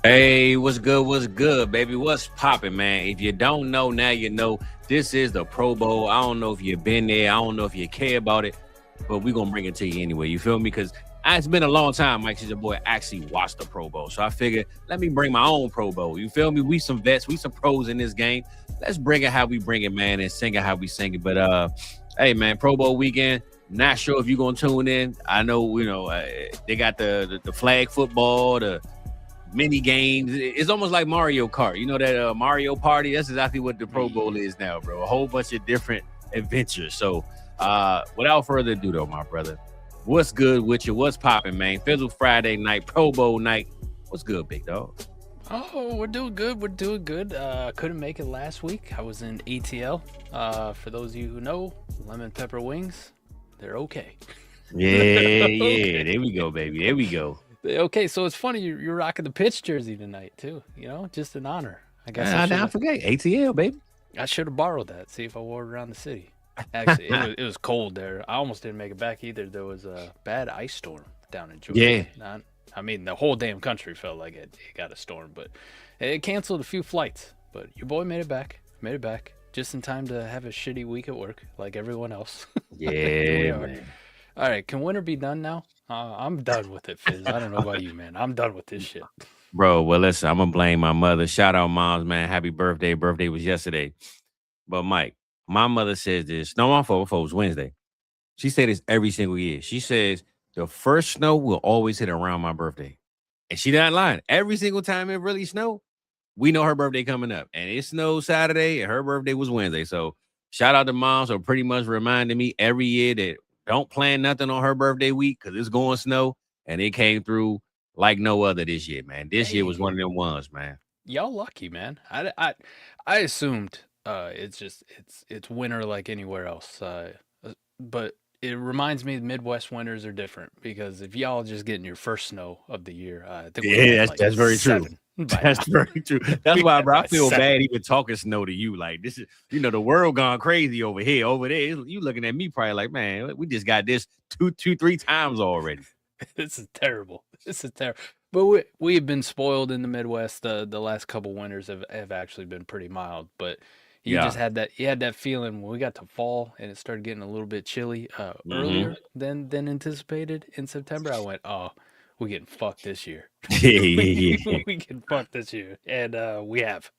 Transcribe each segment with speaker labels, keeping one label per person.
Speaker 1: Hey, what's good, baby? What's popping, man? If you don't know, now you know. This is the Pro Bowl. I don't know if you've been there. I don't know if you care about it, but we're going to bring it to you anyway. You feel me? Because it's been a long time, Mike, since your boy actually watched the Pro Bowl. So I figured, let me bring my own Pro Bowl. You feel me? We some vets. We some pros in this game. Let's bring it how we bring it, man, and sing it how we sing it. But, hey, man, Pro Bowl weekend. Not sure if you're going to tune in. I know, they got the flag football, the mini games. It's almost like Mario Kart. You know that Mario Party? That's exactly what the Pro Bowl is now, bro. A whole bunch of different adventures. So without further ado, though, my brother, what's good with you? What's popping, man? Fizzle Friday night, Pro Bowl night. What's good, big dog?
Speaker 2: Oh, we're doing good. Couldn't make it last week. I was in ATL. For those of you who know, lemon pepper wings, they're okay.
Speaker 1: Yeah, yeah. There we go, baby. There we go.
Speaker 2: Okay, so it's funny you're rocking the pitch jersey tonight too. Just an honor. I guess
Speaker 1: I forget ATL, baby.
Speaker 2: I should have borrowed that. See if I wore it around the city. Actually, it was cold there. I almost didn't make it back either. There was a bad ice storm down in Georgia.
Speaker 1: Yeah.
Speaker 2: I mean, the whole damn country felt like it got a storm, but it canceled a few flights. But your boy made it back. Just in time to have a shitty week at work, like everyone else.
Speaker 1: Yeah, man.
Speaker 2: All right, can winter be done now? I'm done with it, Fizz. I don't know about you, man. I'm done with this shit.
Speaker 1: Bro, well, listen, I'm going to blame my mother. Shout out, moms, man. Happy birthday. Birthday was yesterday. But, Mike, my mother says this. No, my fault. It was Wednesday. She said this every single year. She says the first snow will always hit around my birthday. And she not lying. Every single time it really snowed, we know her birthday coming up. And it snowed Saturday, and her birthday was Wednesday. So, shout out to moms for pretty much reminding me every year that don't plan nothing on her birthday week because it's going snow, and it came through like no other this year, man. This year was one of them ones, man.
Speaker 2: Y'all lucky, man. I assumed it's winter like anywhere else, but it reminds me the Midwest winters are different because if y'all just getting your first snow of the year, I think
Speaker 1: that's very true. That's very true. That's why, bro, I feel bad even talking snow to you. Like, this is, the world gone crazy over here. Over there, you looking at me probably like, man, we just got this two, 3 times already.
Speaker 2: This is terrible. But we have been spoiled in the Midwest. The last couple winters have actually been pretty mild. But you just had that feeling when we got to fall and it started getting a little bit chilly earlier than anticipated in September. I went, oh, we getting fucked this year. We getting fucked this year. And we have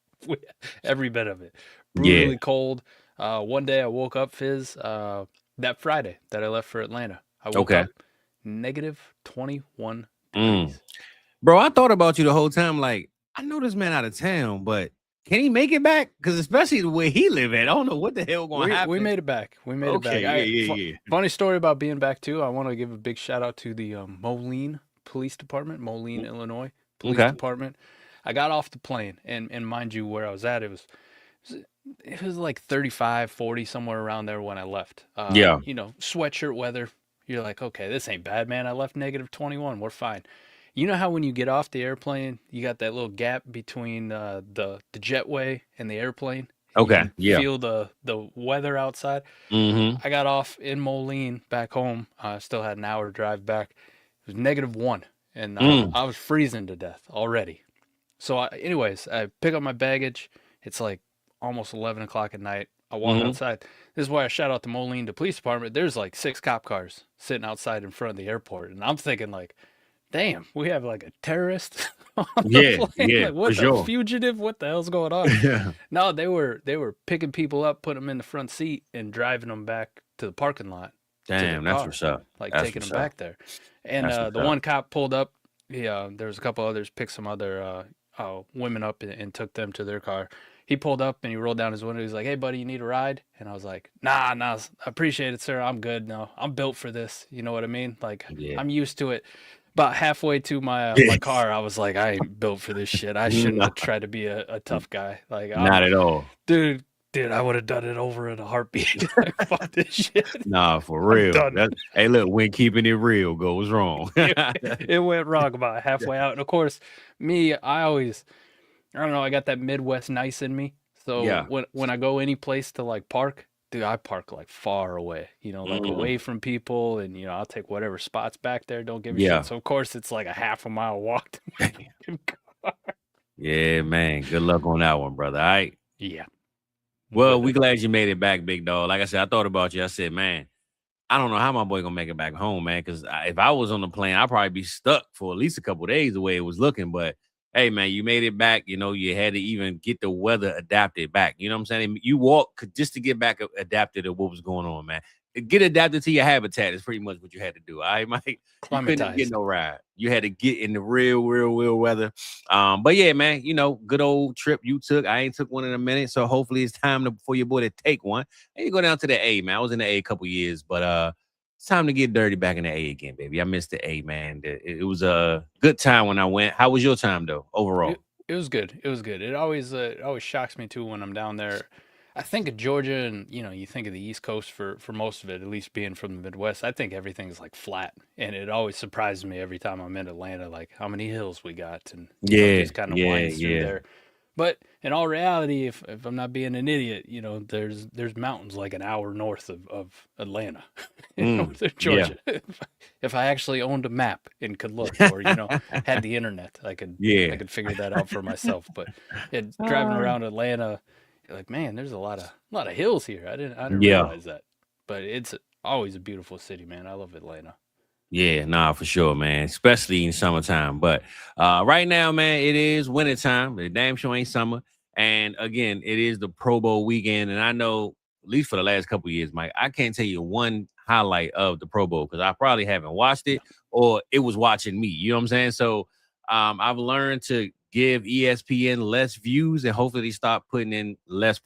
Speaker 2: every bit of it. Brutally cold. One day I woke up, Fizz, that Friday that I left for Atlanta. I woke up negative 21 degrees.
Speaker 1: Bro, I thought about you the whole time. Like, I know this man out of town, but can he make it back? Because especially the way he live at, I don't know what the hell going to happen.
Speaker 2: We made it back. It back.
Speaker 1: Yeah.
Speaker 2: Funny story about being back, too. I want to give a big shout out to the Moline Police Department, Moline, Illinois Police Department. I got off the plane, and mind you, where I was at, it was like 35, 40, somewhere around there when I left. Sweatshirt weather. You're like, okay, this ain't bad, man. I left negative 21. We're fine. You know how when you get off the airplane, you got that little gap between the jetway and the airplane?
Speaker 1: Okay,
Speaker 2: feel the weather outside. I got off in Moline back home. I still had an hour drive back. It was -1, and I was freezing to death already. So, anyways, I pick up my baggage. It's like almost 11 o'clock at night. I walk outside. This is why I shout out to Moline, the police department. There's like 6 cop cars sitting outside in front of the airport, and I'm thinking like, damn, we have like a terrorist on the plane.
Speaker 1: Yeah,
Speaker 2: like, what
Speaker 1: for
Speaker 2: the fugitive? What the hell's going on?
Speaker 1: Yeah.
Speaker 2: No, they were picking people up, putting them in the front seat, and driving them back to the parking lot.
Speaker 1: Damn, that's what's up.
Speaker 2: Like taking them back there. And the one cop pulled up. There was a couple others, picked some other women up and took them to their car. He pulled up and he rolled down his window. He's like, "Hey, buddy, you need a ride?" And I was like, Nah, I appreciate it, sir. I'm good. No, I'm built for this. You know what I mean? Like, I'm used to it. About halfway to my car, I was like, I ain't built for this shit. I shouldn't have tried to be a tough guy. Like,
Speaker 1: not at all.
Speaker 2: Dude, Dude, I would have done it over in a heartbeat. Fuck this shit.
Speaker 1: Nah, for real. Hey, look, when keeping it real goes wrong.
Speaker 2: It went wrong about halfway out. And of course, me, I don't know, I got that Midwest nice in me. So
Speaker 1: Yeah.
Speaker 2: when I go any place to like park, dude, I park like far away, like away from people, and I'll take whatever spots back there. Don't give a
Speaker 1: Yeah.
Speaker 2: shit. So of course it's like a half a mile walk to my fucking car.
Speaker 1: Yeah, man. Good luck on that one, brother. All right.
Speaker 2: Yeah.
Speaker 1: Well,
Speaker 2: But
Speaker 1: we glad you made it back, big dog. Like I said, I thought about you. I said, man, I don't know how my boy gonna make it back home, man. Because if I was on the plane, I'd probably be stuck for at least a couple of days the way it was looking. But hey, man, you made it back. You had to even get the weather adapted back. You know what I'm saying? You walk just to get back adapted to what was going on, man. Get adapted to your habitat is pretty much what you had to do. All right, Mike. You couldn't get no ride. You had to get in the real weather. But yeah, man, good old trip you took. I ain't took one in a minute. So hopefully it's time for your boy to take one. And you go down to the A, man. I was in the A a couple years, but it's time to get dirty back in the A again, baby. I missed the A, man. It was a good time when I went. How was your time though, overall?
Speaker 2: it was good. It was good. It always shocks me too when I'm down there. I think of Georgia, and you think of the East Coast for most of it, at least being from the Midwest. I think everything's like flat, and it always surprises me every time I'm in Atlanta, like how many hills we got, and just kind of winds through there. But in all reality, if I'm not being an idiot, there's mountains like an hour north of Atlanta, in northern Georgia.
Speaker 1: Yeah.
Speaker 2: If I actually owned a map and could look, or had the internet, I could figure that out for myself. But driving around Atlanta, you're like, man, there's a lot of hills here. I didn't realize that. But it's always a beautiful city, man. I love Atlanta.
Speaker 1: Yeah, nah, for sure, man. Especially in summertime. But right now, man, it is wintertime. The damn sure ain't summer. And again, it is the Pro Bowl weekend. And I know, at least for the last couple of years, Mike, I can't tell you one highlight of the Pro Bowl because I probably haven't watched it or it was watching me. You know what I'm saying? So I've learned to give ESPN less views and hopefully they stop putting in less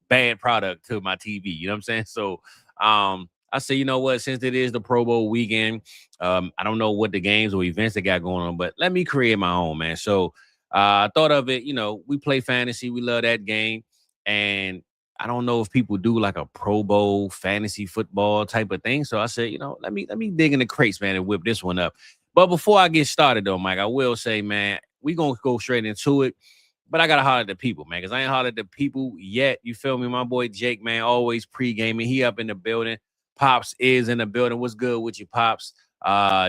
Speaker 1: bad product to my TV. You know what I'm saying? So I say, you know what, since it is the Pro Bowl weekend, I don't know what the games or events they got going on, but let me create my own, man. So I thought of it, we play fantasy. We love that game. And I don't know if people do like a Pro Bowl fantasy football type of thing. So I said, let me dig in the crates, man, and whip this one up. But before I get started, though, Mike, I will say, man, we going to go straight into it. But I got to holler at the people, man, because I ain't hollered at the people yet. You feel me? My boy Jake, man, always pre-gaming. He up in the building. Pops is in the building. What's good with you, Pops?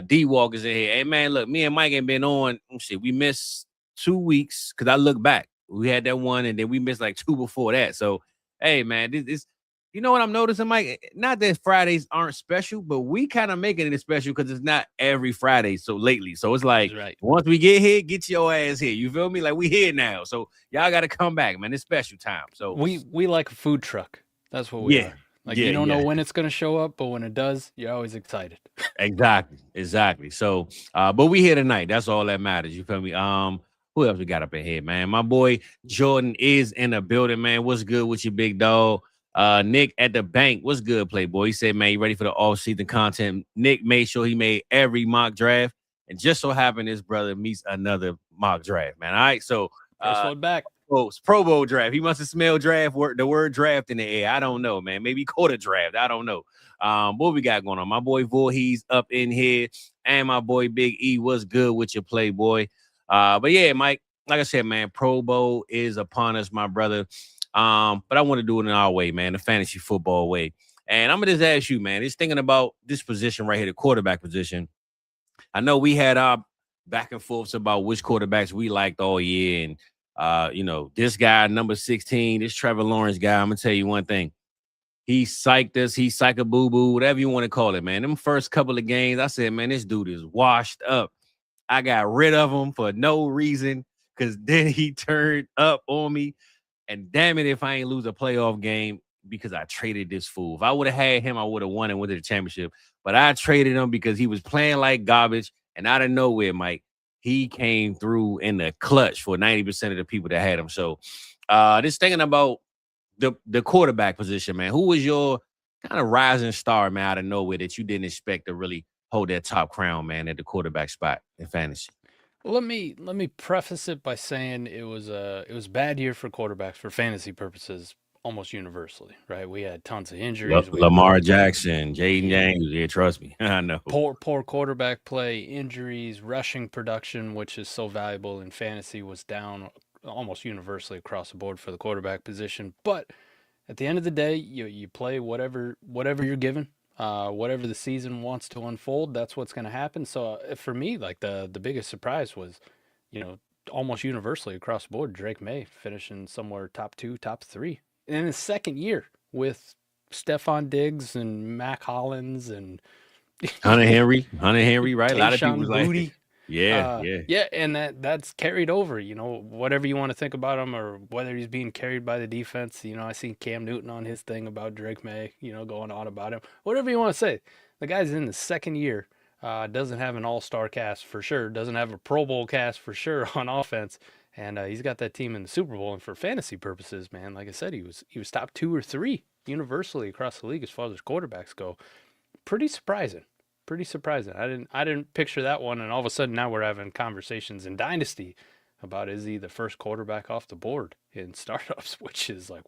Speaker 1: D-Walk is in here. Hey, man, look, me and Mike ain't been on. Shit, we missed 2 weeks because I look back. We had that one, and then we missed like 2 before that. So, hey, man, this you know what I'm noticing, Mike? Not that Fridays aren't special, but we kind of making it special because it's not every Friday. So lately, so it's like once we get here, get your ass here. You feel me? Like we here now, so y'all got to come back, man. It's special time. So
Speaker 2: we like a food truck. That's what we are. Like you don't know when it's gonna show up, but when it does, you're always excited.
Speaker 1: Exactly. So, but we here tonight. That's all that matters. You feel me? Who else we got up in here, man? My boy Jordan is in the building, man. What's good with you, big dog? Nick at the bank. What's good, Playboy? He said, man, you ready for the all-season content? Nick made sure he made every mock draft, and just so happened his brother meets another mock draft, man. All right, so
Speaker 2: first one back.
Speaker 1: Oh, it's Pro Bowl draft. He must have smelled the word draft in the air. I don't know, man. Maybe quarter draft. I don't know. What we got going on? My boy Voorhees up in here, and my boy Big E. What's good with your Playboy? But yeah, Mike, like I said, man, Pro Bowl is upon us, my brother. But I want to do it in our way, man, the fantasy football way. And I'm gonna just ask you, man, just thinking about this position right here, the quarterback position. I know we had our back and forths about which quarterbacks we liked all year, and this guy, number 16, this Trevor Lawrence guy, I'm going to tell you one thing. He psyched us. He psych-a-boo-boo, whatever you want to call it, man. Them first couple of games, I said, man, this dude is washed up. I got rid of him for no reason because then he turned up on me. And damn it, if I ain't lose a playoff game because I traded this fool. If I would have had him, I would have won and went to the championship. But I traded him because he was playing like garbage. And out of nowhere, Mike, he came through in the clutch for 90% of the people that had him. So just thinking about the quarterback position, man, who was your kind of rising star, man, out of nowhere that you didn't expect to really hold that top crown, man, at the quarterback spot in fantasy?
Speaker 2: Let me preface it by saying it was a bad year for quarterbacks for fantasy purposes, almost universally, right? We had tons of injuries. We had
Speaker 1: Lamar Jackson, Jaden Daniels. Yeah, trust me. I know.
Speaker 2: poor quarterback play, injuries, rushing production, which is so valuable in fantasy, was down almost universally across the board for the quarterback position. But at the end of the day, you play whatever you're given, whatever the season wants to unfold. That's what's going to happen. So for me, like the biggest surprise was, you know, almost universally across the board, Drake May finishing somewhere top 2, top 3 in his second year with Stephon Diggs and Mac Hollins and
Speaker 1: Hunter Henry, right? A lot of people
Speaker 2: Tayshaun
Speaker 1: was like,
Speaker 2: Booty.
Speaker 1: yeah.
Speaker 2: Yeah, and that's carried over. You know, whatever you want to think about him, or whether he's being carried by the defense. You know, I seen Cam Newton on his thing about Drake May. You know, going on about him. Whatever you want to say, the guy's in the second year. Doesn't have an all-star cast for sure. Doesn't have a Pro Bowl cast for sure on offense. And he's got that team in the Super Bowl. And for fantasy purposes, man, like I said, he was top 2 or 3 universally across the league as far as quarterbacks go. Pretty surprising. Pretty surprising. I didn't picture that one, and all of a sudden now we're having conversations in Dynasty about is he the first quarterback off the board in startups, which is like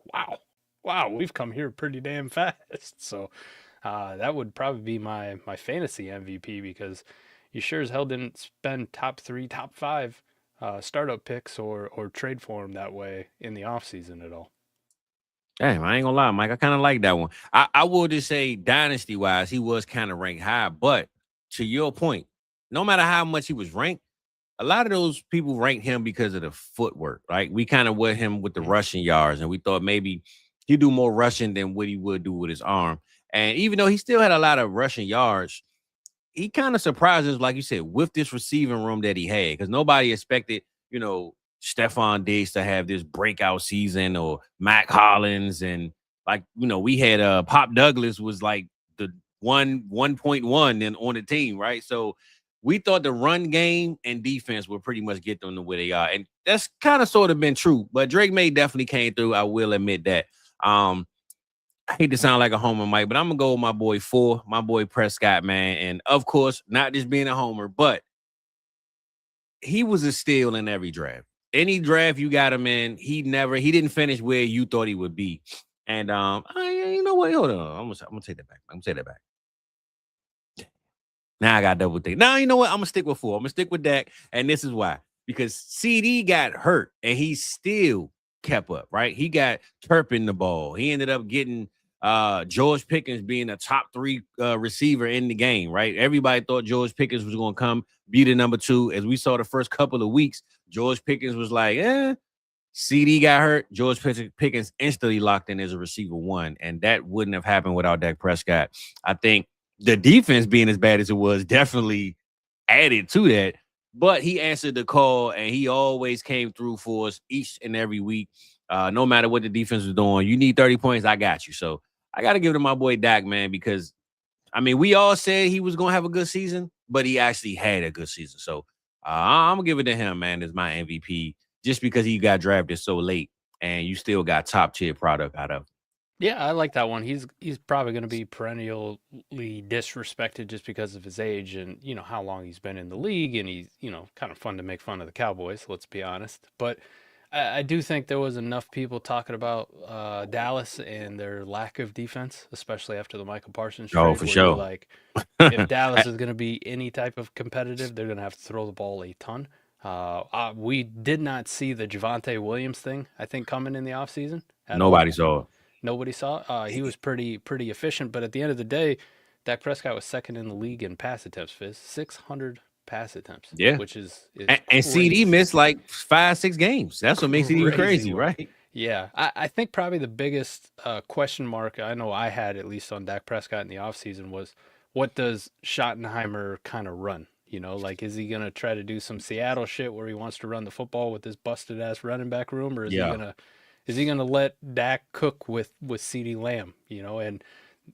Speaker 2: wow, we've come here pretty damn fast. So that would probably be my fantasy MVP, because you sure as hell didn't spend top 3, top 5 startup picks or trade for him that way in the offseason at all.
Speaker 1: Damn, I ain't gonna lie, Mike. I kind of like that one. I will just say, dynasty wise, he was kind of ranked high. But to your point, no matter how much he was ranked, a lot of those people ranked him because of the footwork. Right? We kind of went him with the rushing yards, and we thought maybe he'd do more rushing than what he would do with his arm. And even though he still had a lot of rushing yards, he kind of surprised us, like you said, with this receiving room that he had, because nobody expected, Stephon Diggs to have this breakout season, or Mac Hollins, and we had Pop Douglas was like the 1.1 then on the team, right? So we thought the run game and defense would pretty much get them to where they are, and that's kind of sort of been true. But Drake May definitely came through. I will admit that. I hate to sound like a homer, Mike, but I'm gonna go with my boy my boy Prescott, man. And of course, not just being a homer, but he was a steal in every draft. Any draft you got him in, he didn't finish where you thought he would be. And you know what? Hold on, I'm gonna take that back. I'm gonna take that back. Now I got double think. Now you know what? I'm gonna stick with 4. I'm gonna stick with Dak, and this is why. Because CD got hurt and he still kept up, right? He got Turpin the ball. He ended up getting George Pickens being a top 3 receiver in the game, right? Everybody thought George Pickens was going to come be the number 2. As we saw the first couple of weeks, George Pickens was like, CD got hurt. George Pickens instantly locked in as a receiver 1, and that wouldn't have happened without Dak Prescott. I think the defense being as bad as it was definitely added to that, but he answered the call, and he always came through for us each and every week. No matter what the defense was doing, you need 30 points, I got you. So I got to give it to my boy Dak, man, because, we all said he was going to have a good season, but he actually had a good season. So I'm going to give it to him, man, as my MVP, just because he got drafted so late and you still got top-tier product out of him.
Speaker 2: Yeah, I like that one. He's probably going to be perennially disrespected just because of his age and, how long he's been in the league, and he's, kind of fun to make fun of the Cowboys, let's be honest. But I do think there was enough people talking about Dallas and their lack of defense, especially after the Michael Parsons trade.
Speaker 1: Oh, for sure.
Speaker 2: Like, if Dallas is going to be any type of competitive, they're going to have to throw the ball a ton. We did not see the Javonte Williams thing, I think, coming in the offseason.
Speaker 1: Nobody saw it.
Speaker 2: Nobody saw. He was pretty efficient, but at the end of the day, Dak Prescott was second in the league in pass attempts. 600 pass attempts.
Speaker 1: Yeah,
Speaker 2: which is
Speaker 1: and CD missed like 5-6 games. That's what makes it even crazy, right?
Speaker 2: Yeah, I think probably the biggest question mark I know I had, at least on Dak Prescott in the offseason, was what does Schottenheimer kind of run? Like, is he gonna try to do some Seattle shit where he wants to run the football with this busted ass running back room, or is he gonna let Dak cook with CeeDee Lamb, and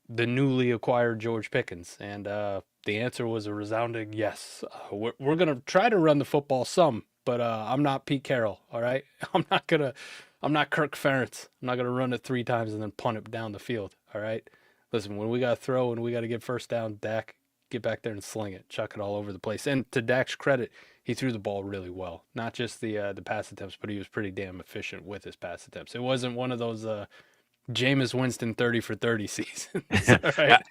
Speaker 2: the newly acquired George Pickens? And the answer was a resounding yes. We're gonna try to run the football some, but I'm not Pete Carroll. All right, I'm not Kirk Ferentz. I'm not gonna run it 3 times and then punt it down the field. All right, listen, when we gotta throw and we gotta get first down, Dak, get back there and sling it, chuck it all over the place. And to Dak's credit, he threw the ball really well. Not just the pass attempts, but he was pretty damn efficient with his pass attempts. It wasn't one of those Jameis Winston 30 for 30 seasons. All right.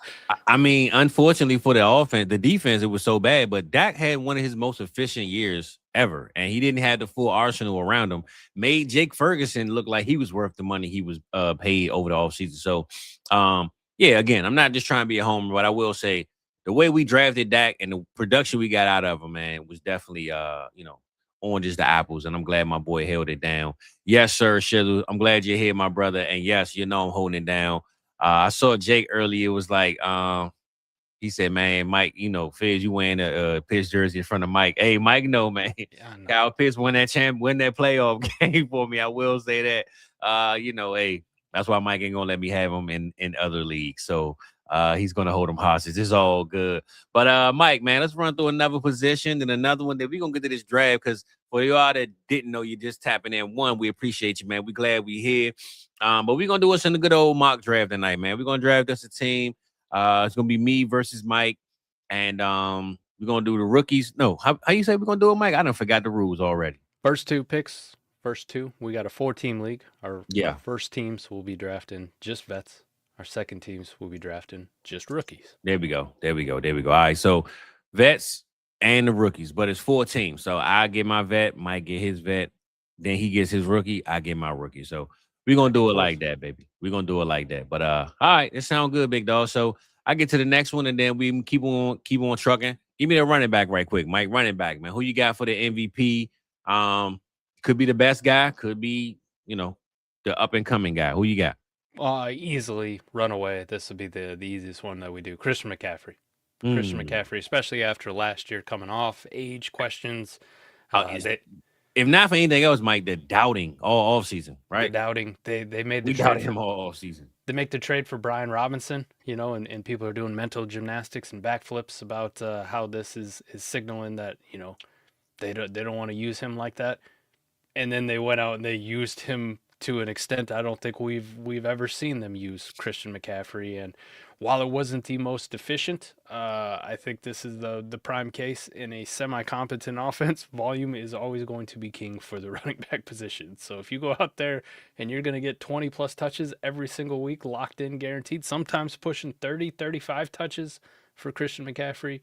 Speaker 1: I mean, unfortunately for the offense, the defense, it was so bad, but Dak had one of his most efficient years ever, and he didn't have the full arsenal around him. Made Jake Ferguson look like he was worth the money he was paid over the offseason. So, yeah, again, I'm not just trying to be a homer, but I will say the way we drafted Dak and the production we got out of him, man, was definitely, oranges to apples, and I'm glad my boy held it down. Yes, sir, Shizzle. I'm glad you're here, my brother, and yes, I'm holding it down. I saw Jake earlier. It was like, he said, man, Mike, Fizz, you wearing a Pitts jersey in front of Mike. Hey, Mike, no, man.
Speaker 2: Yeah,
Speaker 1: Kyle Pitts win that playoff game for me. I will say that. Hey, that's why Mike ain't gonna let me have him in other leagues. So he's gonna hold him hostage. It's all good. But Mike, man, let's run through another position and another one. Then we're gonna get to this draft because for y'all that didn't know, you're just tapping in. One, we appreciate you, man. We glad we here. But we're gonna do us in a good old mock draft tonight, man. We're gonna draft us a team. It's gonna be me versus Mike, and we're gonna do the rookies. No, how you say we're gonna do it, Mike? I done forgot the rules already.
Speaker 2: First two picks. We got a 4-team league. Our first teams will be drafting just vets. Our second teams will be drafting just rookies.
Speaker 1: There we go. All right, so vets and the rookies, but it's 4 teams. So I get my vet, Mike get his vet, then he gets his rookie, I get my rookie. So we're gonna do it like that, baby. We're gonna do it like that. But all right, it sounds good, big dog. So I get to the next one and then we keep on trucking. Give me the running back right quick, Mike. Running back, man. Who you got for the MVP? Could be the best guy, could be, the up and coming guy. Who you got?
Speaker 2: Easily run away. This would be the easiest one that we do. Christian McCaffrey. Christian McCaffrey, especially after last year coming off, age questions.
Speaker 1: If not for anything else, Mike, the doubting all off season, right?
Speaker 2: The doubting. They made the
Speaker 1: we doubted him all off season.
Speaker 2: They make the trade for Brian Robinson, and people are doing mental gymnastics and backflips about how this is signaling that they don't want to use him like that. And then they went out and they used him to an extent I don't think we've ever seen them use Christian McCaffrey. And while it wasn't the most efficient, I think this is the prime case in a semi-competent offense. Volume is always going to be king for the running back position. So if you go out there and you're going to get 20 plus touches every single week, locked in, guaranteed, sometimes pushing 30, 35 touches for Christian McCaffrey,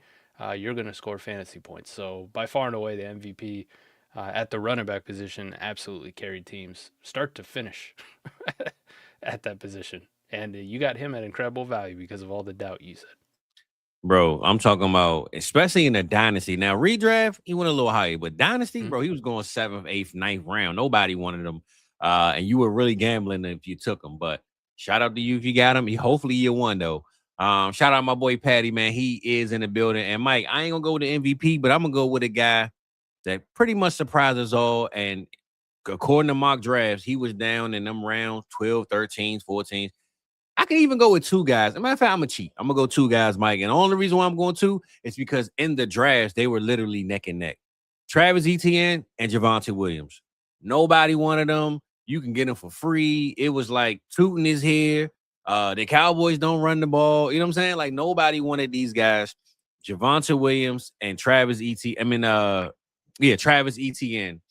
Speaker 2: you're going to score fantasy points. So by far and away the MVP at the running back position absolutely carried teams start to finish at that position. And you got him at incredible value because of all the doubt you said.
Speaker 1: Bro, I'm talking about, especially in the Dynasty. Now, redraft, he went a little higher, but Dynasty, bro, he was going 7th, 8th, 9th round. Nobody wanted him. And you were really gambling if you took him. But shout out to you if you got him. Hopefully year one, though. Shout out my boy Patty, man. He is in the building. And Mike, I ain't going to go with the MVP, but I'm going to go with a guy that pretty much surprised us all. And according to mock drafts, he was down in them rounds, 12, 13, 14. I can even go with 2 guys. As a matter of fact, I'm going to cheat. I'm going to go 2 guys, Mike. And the only reason why I'm going 2 is because in the drafts, they were literally neck and neck. Travis Etienne and Javonte Williams. Nobody wanted them. You can get them for free. It was like tooting his hair. The Cowboys don't run the ball. You know what I'm saying? Like, nobody wanted these guys. Javonte Williams and Travis Etienne. Travis Etienne.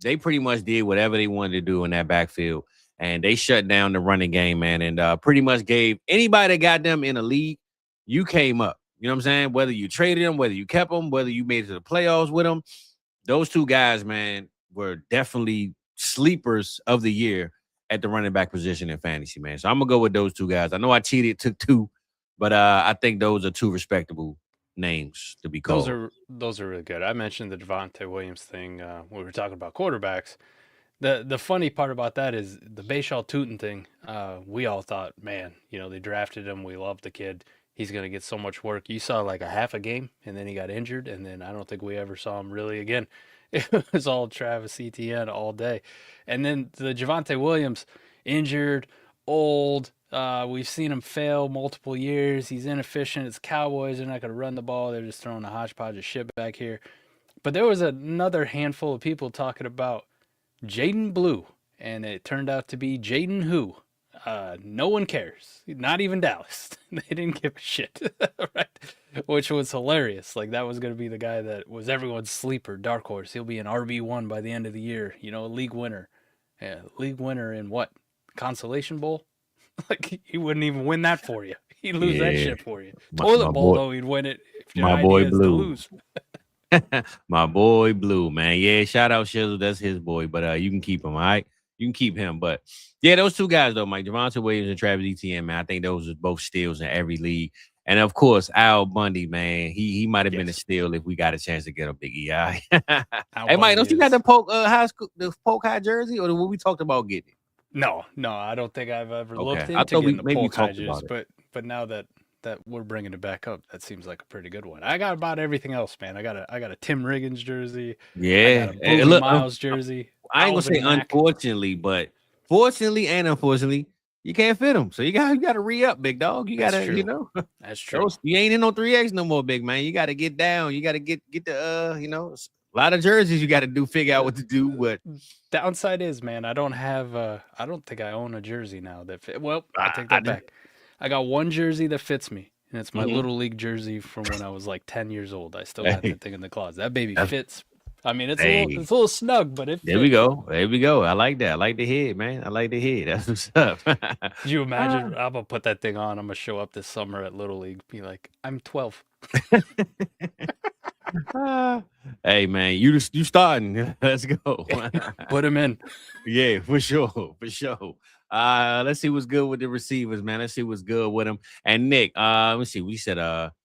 Speaker 1: They pretty much did whatever they wanted to do in that backfield. And they shut down the running game, man, and pretty much gave anybody that got them in a league, you came up. You know what I'm saying? Whether you traded them, whether you kept them, whether you made it to the playoffs with them, those 2 guys, man, were definitely sleepers of the year at the running back position in fantasy, man. So I'm going to go with those 2 guys. I know I cheated, took 2, but I think those are 2 respectable names to be called.
Speaker 2: Those are really good. I mentioned the Javonte Williams thing when we were talking about quarterbacks. The funny part about that is the Bayshall Tootin thing. We all thought, man, they drafted him. We love the kid. He's going to get so much work. You saw like a half a game, and then he got injured, and then I don't think we ever saw him really again. It was all Travis Etienne all day. And then the Javonte Williams, injured, old. We've seen him fail multiple years. He's inefficient. It's Cowboys. They're not going to run the ball. They're just throwing a hodgepodge of shit back here. But there was another handful of people talking about Jaden Blue, and it turned out to be Jaden who? No one cares. Not even Dallas. They didn't give a shit, right? Which was hilarious. Like, that was going to be the guy that was everyone's sleeper, dark horse. He'll be an RB1 by the end of the year, a league winner. Yeah, league winner in what? Consolation Bowl? Like he wouldn't even win that for you. He'd lose that shit for you.
Speaker 1: My
Speaker 2: Toilet bowl
Speaker 1: boy,
Speaker 2: though, he'd win it if your
Speaker 1: my boy
Speaker 2: idea is to
Speaker 1: Blue.
Speaker 2: lose.
Speaker 1: My boy Blue, man. Yeah, shout out Shizzle. That's his boy, but you can keep him, all right? You can keep him. But yeah, those two guys though, Mike Javonte Williams and Travis Etienne, man. I think those are both steals in every league. And of course, Al Bundy, man. He might have been a steal if we got a chance to get a big EI. Hey, Mike, don't you got the Polk High jersey, or what we talked about getting it?
Speaker 2: No, I don't think I've ever looked into getting the Polk High jersey, but now that we're bringing it back up, that seems like a pretty good one. I got about everything else, man. I got a Tim Riggins jersey.
Speaker 1: Yeah,
Speaker 2: I got a Miles jersey.
Speaker 1: I ain't gonna say unfortunately, but fortunately and unfortunately, you can't fit them. So you got to re-up, big dog. You got to,
Speaker 2: That's true.
Speaker 1: You ain't in no 3X no more, big man. You got to get down. You got to get the a lot of jerseys you got to figure out what to do. But
Speaker 2: downside is, man, I don't think I own a jersey now that fit. Well, I take that back. I got one jersey that fits me, and it's my Little League jersey from when I was like 10 years old. I still got that thing in the closet. That baby fits. I mean, it's a little snug, but it fits.
Speaker 1: There we go. I like that. I like the head, man. I like the head. That's what's up.
Speaker 2: Could you imagine? I'm gonna put that thing on. I'm gonna show up this summer at Little League, be like, I'm 12.
Speaker 1: Hey man, you starting? Let's go.
Speaker 2: Put him in.
Speaker 1: Yeah, for sure. Let's see what's good with the receivers, man. Let's see what's good with them. And Nick, let's see.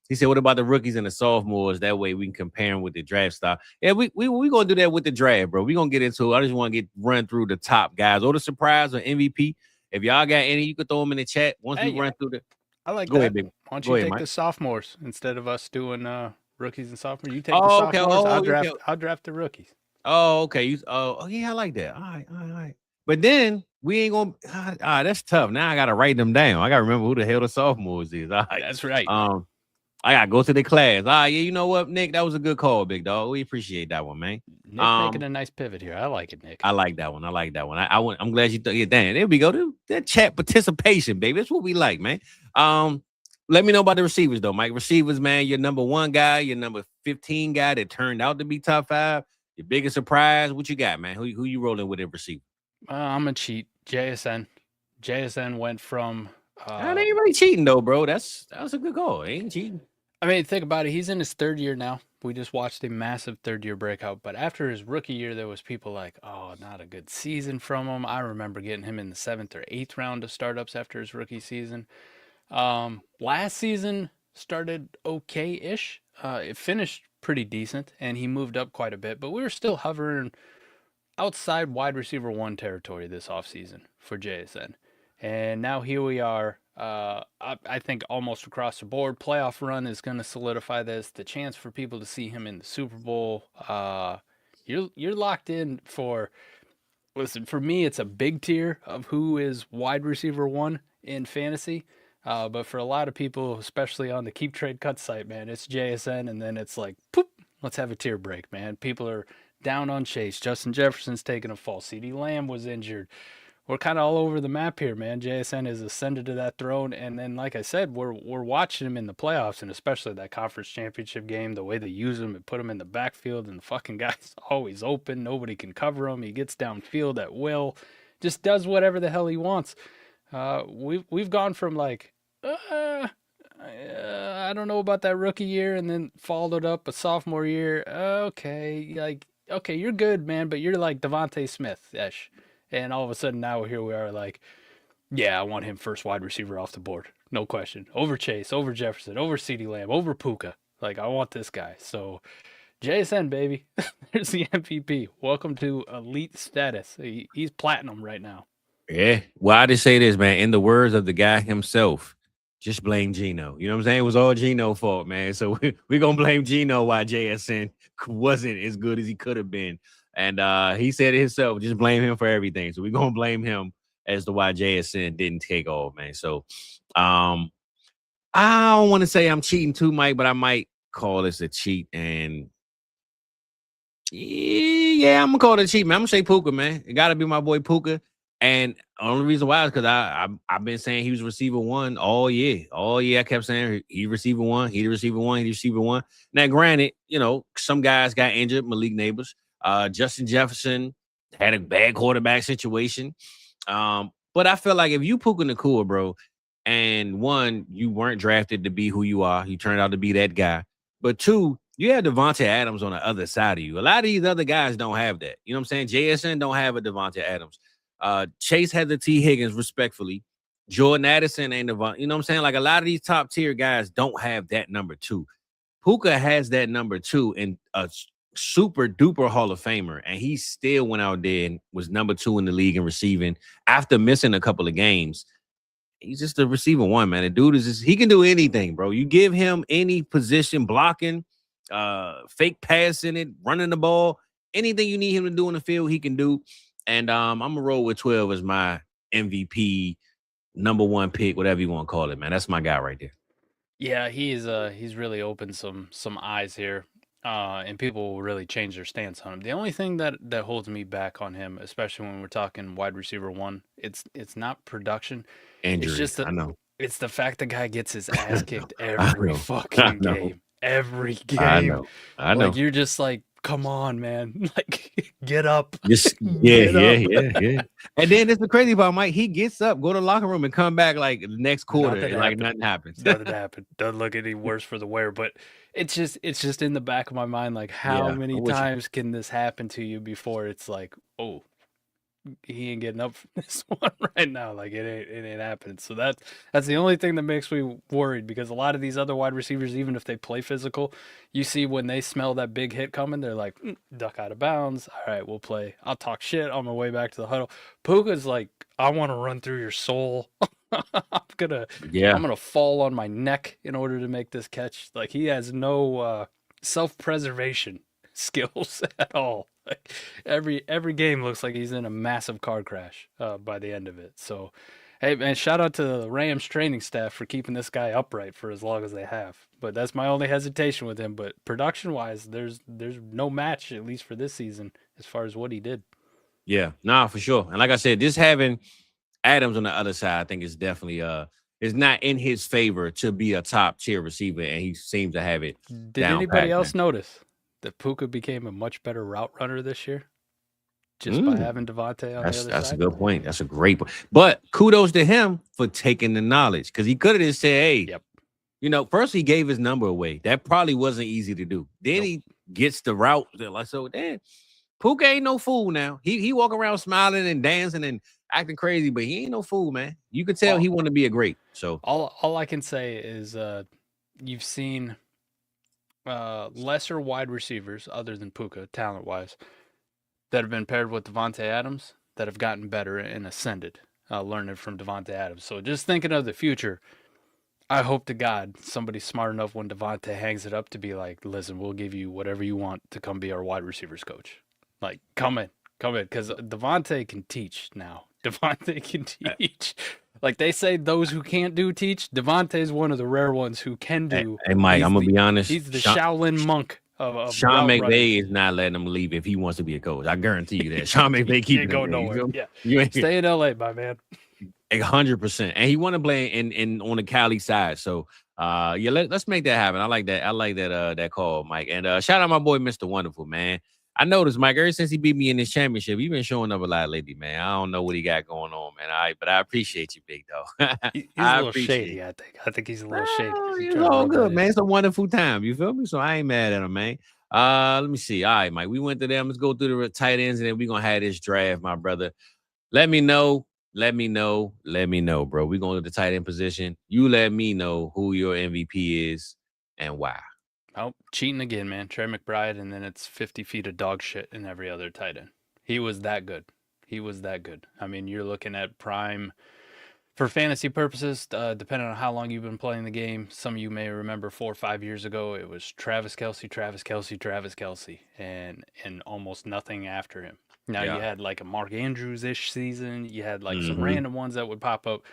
Speaker 1: He said, what about the rookies and the sophomores? That way we can compare them with the draft stock. Yeah, we gonna do that with the draft, bro. We gonna get into it. I just want to run through the top guys or the surprise or MVP. If y'all got any, you could throw them in the chat once we run through the.
Speaker 2: I like that. Ahead, baby. Why don't you take the sophomores instead of us doing rookies and sophomores? You take the sophomores. I'll draft the rookies.
Speaker 1: Oh, okay. Yeah, I like that. All right. But then we ain't gonna. That's tough. Now I gotta write them down. I gotta remember who the hell the sophomores is. All right.
Speaker 2: That's right.
Speaker 1: I gotta go to the class. Yeah, you know what, Nick? That was a good call, big dog. We appreciate that one, man.
Speaker 2: Nick making a nice pivot here. I like it, Nick.
Speaker 1: I like that one. I'm glad you thought it down. There we go. That chat participation, baby. That's what we like, man. Let me know about the receivers, though, Mike. Receivers, man, your number 1 guy, your number 15 guy that turned out to be top 5. Your biggest surprise, what you got, man? Who you rolling with in receiver?
Speaker 2: I'm gonna cheat. JSN. JSN went from.
Speaker 1: That ain't really cheating though, bro. That's a good call. Ain't cheating.
Speaker 2: I mean, think about it. He's in his 3rd year now. We just watched a massive 3rd year breakout. But after his rookie year, there was people like, "Oh, not a good season from him." I remember getting him in the 7th or 8th round of startups after his rookie season. Last season started okay-ish. It finished pretty decent, and he moved up quite a bit. But we were still hovering outside wide receiver 1 territory this offseason for JSN. And now here we are. I think almost across the board, playoff run is going to solidify this. The chance for people to see him in the Super Bowl. You're locked in for. Listen, for me, it's a big tier of who is wide receiver 1 in fantasy. But for a lot of people, especially on the Keep Trade Cut site, man, it's JSN, and then it's like, poop, let's have a tier break, man. People are down on Chase. Justin Jefferson's taking a fall. CeeDee Lamb was injured. We're kind of all over the map here, man. JSN has ascended to that throne, and then, like I said, we're watching him in the playoffs, and especially that conference championship game, the way they use him and put him in the backfield, and the fucking guy's always open. Nobody can cover him. He gets downfield at will, just does whatever the hell he wants. We've gone from like, I don't know about that rookie year, and then followed up a sophomore year. Okay, you're good, man, but you're like Devontae Smith-ish. And all of a sudden now here we are like, yeah, I want him first wide receiver off the board. No question. Over Chase, over Jefferson, over CeeDee Lamb, over Puka. Like, I want this guy. So, JSN, baby. There's the MVP. Welcome to elite status. He's platinum right now.
Speaker 1: Yeah. Well, I just say this, man. In the words of the guy himself, just blame Geno. You know what I'm saying? It was all Geno's fault, man. So we're going to blame Geno why JSN wasn't as good as he could have been. And he said it himself, just blame him for everything. So we're going to blame him as to why JSN didn't take off, man. So I don't want to say I'm cheating too, Mike, but I might call this a cheat. And yeah, I'm going to call it a cheat, man. I'm going to say Puka, man. It got to be my boy Puka. And the only reason why is because I've been saying he was receiver 1 all year. All year I kept saying he receiver 1, he the receiver 1, he the receiver 1. Now, granted, some guys got injured, Malik Neighbors. Justin Jefferson had a bad quarterback situation. But But I feel like if you Puka Nacua, bro, and one, you weren't drafted to be who you are, you turned out to be that guy. But two, you have Devontae Adams on the other side of you. A lot of these other guys don't have that. You know what I'm saying? JSN don't have a Devontae Adams. Chase had the T. Higgins, respectfully. Jordan Addison ain't Devontae. You know what I'm saying? Like a lot of these top tier guys don't have that number two. Puka has that number two and a super duper Hall of Famer, and he still went out there and was number two in the league in receiving after missing a couple of games. He's just a receiver one, man. The dude is just, he can do anything, bro. You give him any position, blocking, fake passing it, running the ball, anything you need him to do in the field, he can do. And I'm gonna roll with 12 as my MVP, number one pick, whatever you want to call it, man. That's my guy right there.
Speaker 2: Yeah, he's really opened some eyes here, and people will really change their stance on him. The only thing that holds me back on him, especially when we're talking wide receiver one, it's not production. It's
Speaker 1: Injuries,
Speaker 2: just
Speaker 1: I know.
Speaker 2: it's the fact the guy gets his ass kicked
Speaker 1: I
Speaker 2: every
Speaker 1: know. I
Speaker 2: fucking
Speaker 1: know.
Speaker 2: game, every
Speaker 1: I
Speaker 2: game.
Speaker 1: know. I know.
Speaker 2: Like you're just like, come on, man, like get up.
Speaker 1: Just yeah. And then it's the crazy part, Mike. He gets up, go to the locker room, and come back like the next quarter, and like nothing happens.
Speaker 2: Nothing happened. Doesn't look any worse for the wearer. But it's just in the back of my mind, like how many times can this happen to you before it's like, oh, he ain't getting up from this one right now. Like it ain't happening. So that's the only thing that makes me worried, because a lot of these other wide receivers, even if they play physical, you see when they smell that big hit coming, they're like, duck out of bounds. All right, we'll play. I'll talk shit on my way back to the huddle. Puka's like, I want to run through your soul. I'm gonna fall on my neck in order to make this catch. Like he has no self-preservation skills at all. Like every game looks like he's in a massive car crash by the end of it. So, hey man, shout out to the Rams training staff for keeping this guy upright for as long as they have. But that's my only hesitation with him. But production wise, there's no match, at least for this season, as far as what he did.
Speaker 1: Yeah, nah, for sure. And like I said, just having Adams on the other side, I think is definitely is not in his favor to be a top tier receiver, and he seems to have it.
Speaker 2: Did anybody else notice that Puka became a much better route runner this year just by having Devontae on the other side?
Speaker 1: That's a good point. That's a great point. But kudos to him for taking the knowledge, because he could have just said, hey, you know, first he gave his number away. That probably wasn't easy to do. Then he gets the route. Like, so then Puka ain't no fool now. He walk around smiling and dancing and acting crazy, but he ain't no fool, man. You could tell he want to be a great. So
Speaker 2: all I can say is you've seen lesser wide receivers other than Puka, talent-wise, that have been paired with Devontae Adams that have gotten better and ascended, learning from Devontae Adams. So just thinking of the future, I hope to God somebody's smart enough when Devontae hangs it up to be like, listen, we'll give you whatever you want to come be our wide receivers coach. Like, come in, because Devontae can teach now. Devontae can teach. Like they say, those who can't do teach. Devontae's one of the rare ones who can do.
Speaker 1: Hey Mike, I'm gonna be honest.
Speaker 2: He's the Shaolin monk of
Speaker 1: Sean McVay is not letting him leave if he wants to be a coach. I guarantee you that. Sean McVay keeping him nowhere.
Speaker 2: You ain't stay in LA, my man.
Speaker 1: 100%, and he want to play in on the Cali side. So let's make that happen. I like that. I like that call, Mike. And shout out my boy Mr. Wonderful, man. I noticed, Mike, ever since he beat me in this championship, he's been showing up a lot lately, man. I don't know what he got going on, man. But I appreciate you, big dog.
Speaker 2: He's a little shady, I think. I think he's a little shady.
Speaker 1: It's all good, man. It's a wonderful time. You feel me? So I ain't mad at him, man. Let me see. All right, Mike. We went to them. Let's go through the tight ends, and then we're gonna have this draft, my brother. Let me know, bro. We're going to the tight end position. You let me know who your MVP is and why.
Speaker 2: Oh, cheating again, man. Trey McBride, and then it's 50 feet of dog shit in every other tight end. He was that good. I mean, you're looking at prime for fantasy purposes, depending on how long you've been playing the game. Some of you may remember 4 or 5 years ago, it was Travis Kelce, and almost nothing after him. Now you had like a Mark Andrews-ish season. You had like some random ones that would pop up.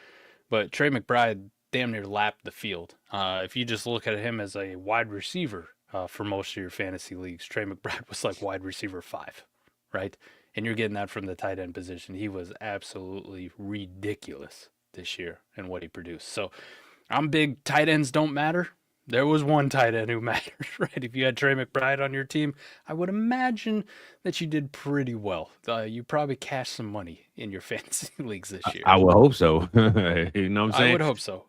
Speaker 2: But Trey McBride damn near lapped the field. If you just look at him as a wide receiver for most of your fantasy leagues, Trey McBride was like wide receiver 5, right? And you're getting that from the tight end position. He was absolutely ridiculous this year in what he produced. So I'm big tight ends don't matter. There was one tight end who mattered, right? If you had Trey McBride on your team, I would imagine that you did pretty well. You probably cashed some money in your fantasy leagues this year.
Speaker 1: I would hope so. You know what I'm
Speaker 2: I
Speaker 1: saying?
Speaker 2: would hope so.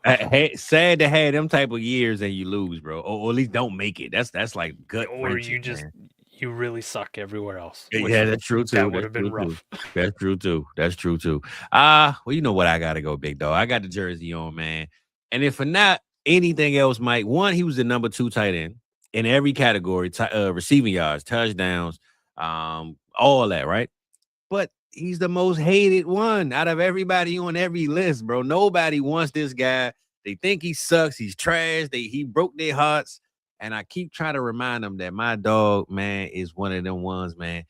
Speaker 1: Sad to have them type of years and you lose, bro, or at least don't make it. That's like gut
Speaker 2: Or
Speaker 1: wrenching,
Speaker 2: you just
Speaker 1: man.
Speaker 2: you really suck everywhere else.
Speaker 1: Yeah, that's true too.
Speaker 2: That would
Speaker 1: That's
Speaker 2: have
Speaker 1: true
Speaker 2: been
Speaker 1: too.
Speaker 2: rough.
Speaker 1: That's true too. That's true too. Well, you know what? I gotta go, big dog. I got the jersey on, man. And if for not anything else, Mike, one, he was the number 2 tight end in every category, receiving yards, touchdowns, all that, right? But he's the most hated one out of everybody on every list, bro. Nobody wants this guy. They think he sucks. He's trash. He broke their hearts. And I keep trying to remind them that my dog, man, is one of them ones, man.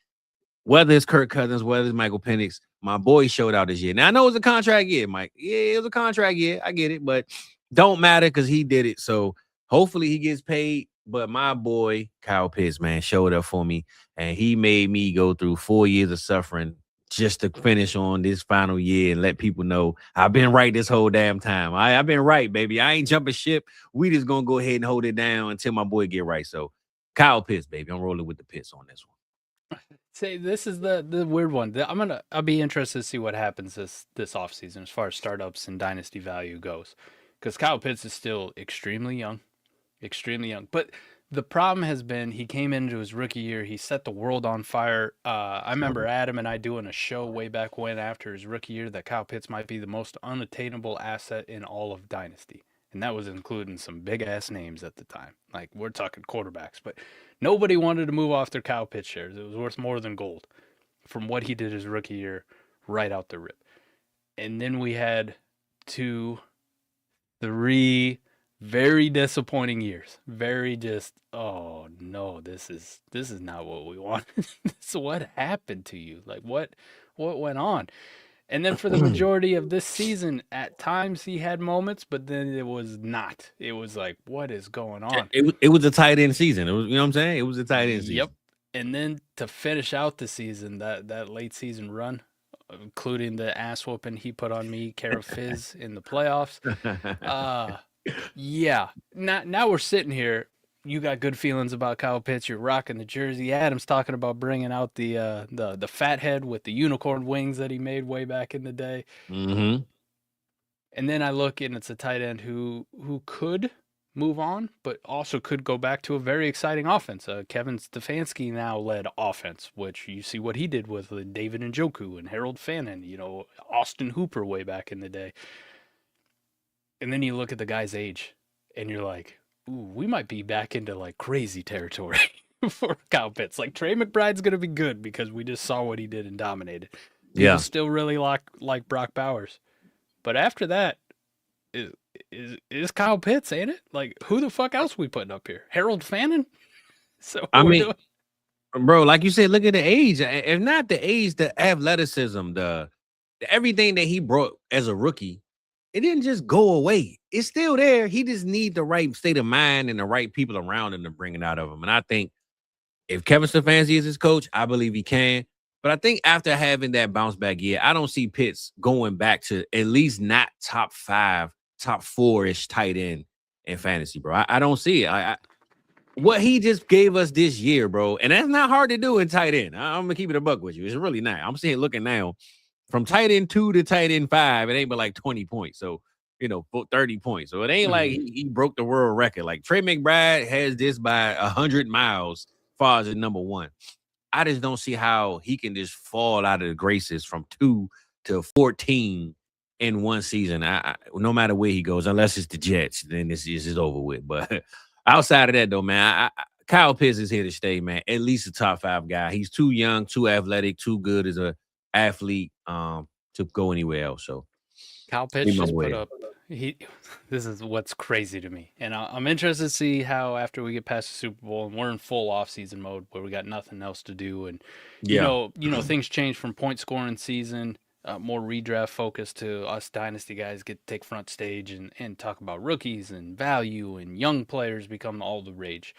Speaker 1: Whether it's Kirk Cousins, whether it's Michael Penix, my boy showed out this year. Now I know it was a contract year, Mike. Yeah, it was a contract year. I get it, but don't matter because he did it. So hopefully he gets paid. But my boy Kyle Pitts, man, showed up for me, and he made me go through 4 years of suffering just to finish on this final year and let people know I've been right this whole damn time. I've been right, baby. I ain't jumping ship. We just gonna go ahead and hold it down until my boy get right. So Kyle Pitts, baby, I'm rolling with the Pitts on this one.
Speaker 2: Say this is the weird one. I'll be interested to see what happens this offseason as far as startups and dynasty value goes, because Kyle Pitts is still extremely young. But the problem has been he came into his rookie year, he set the world on fire. I remember Adam and I doing a show way back when after his rookie year that Kyle Pitts might be the most unattainable asset in all of dynasty. And that was including some big ass names at the time. Like we're talking quarterbacks, but nobody wanted to move off their Kyle Pitts shares. It was worth more than gold from what he did his rookie year right out the rip. And then we had 2, 3 very disappointing years. Very just, oh no, this is not what we wanted. So what happened to you? Like what went on? And then for the majority of this season, at times he had moments, but then it was not. It was like, what is going on?
Speaker 1: It was a tight end season. It was, you know what I'm saying? It was a tight end season.
Speaker 2: Yep. And then to finish out the season, that late season run, including the ass whooping he put on me, care of Fizz in the playoffs. Yeah. Now we're sitting here. You got good feelings about Kyle Pitts. You're rocking the jersey. Adam's talking about bringing out the fat head with the unicorn wings that he made way back in the day.
Speaker 1: Mm-hmm.
Speaker 2: And then I look and it's a tight end who could move on, but also could go back to a very exciting offense. Kevin Stefanski now led offense, which you see what he did with David Njoku and Harold Fannin, Austin Hooper way back in the day. And then you look at the guy's age and you're like, ooh, we might be back into like crazy territory for Kyle Pitts. Like Trey McBride's going to be good because we just saw what he did and dominated. People still really like Brock Bowers. But after that, is Kyle Pitts, ain't it? Like, who the fuck else we putting up here? Harold Fannin? So
Speaker 1: I mean, bro, like you said, look at the age. If not the age, the athleticism, the everything that he brought as a rookie, it didn't just go away. It's still there. He just need the right state of mind and the right people around him to bring it out of him. And I think if Kevin Stefanski is his coach, I believe he can. But I think after having that bounce back year, I don't see Pitts going back to at least not top 5, top 4-ish tight end in fantasy, bro. I don't see it. What he just gave us this year, bro, and that's not hard to do in tight end. I'm gonna keep it a buck with you. It's really not. I'm sitting looking now from tight end 2 to tight end 5. It ain't but like 20 points. So 30 points. So it ain't like he broke the world record. Like Trey McBride has this by 100 miles as far as the number 1. I just don't see how he can just fall out of the graces from 2 to 14 in one season. No matter where he goes, unless it's the Jets, then this is over with. But outside of that, though, man, Kyle Pitts is here to stay, man. At least a top 5 guy. He's too young, too athletic, too good as a athlete to go anywhere else. So
Speaker 2: Kyle Pitts just put up. This is what's crazy to me, and I'm interested to see how after we get past the Super Bowl and we're in full off-season mode where we got nothing else to do, and you know things change from point scoring season, more redraft focus to us dynasty guys get to take front stage and talk about rookies and value and young players become all the rage.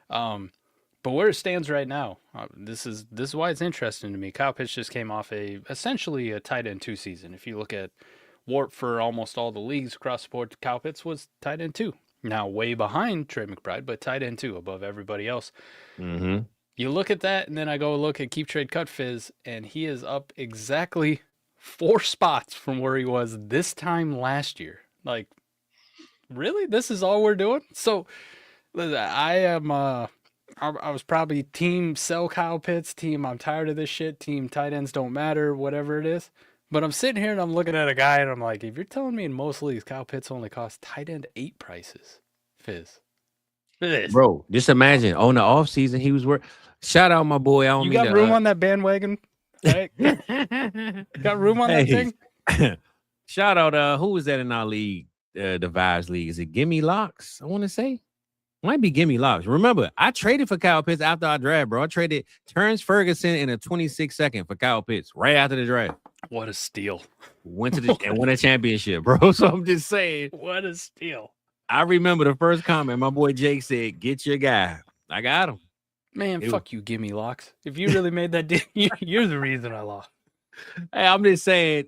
Speaker 2: But where it stands right now, this is why it's interesting to me. Kyle Pitts just came off essentially a tight end 2 season. If you look at WARP for almost all the leagues across the board, Kyle Pitts was tight end 2. Now way behind Trey McBride, but tight end too, above everybody else.
Speaker 1: Mm-hmm.
Speaker 2: You look at that, and then I go look at Keep Trade Cut Fizz, and he is up exactly 4 spots from where he was this time last year. Like, really? This is all we're doing? So, I am, I was probably team sell Kyle Pitts, team I'm tired of this shit, team tight ends don't matter, whatever it is. But I'm sitting here and I'm looking at a guy and I'm like, if you're telling me in most leagues Kyle Pitts only costs tight end 8 prices, Fizz.
Speaker 1: Bro, just imagine on the off season he was worth. Shout out my boy. I don't
Speaker 2: You
Speaker 1: mean
Speaker 2: got room on that bandwagon? Right? Got room on that thing?
Speaker 1: Shout out who was that in our league? The Vibes League. Is it Gimme Locks? I want to say. Might be Gimme Locks. Remember, I traded for Kyle Pitts after our draft, bro. I traded Terrence Ferguson in a 26-second for Kyle Pitts right after the draft.
Speaker 2: What a steal.
Speaker 1: Went to the and won a championship, bro. So I'm just saying.
Speaker 2: What a steal.
Speaker 1: I remember the first comment my boy Jake said, get your guy. I got him.
Speaker 2: Man, fuck you, Gimme Locks. If you really made that deal, you're the reason I lost.
Speaker 1: Hey, I'm just saying,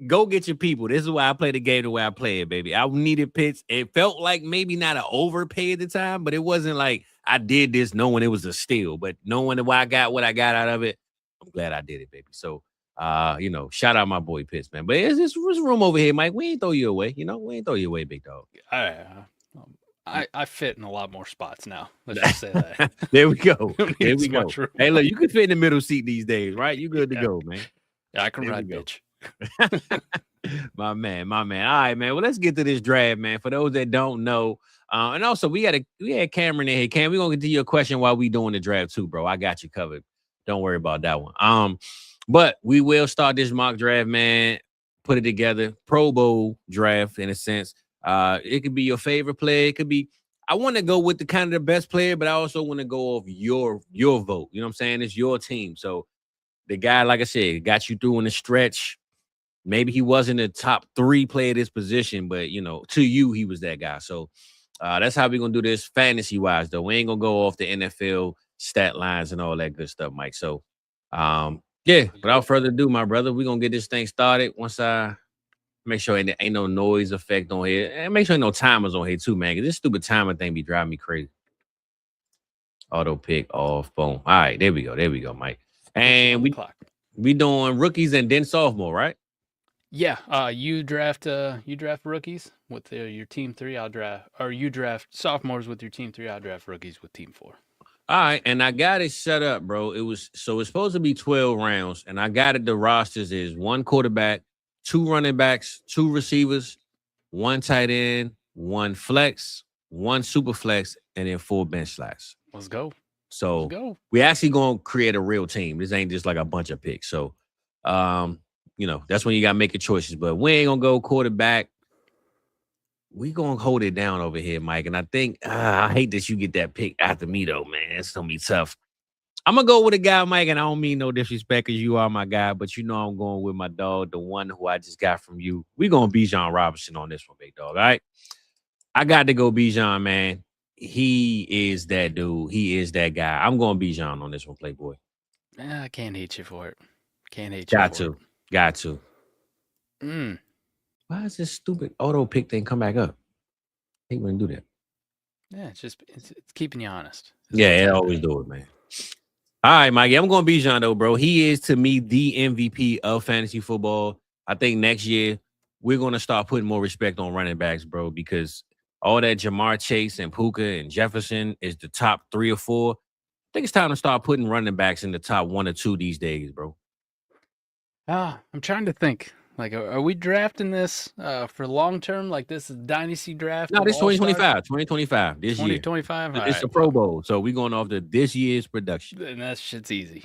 Speaker 1: go get your people. This is why I play the game the way I play it, baby. I needed Pitts. It felt like maybe not an overpay at the time, but it wasn't like I did this knowing it was a steal. But knowing why I got what I got out of it, I'm glad I did it, baby. So, shout out my boy Pitts, man. But there's room over here, Mike. We ain't throw you away. We ain't throw you away, big dog.
Speaker 2: I fit in a lot more spots now. Let's just say that.
Speaker 1: There we go. There we go.
Speaker 2: Room.
Speaker 1: Hey, look, you can fit in the middle seat these days, right? You good to go, man.
Speaker 2: Yeah, I can ride, bitch.
Speaker 1: My man. All right, man. Well, let's get to this draft, man. For those that don't know, and also we had Cameron in here. Cam, we're gonna get to your question while we doing the draft too, bro. I got you covered. Don't worry about that one. But we will start this mock draft, man. Put it together. Pro Bowl draft in a sense. It could be your favorite player. It could be. I want to go with the kind of the best player, but I also want to go off your vote. You know what I'm saying? It's your team. So the guy, like I said, got you through in the stretch. Maybe he wasn't a top 3 player at this position, but to you, he was that guy. So that's how we're gonna do this fantasy wise, though. We ain't gonna go off the NFL stat lines and all that good stuff, Mike. So without further ado, my brother, we're gonna get this thing started. Once I make sure ain't no noise effect on here. And make sure ain't no timers on here too, man. Because this stupid timer thing be driving me crazy. Auto pick off. Boom. All right, there we go, Mike. And we doing rookies and then sophomore, right?
Speaker 2: Yeah. You draft rookies with your team 3. You draft sophomores with your team 3. I'll draft rookies with team 4.
Speaker 1: All right, and I got it set up, bro. It's supposed to be 12 rounds, and I got it. The rosters is 1 quarterback, 2 running backs, 2 receivers, 1 tight end, 1 flex, 1 super flex, and then 4 bench slots.
Speaker 2: Let's go.
Speaker 1: So we actually gonna create a real team. This ain't just like a bunch of picks. So, that's when you gotta make your choices. But we ain't gonna go quarterback. We gonna hold it down over here, Mike. And I think I hate that you get that pick after me, though, man. It's gonna be tough. I'm gonna go with a guy, Mike, and I don't mean no disrespect because you are my guy, but I'm going with my dog, the one who I just got from you. We gonna Bijan Robinson on this one, big dog. All right, I got to go Bijan, man. He is that dude. He is that guy. I'm going Bijan on this one, Playboy.
Speaker 2: I can't hate you for it.
Speaker 1: Got to. Why is this stupid auto pick thing come back up? I hate when you do that.
Speaker 2: Yeah, it's keeping you honest.
Speaker 1: It always do it, man. All right, Mikey. I'm going Bijan though, bro. He is to me the MVP of fantasy football. I think next year we're gonna start putting more respect on running backs, bro, because all that Jamar Chase and Puka and Jefferson is the top 3 or 4. I think it's time to start putting running backs in the top 1 or 2 these days, bro.
Speaker 2: I'm trying to think. Like, are we drafting this for long term? Like, this is Dynasty draft?
Speaker 1: No, this 2025. 2025. This
Speaker 2: 2025?
Speaker 1: It's a Pro Bowl. So we're going off this year's production.
Speaker 2: And that shit's easy.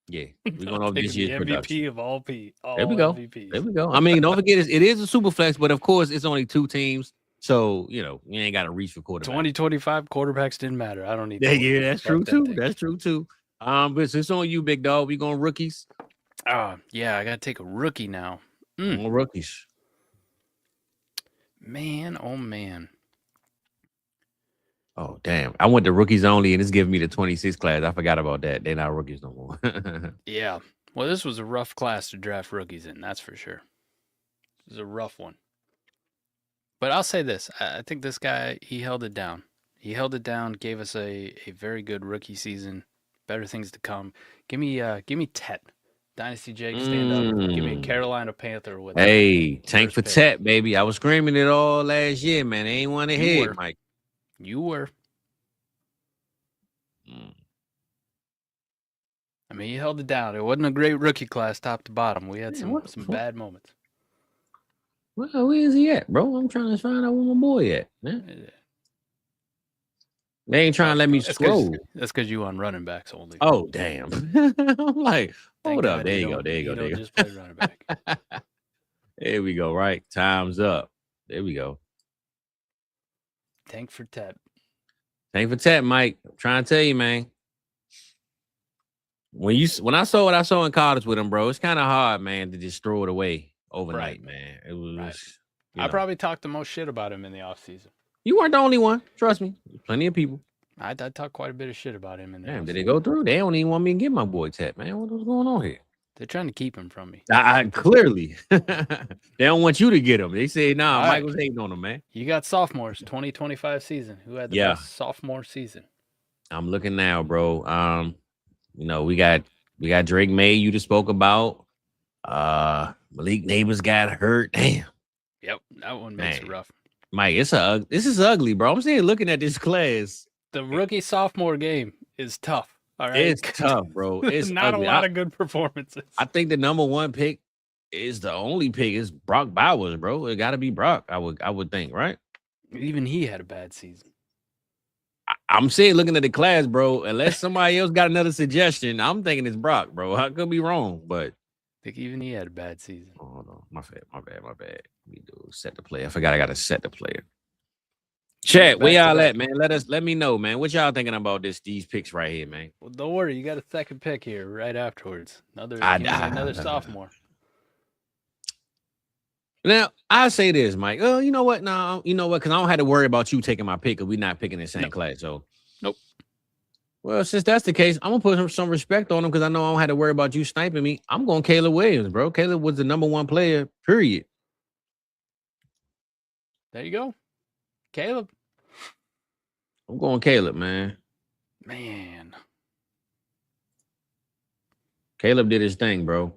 Speaker 1: Yeah. We're going off this year's production.
Speaker 2: MVP of all
Speaker 1: there we go.
Speaker 2: MVPs.
Speaker 1: There we go. I mean, don't forget, it is a super flex, but of course, it's only 2 teams. So, you ain't got to reach for quarterback.
Speaker 2: 2025 quarterbacks didn't matter. I don't need
Speaker 1: Yeah, that's true, too. That's true, too. But it's on you, big dog. We going rookies?
Speaker 2: Yeah, I got to take a rookie now.
Speaker 1: More rookies.
Speaker 2: Man, oh, man.
Speaker 1: Oh, damn. I went to rookies only, and it's giving me the 26 class. I forgot about that. They're not rookies no more.
Speaker 2: Yeah. Well, this was a rough class to draft rookies in, that's for sure. This is a rough one. But I'll say this: I think this guy, he held it down. He held it down, gave us a very good rookie season. Better things to come. Give me Tet. Dynasty Jake, stand up. Give me a Carolina Panther with
Speaker 1: Hey, tank for
Speaker 2: pick.
Speaker 1: Tet, baby. I was screaming it all last year, man. They ain't want to hit, Mike.
Speaker 2: You were. I mean, he held it down. It wasn't a great rookie class, top to bottom. We had some bad moments.
Speaker 1: Well, where is he at, bro? I'm trying to find out where my boy at, man. They ain't trying to let me scroll.
Speaker 2: That's because you on running backs only.
Speaker 1: Oh, damn. I'm like, hold up. There you go. There you go.
Speaker 2: Just play running back.
Speaker 1: There we go. Right. Time's up. There we go.
Speaker 2: Tank for Tet.
Speaker 1: Tank for Tet, Mike. I'm trying to tell you, man. When I saw what I saw in college with him, bro, it's kind of hard, man, to just throw it away overnight, man. It was.
Speaker 2: I probably talked the most shit about him in the offseason.
Speaker 1: You weren't the only one. Trust me. Plenty of people.
Speaker 2: I talked quite a bit of shit about him in there.
Speaker 1: Damn, did it go through? They don't even want me to get my boy Tet, man. What's going on here?
Speaker 2: They're trying to keep him from me.
Speaker 1: Clearly. They don't want you to get him. They say, nah, Mike was hating on him, man.
Speaker 2: You got sophomores, 2025 season. Who had the best sophomore season?
Speaker 1: I'm looking now, bro. We got Drake May you just spoke about. Malik Neighbors got hurt. Damn.
Speaker 2: Yep, that one makes it rough.
Speaker 1: Mike, this is ugly, bro. I'm saying looking at this class.
Speaker 2: The rookie sophomore game is tough. All right.
Speaker 1: It's tough, bro. It's
Speaker 2: not ugly. A lot of good performances.
Speaker 1: I think the number one pick is the only pick is Brock Bowers, bro. It gotta be Brock, I would think, right?
Speaker 2: Even he had a bad season.
Speaker 1: I'm saying, looking at the class, bro, unless somebody else got another suggestion, I'm thinking it's Brock, bro. I could be wrong, but
Speaker 2: I think even he had a bad season.
Speaker 1: Oh, hold on. My bad. We do set the player. I forgot I got to set the player. Chat, where y'all at, man? Let me know, man. What y'all thinking about these picks right here, man?
Speaker 2: Well, don't worry, you got a second pick here right afterwards. Another sophomore.
Speaker 1: Now, I say this, Mike. Oh, you know what? No, you know what? Because I don't have to worry about you taking my pick because we're not picking the same class. So,
Speaker 2: nope.
Speaker 1: Well, since that's the case, I'm going to put some respect on him because I know I don't have to worry about you sniping me. I'm going Caleb Williams, bro. Caleb was the number one player, period.
Speaker 2: There you go. Caleb.
Speaker 1: I'm going Caleb, man.
Speaker 2: Man.
Speaker 1: Caleb did his thing, bro.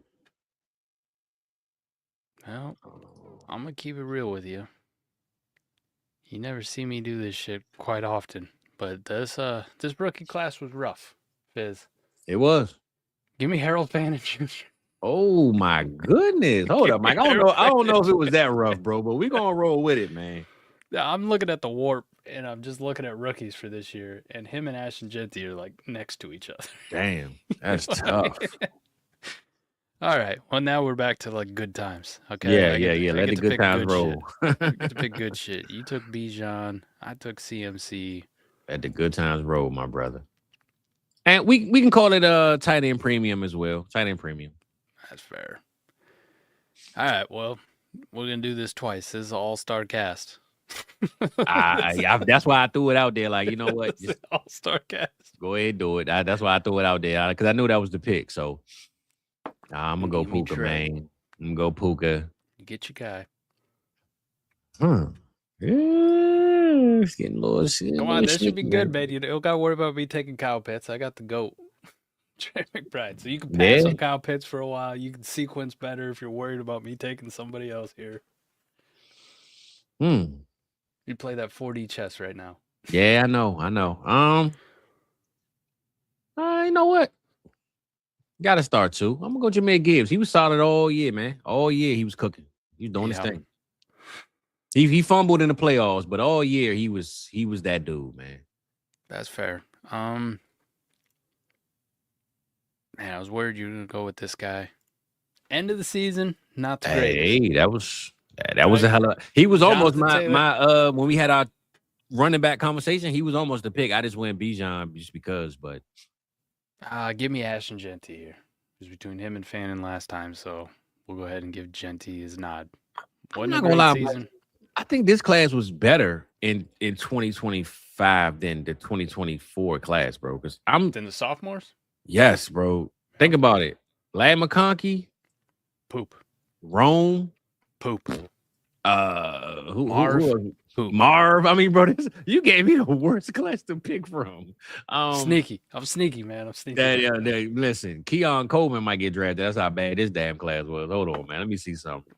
Speaker 2: Well, I'm going to keep it real with you. You never see me do this shit quite often, but this rookie class was rough, Fizz.
Speaker 1: It was.
Speaker 2: Give me Harold Fannin Jr.
Speaker 1: Oh my goodness. Hold up, Mike. I don't know if it was that rough, bro, but we're going to roll with it, man.
Speaker 2: I'm looking at the warp, and I'm just looking at rookies for this year, and him and Ashton Genty are like next to each other.
Speaker 1: Damn, that's tough.
Speaker 2: All right. Well, now we're back to like good times. Okay.
Speaker 1: Yeah. Let the good times roll.
Speaker 2: I get to pick good shit. You took Bijan. I took CMC.
Speaker 1: Let the good times roll, my brother. And we can call it a tight end premium as well. Tight end premium.
Speaker 2: That's fair. All right. Well, we're gonna do this twice. This is an all-star cast.
Speaker 1: That's why I threw it out there. Like, you know what? Just
Speaker 2: all-star cast.
Speaker 1: Go ahead and do it. That's why I threw it out there because I knew that was the pick. So I'm gonna go Puka, man. I'm gonna go Puka.
Speaker 2: You get your guy.
Speaker 1: Yeah, it's getting low.
Speaker 2: Come on, this should be good, man. You don't gotta worry about me taking Kyle Pitts. I got the GOAT. Trey McBride. So you can pass on Kyle Pitts for a while. You can sequence better if you're worried about me taking somebody else here. You play that 4D chess right now.
Speaker 1: Yeah, I know. You know what? Got to start too. I'm gonna go Jahmyr Gibbs. He was solid all year, man. All year he was cooking. He was doing his thing. He fumbled in the playoffs, but all year he was that dude, man.
Speaker 2: That's fair. Man, I was worried you were gonna go with this guy. End of the season, not the greatest.
Speaker 1: Hey, that was a hell of. He was almost my when we had our running back conversation. He was almost the pick. I just went Bijan just because, but
Speaker 2: give me Ashton Genty here. It was between him and Fannin last time, so we'll go ahead and give Genty his nod.
Speaker 1: I'm not gonna lie, season. I think this class was better in 2025 than the 2024 class, bro. Because
Speaker 2: than the sophomores.
Speaker 1: Yes, bro. Think about it. Lad McConkey,
Speaker 2: poop.
Speaker 1: Rome,
Speaker 2: poop. Who?
Speaker 1: Marv. I mean, bro, you gave me the worst class to pick from.
Speaker 2: Sneaky. I'm sneaky, man. I'm sneaky.
Speaker 1: Listen, Keon Coleman might get drafted. That's how bad this damn class was. Hold on, man. Let me see something.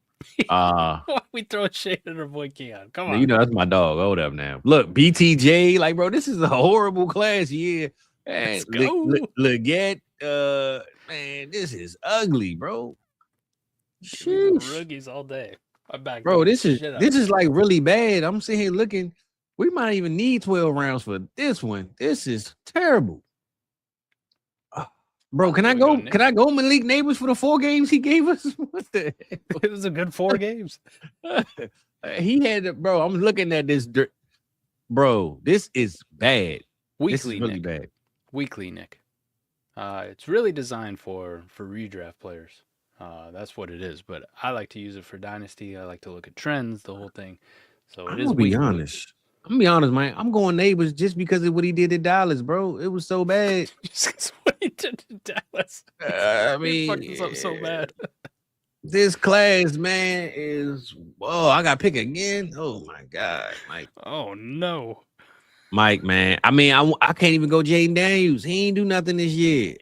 Speaker 2: Why we throw shade at our boy Keon? Come on.
Speaker 1: You know, that's my dog. Hold up now. Look, BTJ, like, bro, this is a horrible class. Yeah.
Speaker 2: Let's go.
Speaker 1: Leggett, man, this is ugly, bro.
Speaker 2: Rookies all day. I'm back.
Speaker 1: Bro, this is like really bad. I'm sitting here looking. We might even need 12 rounds for this one. This is terrible. Bro, can I go? Can I go Malik Neighbors for the 4 games he gave us? What the heck?
Speaker 2: It was a good 4 games.
Speaker 1: He had, bro. I'm looking at this. Bro, this is bad. This is really bad.
Speaker 2: Weekly, Nick. It's really designed for redraft players. That's what it is. But I like to use it for Dynasty. I like to look at trends, the whole thing. So it is.
Speaker 1: I'm gonna be honest, man. I'm going Neighbors just because of what he did at Dallas, bro. It was so bad.
Speaker 2: Just because what he did to Dallas.
Speaker 1: I mean,
Speaker 2: fucked us up so bad.
Speaker 1: This class, man, is I got to pick again. Oh my god, Mike.
Speaker 2: Oh no,
Speaker 1: Mike, man. I mean, I can't even go Jaden Daniels. He ain't do nothing this year.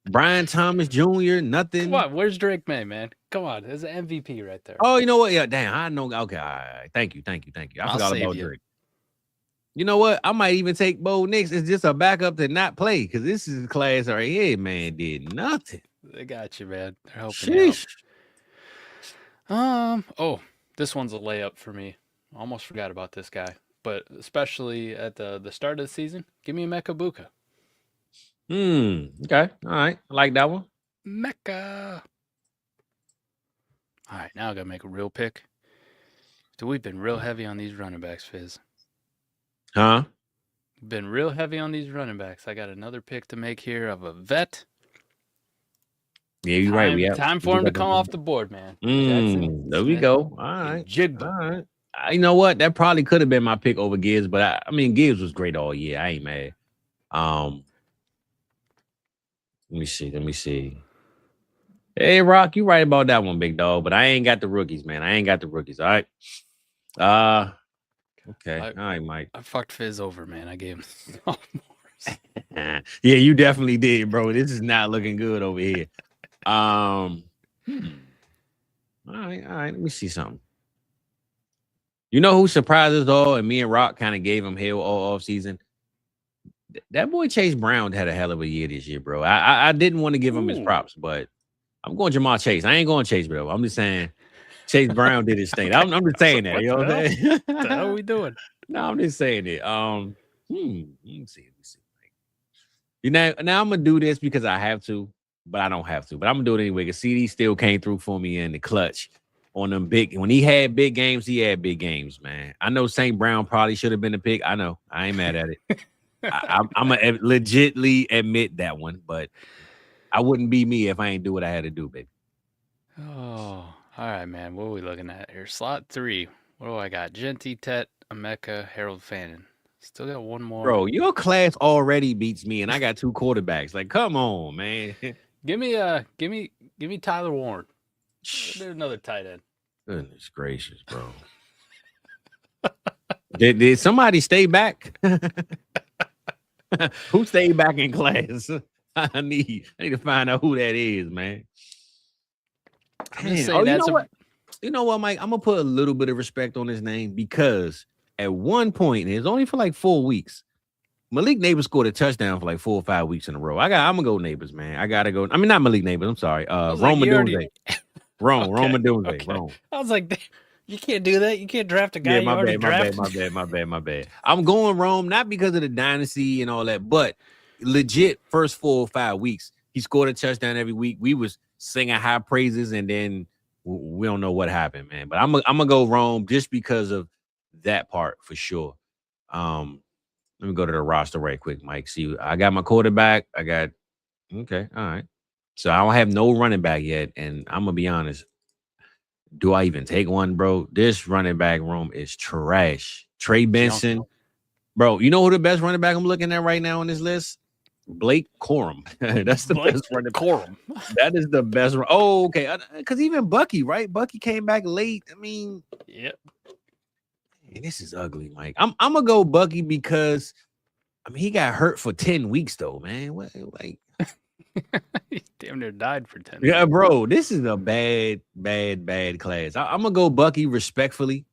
Speaker 1: Brian Thomas Jr. Nothing.
Speaker 2: Come on, where's Drake May, man? Come on, there's an MVP right there.
Speaker 1: Oh, you know what? Yeah, damn. I know. Okay, all right. Thank you. I forgot about Drake. You know what? I might even take Bo Nix as just a backup to not play because this is a class right here, man. Did nothing.
Speaker 2: They got you, man. They're helping you out. Oh, this one's a layup for me. Almost forgot about this guy, but especially at the start of the season, give me a Mecca Buka.
Speaker 1: Okay. All right. I like that one.
Speaker 2: Mecca. All right, now I gotta make a real pick. Dude, we've been real heavy on these running backs, Fizz.
Speaker 1: Huh?
Speaker 2: Been real heavy on these running backs. I got another pick to make here of a vet.
Speaker 1: Yeah, you're right.
Speaker 2: Time for him to come off the board, man.
Speaker 1: There we go. All right. Jigba. All right. You know what? That probably could have been my pick over Gibbs, but I mean, Gibbs was great all year. I ain't mad. Let me see. Hey, Rock, you right about that one, big dog. But I ain't got the rookies, man. All right. Okay. All right, Mike.
Speaker 2: I fucked Fizz over, man. I gave him sophomores.
Speaker 1: Yeah, you definitely did, bro. This is not looking good over here. All right. Let me see something. You know who surprised us all, and me and Rock kind of gave him hell all off season? That boy Chase Brown had a hell of a year this year, bro. I didn't want to give him his props, but I'm going Jamar Chase. I ain't going Chase, bro. I'm just saying Chase Brown did his thing. I'm just saying that. You know what I'm saying?
Speaker 2: What the hell are we doing?
Speaker 1: No, I'm just saying it. Let me see. You know, now I'm gonna do this because I have to, but I don't have to. But I'm gonna do it anyway because CD still came through for me in the clutch on them big. When he had big games, man. I know St. Brown probably should have been the pick. I know. I ain't mad at it. I'm gonna legitly admit that one, but I wouldn't be me if I ain't do what I had to do, baby.
Speaker 2: Oh, all right, man. What are we looking at here? Slot 3. What do I got? Genty, Tet, Emeka, Harold Fannin. Still got one more.
Speaker 1: Bro, your class already beats me, and I got 2 quarterbacks. Like, come on, man.
Speaker 2: Give me Tyler Warren. There's another tight end.
Speaker 1: Goodness gracious, bro. Did somebody stay back? Who stayed back in class? I need to find out who that is, man. You know what, Mike? I'm gonna put a little bit of respect on his name because at one point, and it's only for like 4 weeks, Malik Neighbors scored a touchdown for like 4 or 5 weeks in a row. I'm gonna go Neighbors, man. I gotta go. I mean, not Malik Neighbors. I'm sorry. Roman Doomsday. Roman Doomsday.
Speaker 2: Okay. I was like, you can't do that. You can't draft a guy.
Speaker 1: My bad. I'm going Rome not because of the dynasty and all that, but legit first 4 or 5 weeks, he scored a touchdown every week. We was singing high praises, and then we don't know what happened, man. But I'm gonna go Rome just because of that part for sure. Let me go to the roster right quick, Mike. See, I got my quarterback. Okay, all right. So I don't have no running back yet, and I'm gonna be honest. Do I even take one, bro? This running back room is trash. Trey Benson, bro. You know who the best running back I'm looking at right now on this list? Blake Corum. That's the
Speaker 2: Blake
Speaker 1: best running back.
Speaker 2: Corum.
Speaker 1: That is the best. Oh, okay. Because even Bucky, right? Bucky came back late. I mean,
Speaker 2: yep.
Speaker 1: Man, this is ugly, Mike. I'm gonna go Bucky because I mean he got hurt for 10 weeks though, man. What like
Speaker 2: he damn near died for 10
Speaker 1: yeah,
Speaker 2: weeks.
Speaker 1: bro. This is a bad class. I'm gonna go Bucky respectfully.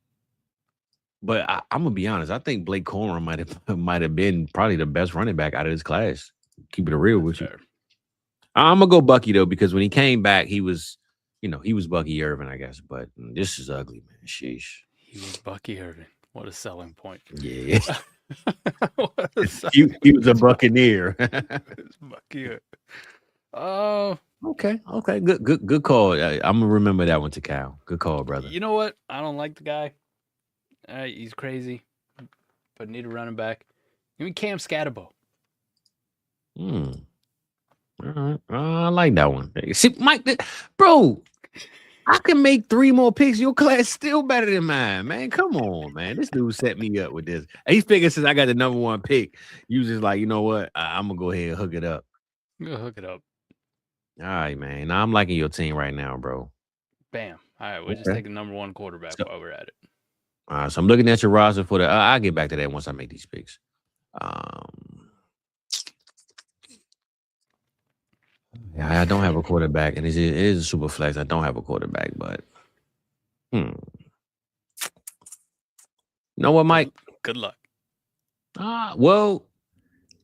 Speaker 1: But I'm gonna be honest. I think Blake Corum might have been probably the best running back out of this class. Keep it real with you. I'm gonna go Bucky though because when he came back, he was Bucky Irvin, I guess. But this is ugly, man. Sheesh.
Speaker 2: He was Bucky Irvin. What a selling point.
Speaker 1: Yeah. He was a Buccaneer.
Speaker 2: Bucky Irvin. Oh.
Speaker 1: Okay. Good call. I'm gonna remember that one to Cal. Good call, brother.
Speaker 2: You know what? I don't like the guy. He's crazy, but need a running back. Give me Cam Scatterbo.
Speaker 1: All right. I like that one. See, Mike, bro, I can make 3 more picks. Your class still better than mine, man. Come on, man. This dude set me up with this. He figured since I got the number 1 pick, you just like, you know what? I'm gonna go ahead and hook it up.
Speaker 2: Go hook it up.
Speaker 1: All right, man. Now I'm liking your team right now, bro.
Speaker 2: Bam. All right, we'll just take the number 1 quarterback while we're at it.
Speaker 1: All right, so I'm looking at your roster for the. I'll get back to that once I make these picks. Yeah, I don't have a quarterback, and it is a super flex. I don't have a quarterback, but you know what, Mike?
Speaker 2: Good luck.
Speaker 1: Well,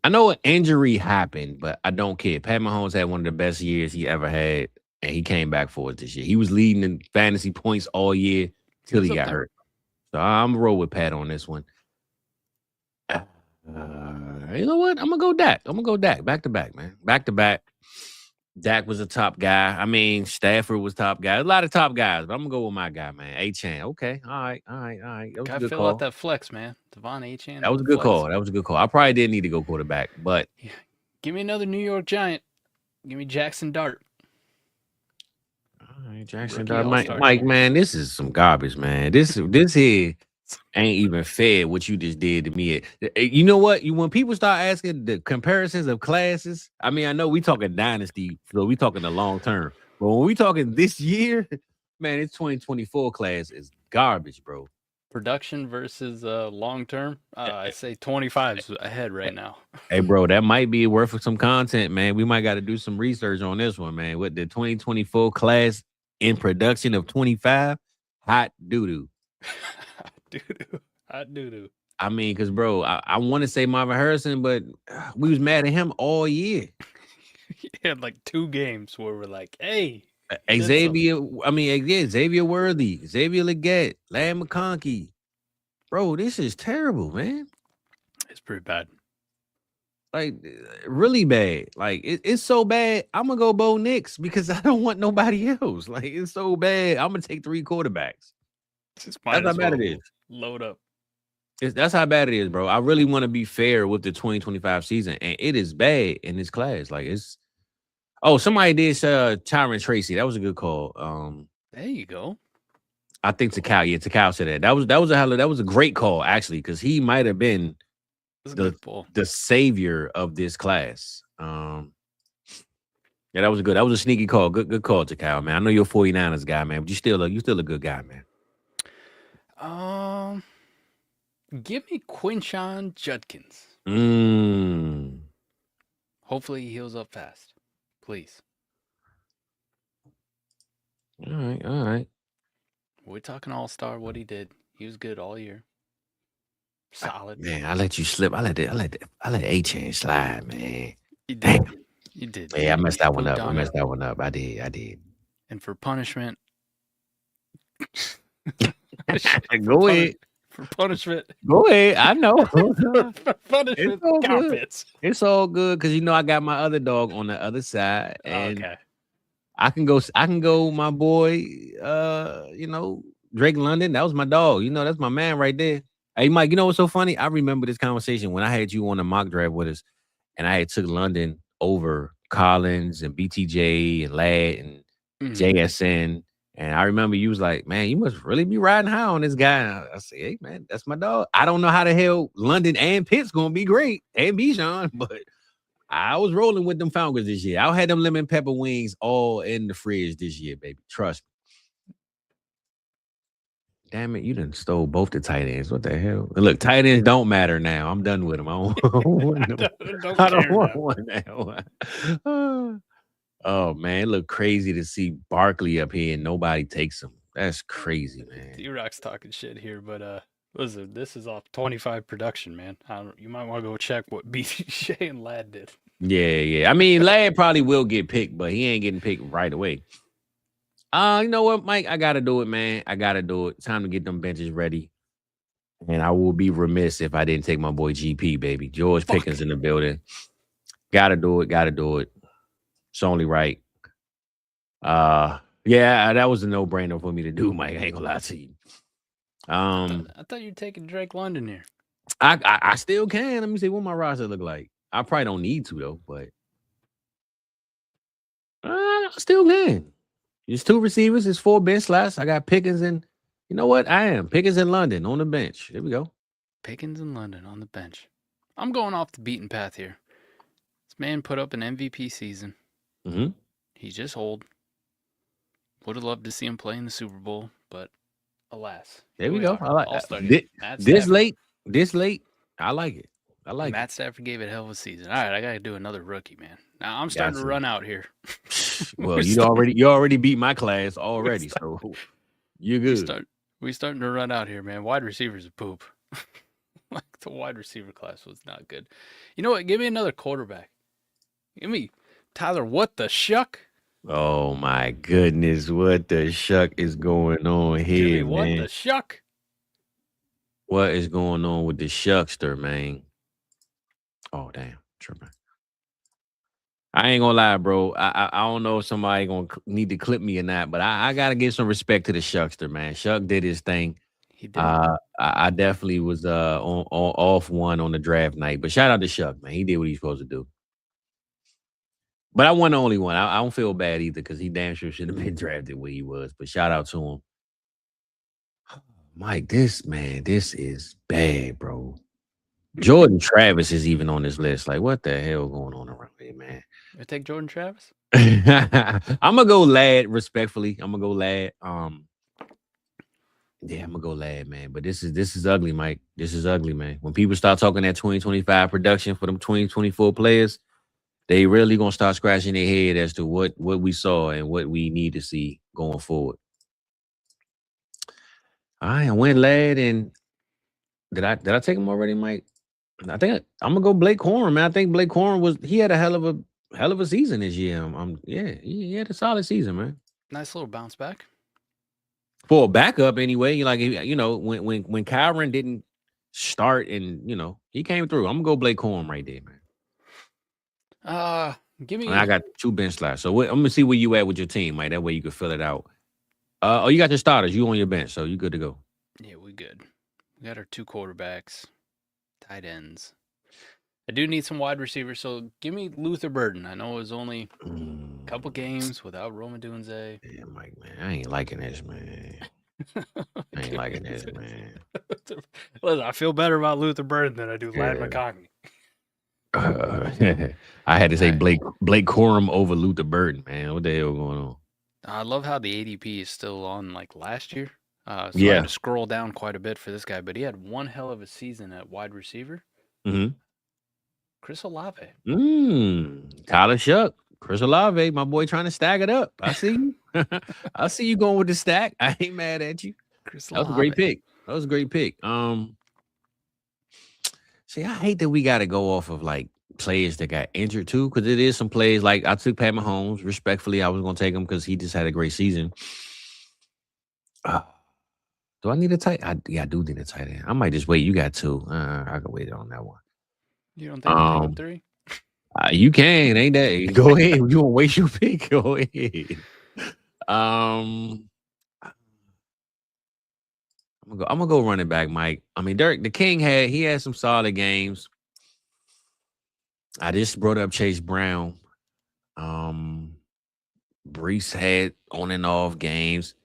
Speaker 1: I know an injury happened, but I don't care. Pat Mahomes had one of the best years he ever had, and he came back for it this year. He was leading in fantasy points all year till he got hurt. So I'm gonna roll with Pat on this one. You know what? I'm gonna go Dak. Back to back, man. Back to back. Dak was a top guy. I mean, Stafford was top guy. A lot of top guys, but I'm gonna go with my guy, man. A-Chan. Okay. All right. That was a good
Speaker 2: fill out that flex, man. Devon A-Chan.
Speaker 1: That was a good call. I probably didn't need to go quarterback, but
Speaker 2: yeah. Give me another New York Giant. Give me Jackson Dart.
Speaker 1: All right, Jackson Dart. Mike, man, this is some garbage, man. This here ain't even fair what you just did to me. You know what? When people start asking the comparisons of classes, I mean, I know we talking dynasty, so we talking the long term. But when we talking this year, man, it's 2024 class is garbage, bro.
Speaker 2: Production versus long term. I say 25's ahead right now.
Speaker 1: Hey, bro, that might be worth some content, man. We might got to do some research on this one, man. With the 2024 class in production of 25, hot doo-doo.
Speaker 2: Hot doo-doo.
Speaker 1: I mean, because, bro, I want to say Marvin Harrison, but we was mad at him all year.
Speaker 2: He had like 2 games where we're like, hey.
Speaker 1: Xavier Worthy, Xavier Legette, Larry McConkey. Bro, this is terrible, man.
Speaker 2: It's pretty bad.
Speaker 1: Like, really bad. Like, it's so bad, I'm going to go Bo Nix because I don't want nobody else. Like, it's so bad, I'm going to take 3 quarterbacks. That's how bad it is.
Speaker 2: Load up.
Speaker 1: That's how bad it is, bro. I really want to be fair with the 2025 season, and it is bad in this class. Like, it's... Oh, somebody did Tyron Tracy. That was a good call.
Speaker 2: There you go.
Speaker 1: I think Takao said that. That was a great call, actually, because he might have been the savior of this class. Yeah, that was good. That was a sneaky call. Good call, Takao, man. I know you're a 49ers guy, man, but you still a good guy, man.
Speaker 2: Give me Quinshon Judkins. Hopefully he heals up fast. Please.
Speaker 1: All right.
Speaker 2: We're talking all-star, what he did. He was good all year. Solid.
Speaker 1: Man, I let you slip. I let A-Chan slide, man.
Speaker 2: You did. Damn. You did.
Speaker 1: Yeah, I messed that one up. I did.
Speaker 2: And for punishment.
Speaker 1: Go ahead.
Speaker 2: For punishment.
Speaker 1: Go ahead. I know.
Speaker 2: For punishment.
Speaker 1: It's all good because I got my other dog on the other side. And
Speaker 2: okay.
Speaker 1: I can go my boy, Drake London. That was my dog. That's my man right there. Hey, Mike, you know what's so funny? I remember this conversation when I had you on the mock draft with us, and I had took London over Collins and BTJ and Ladd and JSN. And I remember you was like, man, you must really be riding high on this guy. And I said, hey, man, that's my dog. I don't know how the hell London and Pitt's going to be great and Bijan, but I was rolling with them Falcons this year. I had them lemon pepper wings all in the fridge this year, baby. Trust me. Damn it, you done stole both the tight ends. What the hell? And look, tight ends don't matter now. I'm done with them. I don't want them. I don't want one now. Oh man, it look crazy to see Barkley up here and nobody takes him. That's crazy, man.
Speaker 2: D-Rock's talking shit here, but listen, this is off 25 production, man. You might want to go check what BJ and Ladd did.
Speaker 1: Yeah. I mean, Ladd probably will get picked, but he ain't getting picked right away. You know what, Mike? I gotta do it, man. I gotta do it. Time to get them benches ready. And I will be remiss if I didn't take my boy GP, baby. George Pickens in the building. Gotta do it. It's only right. Yeah, that was a no-brainer for me to do, Mike. I ain't gonna lie to you.
Speaker 2: I thought you were taking Drake London here.
Speaker 1: I still can. Let me see what my roster look like. I probably don't need to though, but I still can. It's 2 receivers. It's 4 bench slots. I got Pickens and you know what? I am Pickens in London on the bench. There we go.
Speaker 2: Pickens in London on the bench. I'm going off the beaten path here. This man put up an MVP season.
Speaker 1: Mm-hmm.
Speaker 2: He's just old. Would have loved to see him play in the Super Bowl, but alas.
Speaker 1: There we go. I like
Speaker 2: this
Speaker 1: late. I like it.
Speaker 2: Matt Stafford gave it a hell of a season. All right, I got to do another rookie, man. Now I'm starting to run out here.
Speaker 1: Well, you already beat my class already, so you're good.
Speaker 2: We starting to run out here, man. Wide receivers a poop. Like the wide receiver class was not good. You know what? Give me another quarterback. Give me Tyler. What the shuck?
Speaker 1: Oh my goodness! What the shuck is going on here,
Speaker 2: what
Speaker 1: man?
Speaker 2: What the shuck?
Speaker 1: What is going on with the shuckster, man? Oh damn, tripping. I ain't gonna lie, bro. I don't know if somebody gonna need to clip me or not, but I gotta give some respect to the shuckster, man. Shuck did his thing.
Speaker 2: He did.
Speaker 1: I definitely was on off one on the draft night, but shout out to Shuck, man. He did what he's supposed to do. But I wasn't the only one. I don't feel bad either because he damn sure should have been drafted where he was. But shout out to him. Mike, this is bad, bro. Jordan Travis is even on this list. Like, what the hell going on around here, man?
Speaker 2: I take Jordan Travis?
Speaker 1: I'm gonna go Ladd, respectfully. I'm gonna go Ladd. Yeah, I'm gonna go Ladd, man. But this is ugly, Mike. This is ugly, man. When people start talking that 2025 production for them 2024 players, they really gonna start scratching their head as to what we saw and what we need to see going forward. I went Ladd, and did I take him already, Mike? I think I'm gonna go Blake Corum, man. I think Blake Corum had a hell of a season this year. Yeah, he had a solid season, man.
Speaker 2: Nice little bounce back.
Speaker 1: For a backup, anyway. Like, you know, when Kyron didn't start, and you know he came through. I'm gonna go Blake Corum right there, man.
Speaker 2: Give me.
Speaker 1: I got 2 bench slots, so I'm gonna see where you at with your team, Mike. That way you can fill it out. You got your starters. You on your bench, so you good to go.
Speaker 2: Yeah, we good. We got our 2 quarterbacks, tight ends. I do need some wide receivers, so give me Luther Burden. I know it was only a couple games without Rome Odunze.
Speaker 1: Yeah, Mike, man, I ain't liking this, man. Listen,
Speaker 2: I feel better about Luther Burden than I do Ladd McConkey.
Speaker 1: I had to say Blake Corum over Luther Burden, man. What the hell going on?
Speaker 2: I love how the ADP is still on like last year. I had to scroll down quite a bit for this guy, but he had one hell of a season at wide receiver.
Speaker 1: Mm-hmm.
Speaker 2: Chris Olave.
Speaker 1: Tyler Shuck. Chris Olave, my boy, trying to stack it up. I see you. I see you going with the stack. I ain't mad at you.
Speaker 2: Chris
Speaker 1: That was a great pick. See, I hate that we got to go off of like players that got injured too, because it is some plays like I took Pat Mahomes. Respectfully, I was going to take him because he just had a great season. Do I need a tight? I do need a tight end. I might just wait. You got 2. I can wait on that one.
Speaker 2: You don't think I'll take 3?
Speaker 1: You can, ain't that? Go ahead. You want to waste your pick? Go ahead. I'm gonna go running back, Mike. I mean, Dirk the King had some solid games. I just brought up Chase Brown. Brees had on and off games.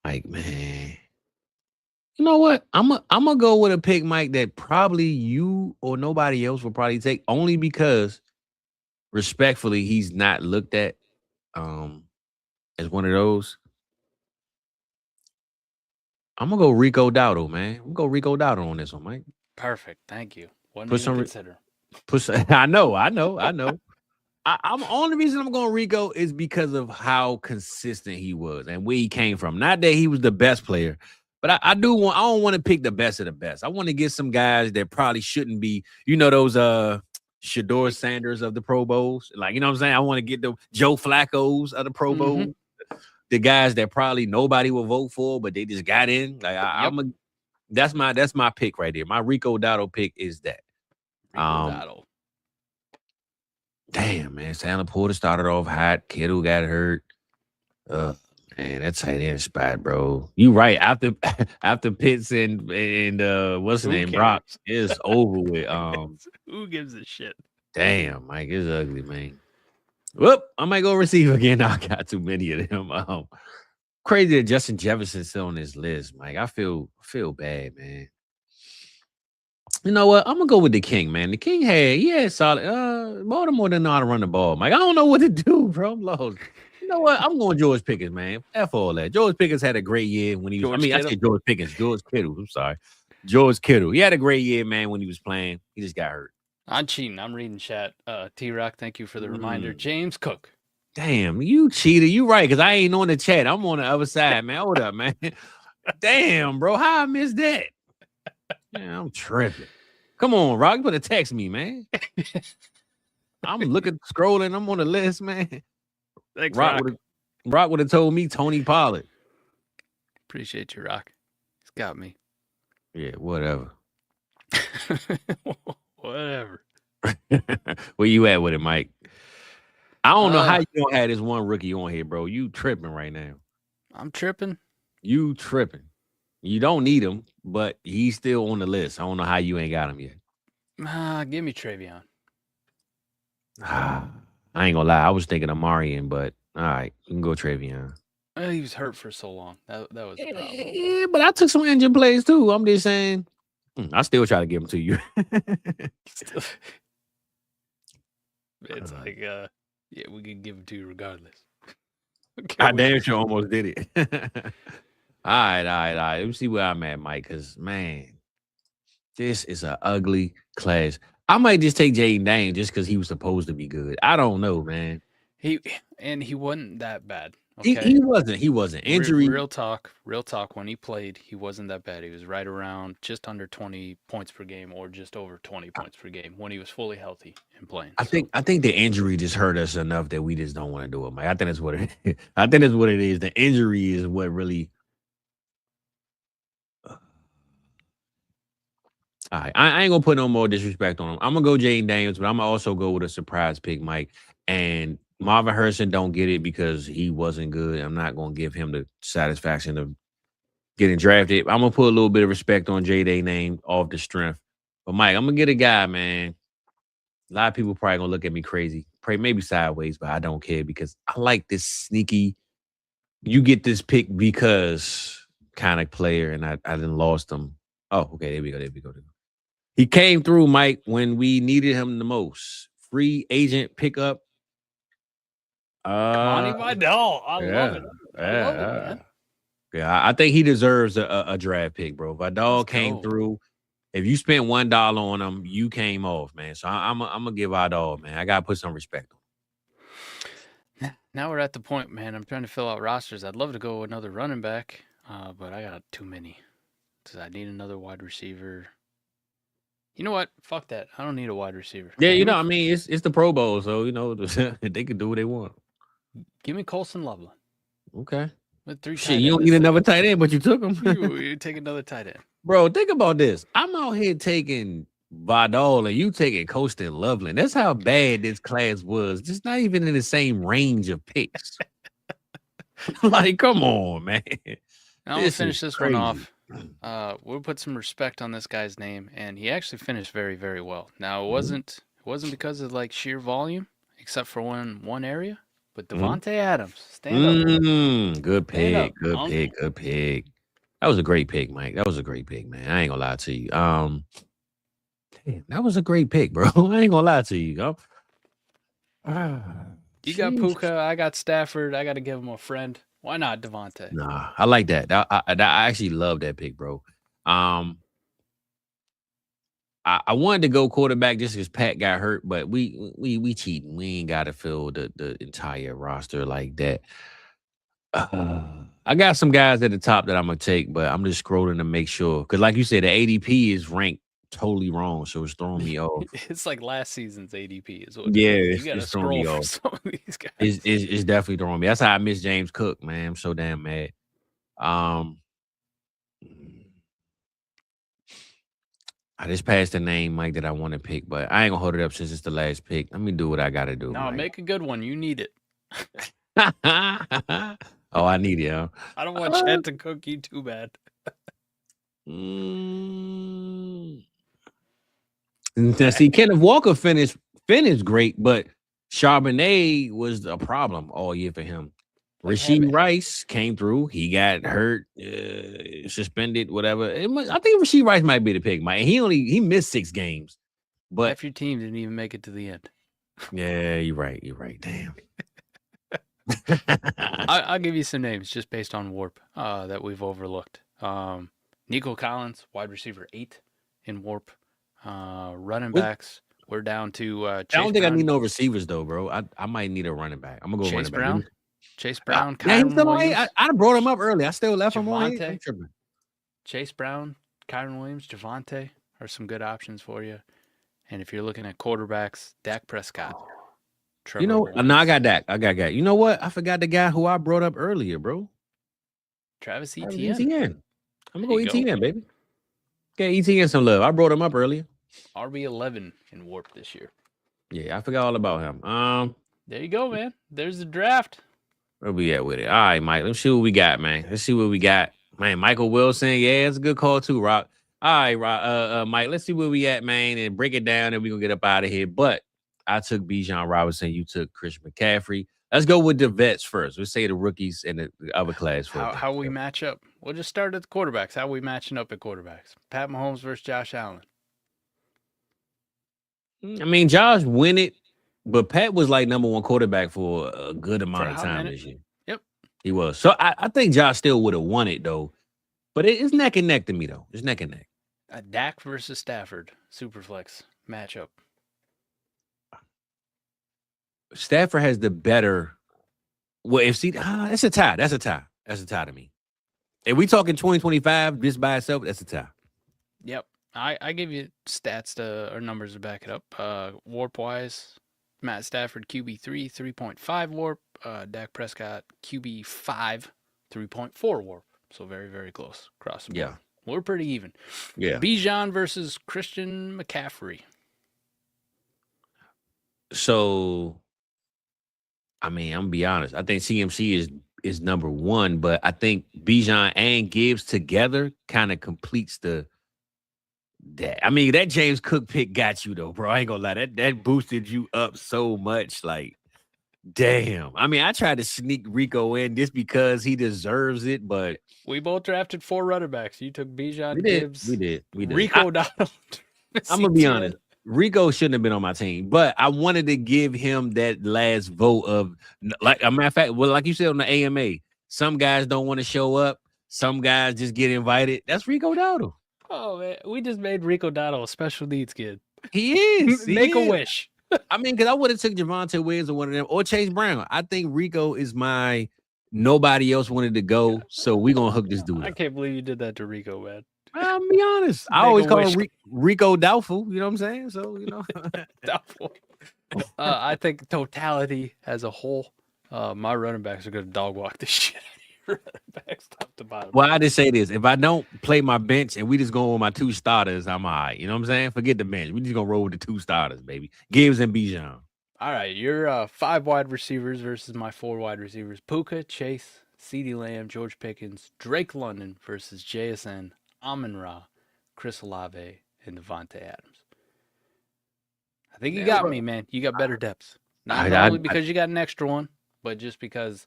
Speaker 1: Like, man, You know what? I'm gonna go with a pick, Mike, that probably you or nobody else will probably take, only because respectfully, he's not looked at as one of those. I'm gonna go Rico Dowdle, man. I'm gonna go Rico Dowdle on this one, Mike.
Speaker 2: Perfect. Thank you. Wouldn't
Speaker 1: Put
Speaker 2: even
Speaker 1: some,
Speaker 2: consider.
Speaker 1: put some, I know. I'm only reason I'm going Rico is because of how consistent he was and where he came from. Not that he was the best player, but I don't want to pick the best of the best. I want to get some guys that probably shouldn't be, those Shador Sanders of the Pro Bowls. Like, you know what I'm saying? I want to get the Joe Flacco's of the Pro Bowl. The guys that probably nobody will vote for, but they just got in. Like that's my pick right there. My Rico Dowdle pick is that.
Speaker 2: Rico Dowdle.
Speaker 1: Damn, man. Sandler Porter started off hot. Kittle got hurt. Man, that tight end spot, bro. You right. After Pitts and what's his name? Brock is over with.
Speaker 2: Who gives a shit?
Speaker 1: Damn, Mike, it's ugly, man. Whoop, I might go receive again. I got too many of them. Crazy that Justin Jefferson's still on this list, Mike. I feel bad, man. You know what? I'm gonna go with the King, man. The King had solid. Baltimore didn't know how to run the ball, Mike. I don't know what to do, bro. I'm lost. You know what? I'm going George Pickens, man. F all that. George Pickens had a great year when he was. I said George Pickens. George Kittle. I'm sorry, George Kittle. He had a great year, man, when he was playing. He just got hurt.
Speaker 2: I'm cheating. I'm reading chat. T-Rock, thank you for the reminder. James Cook.
Speaker 1: Damn, you cheated. You right, because I ain't on the chat. I'm on the other side, man. Hold up, man. Damn, bro. How I missed that? Man, I'm tripping. Come on, Rock. You better text me, man. I'm scrolling. I'm on the list, man.
Speaker 2: Thanks,
Speaker 1: Rock would have told me Tony Pollard.
Speaker 2: Appreciate you, Rock. He's got me.
Speaker 1: Yeah, whatever.
Speaker 2: Whatever.
Speaker 1: Where you at with it, Mike? I don't know how you don't have this one rookie on here, bro. You tripping right now.
Speaker 2: I'm tripping.
Speaker 1: You tripping. You don't need him, but he's still on the list. I don't know how you ain't got him yet.
Speaker 2: Give me Travion.
Speaker 1: I ain't gonna lie. I was thinking of Marion, but all right, you can go Travion.
Speaker 2: He was hurt for so long. That was the problem.
Speaker 1: Yeah, but I took some injured plays too. I'm just saying. I still try to give them to you.
Speaker 2: It's like, yeah, we can give them to you regardless.
Speaker 1: I damn sure almost did it. All right. Let me see where I'm at, Mike, because, man, this is an ugly class. I might just take Jaden Daniels just because he was supposed to be good. I don't know, man.
Speaker 2: He wasn't that bad. Okay?
Speaker 1: He wasn't. Injury.
Speaker 2: Real talk. When he played, he wasn't that bad. He was right around just under 20 points per game or just over 20 points per game when he was fully healthy and playing.
Speaker 1: I think the injury just hurt us enough that we just don't want to do it, Mike. I think that's what it is. I think that's what it is. The injury is what really. All right, I ain't gonna put no more disrespect on him. I'm gonna go Jaden Daniels, but I'm gonna also go with a surprise pick, Mike. And Marvin Harrison don't get it because he wasn't good. I'm not gonna give him the satisfaction of getting drafted. I'm gonna put a little bit of respect on Jaden name off the strength. But Mike, I'm gonna get a guy, man. A lot of people probably gonna look at me crazy, maybe sideways, but I don't care because I like this sneaky. You get this pick because kind of player, and I didn't lost him. Oh, okay, there we go. He came through, Mike, when we needed him the most. Free agent pickup.
Speaker 2: Connie Vidal. I love it. Man.
Speaker 1: Yeah, I think he deserves a draft pick, bro. Vidal came through. If you spent $1 on him, you came off, man. So I'm gonna give Vidal, man. I gotta put some respect on him.
Speaker 2: Now we're at the point, man. I'm trying to fill out rosters. I'd love to go another running back, but I got too many. Because I need another wide receiver. You know what? Fuck that. I don't need a wide receiver.
Speaker 1: Yeah, I mean, it's the Pro Bowl, so they can do what they want.
Speaker 2: Give me Colson Loveland.
Speaker 1: Okay.
Speaker 2: With 3
Speaker 1: Shit, you don't need another tight end, but you took him.
Speaker 2: You take another tight end.
Speaker 1: Bro, think about this. I'm out here taking Vidal and you taking Colson Loveland. That's how bad this class was. Just not even in the same range of picks. Like, come on, man.
Speaker 2: Now I'm going to finish this one off. We'll put some respect on this guy's name, and he actually finished very, very well. Now, it wasn't because of like sheer volume, except for one area, but Devontae Adams, stand up.
Speaker 1: Good pick. That was a great pick, Mike. That was a great pick, man. I ain't gonna lie to you. Damn, that was a great pick, bro. I ain't gonna lie to you.
Speaker 2: You got Puka, I got Stafford. I got to give him a friend. Why not Devontae?
Speaker 1: Nah, I like that. I actually love that pick, bro. I wanted to go quarterback just because Pat got hurt, but we cheating. We ain't got to fill the entire roster like that. I got some guys at the top that I'm gonna take, but I'm just scrolling to make sure because, like you said, the ADP is ranked totally wrong, so it's throwing me off.
Speaker 2: It's like last season's ADP is what.
Speaker 1: Yeah,
Speaker 2: You got to
Speaker 1: it's throwing me
Speaker 2: scroll for
Speaker 1: off.
Speaker 2: some of these guys.
Speaker 1: It's definitely throwing me. That's how I miss James Cook, man. I'm so damn mad. I just passed the name, Mike, that I want to pick, but I ain't gonna hold it up since it's the last pick. Let me do what I gotta do.
Speaker 2: No,
Speaker 1: Mike.
Speaker 2: make a good one. You need it.
Speaker 1: Oh, I need it, huh?
Speaker 2: I don't want Chet to cook you too bad.
Speaker 1: Now, see, Kenneth Walker finished great, but Charbonnet was a problem all year for him. Rasheed Rice came through. He got hurt, suspended, whatever. I think Rasheed Rice might be the pick, Mike. He missed 6 games. But
Speaker 2: half your team didn't even make it to the end.
Speaker 1: Yeah, you're right. You're right. Damn.
Speaker 2: I'll give you some names just based on Warp that we've overlooked. Nico Collins, wide receiver 8 in Warp. Running backs, we're down to Chase
Speaker 1: I don't think
Speaker 2: Brown.
Speaker 1: I need no receivers though, bro. I might need a running back. I'm gonna go
Speaker 2: Chase
Speaker 1: running back.
Speaker 2: Chase Brown,
Speaker 1: Kyron Williams. I brought him up early. I still left him on.
Speaker 2: Chase Brown, Kyron Williams, Javonte are some good options for you. And if you're looking at quarterbacks, Dak Prescott.
Speaker 1: Trevor Lawrence. No, I got Dak. You know what? I forgot the guy who I brought up earlier, bro.
Speaker 2: Travis Etienne.
Speaker 1: I'm gonna go Etienne, baby. Okay, Etienne some love. I brought him up earlier.
Speaker 2: RB11 in Warp this year.
Speaker 1: Yeah, I forgot all about him.
Speaker 2: There you go, man. There's the draft.
Speaker 1: Where we at with it? All right, Mike. Let's see what we got, man. Man, Michael Wilson. Yeah, it's a good call too, Rock. All right, Rock. Mike, let's see where we at, man, and break it down, and we're gonna get up out of here. But I took Bijan Robinson. You took Chris McCaffrey. Let's go with the vets first. Let's say the rookies and the other class first.
Speaker 2: How we match up? We'll just start at the quarterbacks. How we matching up at quarterbacks? Pat Mahomes versus Josh Allen.
Speaker 1: I mean, Josh win it, but Pat was like number 1 quarterback for a good amount of time this year.
Speaker 2: Yep.
Speaker 1: He was. So I think Josh still would have won it, though. But it's neck and neck to me, though. It's neck and neck.
Speaker 2: Dak versus Stafford, Superflex matchup.
Speaker 1: Stafford has the better. Well, it's a tie. That's a tie to me. If we talking 2025, this by itself, that's a tie.
Speaker 2: Yep. I give you stats or numbers to back it up. Warp wise, Matt Stafford QB3, 3.5 warp. Dak Prescott QB5, 3.4 warp. So very, very close across the board.
Speaker 1: Yeah.
Speaker 2: We're pretty even.
Speaker 1: Yeah.
Speaker 2: Bijan versus Christian McCaffrey.
Speaker 1: So, I mean, I'm gonna be honest. I think CMC is number 1, but I think Bijan and Gibbs together kind of completes that. I mean, that James Cook pick got you though, bro. I ain't gonna lie. That boosted you up so much. Like, damn. I mean, I tried to sneak Rico in just because he deserves it, but
Speaker 2: we both drafted 4 running backs. You took Bijan, Gibbs.
Speaker 1: We did.
Speaker 2: Rico Donald.
Speaker 1: I'm gonna be honest. Rico shouldn't have been on my team, but I wanted to give him that last vote of, like, a matter of fact, well, like you said on the AMA, some guys don't want to show up. Some guys just get invited. That's Rico Dowdle.
Speaker 2: Oh, man. We just made Rico Dowdle a special needs kid.
Speaker 1: He is.
Speaker 2: Make a wish.
Speaker 1: I mean, because I would have took Javonte Williams or one of them, or Chase Brown. I think Rico is my nobody else wanted to go, so we're going to hook this dude up.
Speaker 2: I can't believe you did that to Rico, man.
Speaker 1: I'll be honest. I always call him Rico Doubtful. You know what I'm saying? So,
Speaker 2: Doubtful. I think totality as a whole, my running backs are going to dog walk this shit out of your running backs top to bottom.
Speaker 1: Well, I just say this. If I don't play my bench and we just go on my 2 starters, I'm all right. You know what I'm saying? Forget the bench. We just going to roll with the 2 starters, baby. Gibbs and Bijan.
Speaker 2: All right. Your 5 wide receivers versus my 4 wide receivers. Puka, Chase, CeeDee Lamb, George Pickens, Drake London versus JSN, Amon-Ra, Chris Olave, and Devontae Adams. I think you got me, man. You got better depths. Not only because you got an extra one, but just because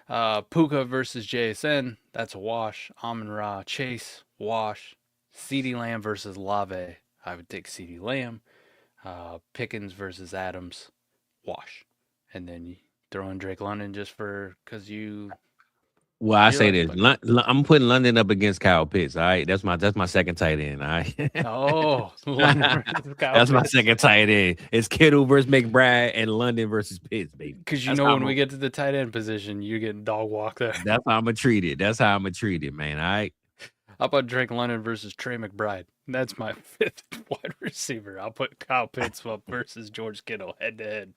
Speaker 2: Puka versus JSN, that's a wash. Amon-Ra Chase, wash. CeeDee Lamb versus Lave, I would take CeeDee Lamb. Pickens versus Adams, wash. And then you throw in Drake London just for because
Speaker 1: Well, I
Speaker 2: you
Speaker 1: say
Speaker 2: like
Speaker 1: this.
Speaker 2: Bucky.
Speaker 1: I'm putting London up against Kyle Pitts. All right, that's my second tight end. All right,
Speaker 2: Oh, London versus Kyle
Speaker 1: that's my
Speaker 2: Pitts.
Speaker 1: second tight end. It's Kittle versus McBride and London versus Pitts, baby.
Speaker 2: Because
Speaker 1: That's
Speaker 2: when we get to the tight end position, you're getting dog walk there.
Speaker 1: that's how I'm gonna treat it. That's how I'm gonna treat it, man. All right.
Speaker 2: How about Drake London versus Trey McBride? That's my fifth wide receiver. I'll put Kyle Pitts up versus George Kittle head to head.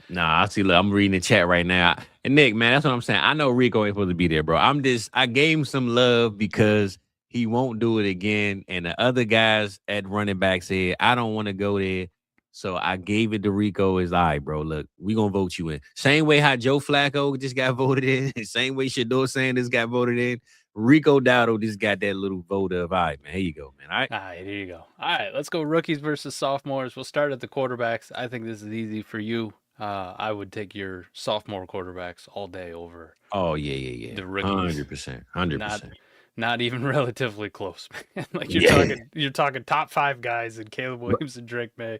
Speaker 1: Nah, I see. Look, I'm reading the chat right now. And Nick, man, that's what I'm saying. I know Rico ain't supposed to be there, bro. I gave him some love because he won't do it again. And the other guys at running back said, I don't want to go there. So I gave it to Rico. Is all right, bro. Look, we gonna vote you in. Same way how Joe Flacco just got voted in. Same way Shador Sanders got voted in. Rico Dowdle just got that little vote of, all right, man. Here you go, man. All right.
Speaker 2: All right, here you go. All right, let's go rookies versus sophomores. We'll start at the quarterbacks. I think this is easy for you. I would take your sophomore quarterbacks all day over.
Speaker 1: Oh yeah.
Speaker 2: The rookies,
Speaker 1: 100%.
Speaker 2: Not even relatively close, man. Like you're talking top 5 guys, and Caleb Williams and Drake May,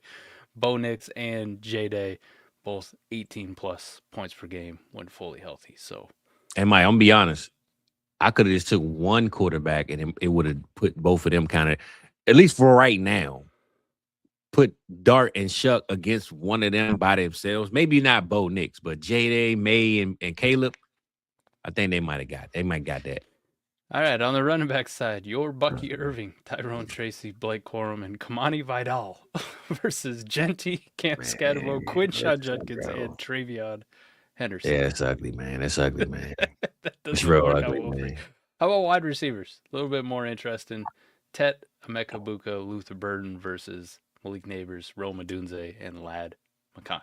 Speaker 2: Bo Nix and J-Day, both 18 plus points per game when fully healthy. So,
Speaker 1: and Mike, I'm gonna be honest. I could have just took one quarterback and it would have put both of them kind of, at least for right now, put Dart and Shuck against one of them by themselves. Maybe not Bo Nix, but J-Day, May, and Caleb. I think they might got that.
Speaker 2: All right, on the running back side, your Bucky Irving, Tyrone Tracy, Blake Corum, and Kamani Vidal versus Genty, Cam Scatterbo, Quinshawn Judkins, and Travion Henderson.
Speaker 1: Yeah, it's ugly, man. It's ugly, man.
Speaker 2: It's real ugly, man. How about wide receivers? A little bit more interesting. Tet, Emeka Buka, Luther Burden versus Malik Neighbors, Rome Odunze, and Lad McConkey.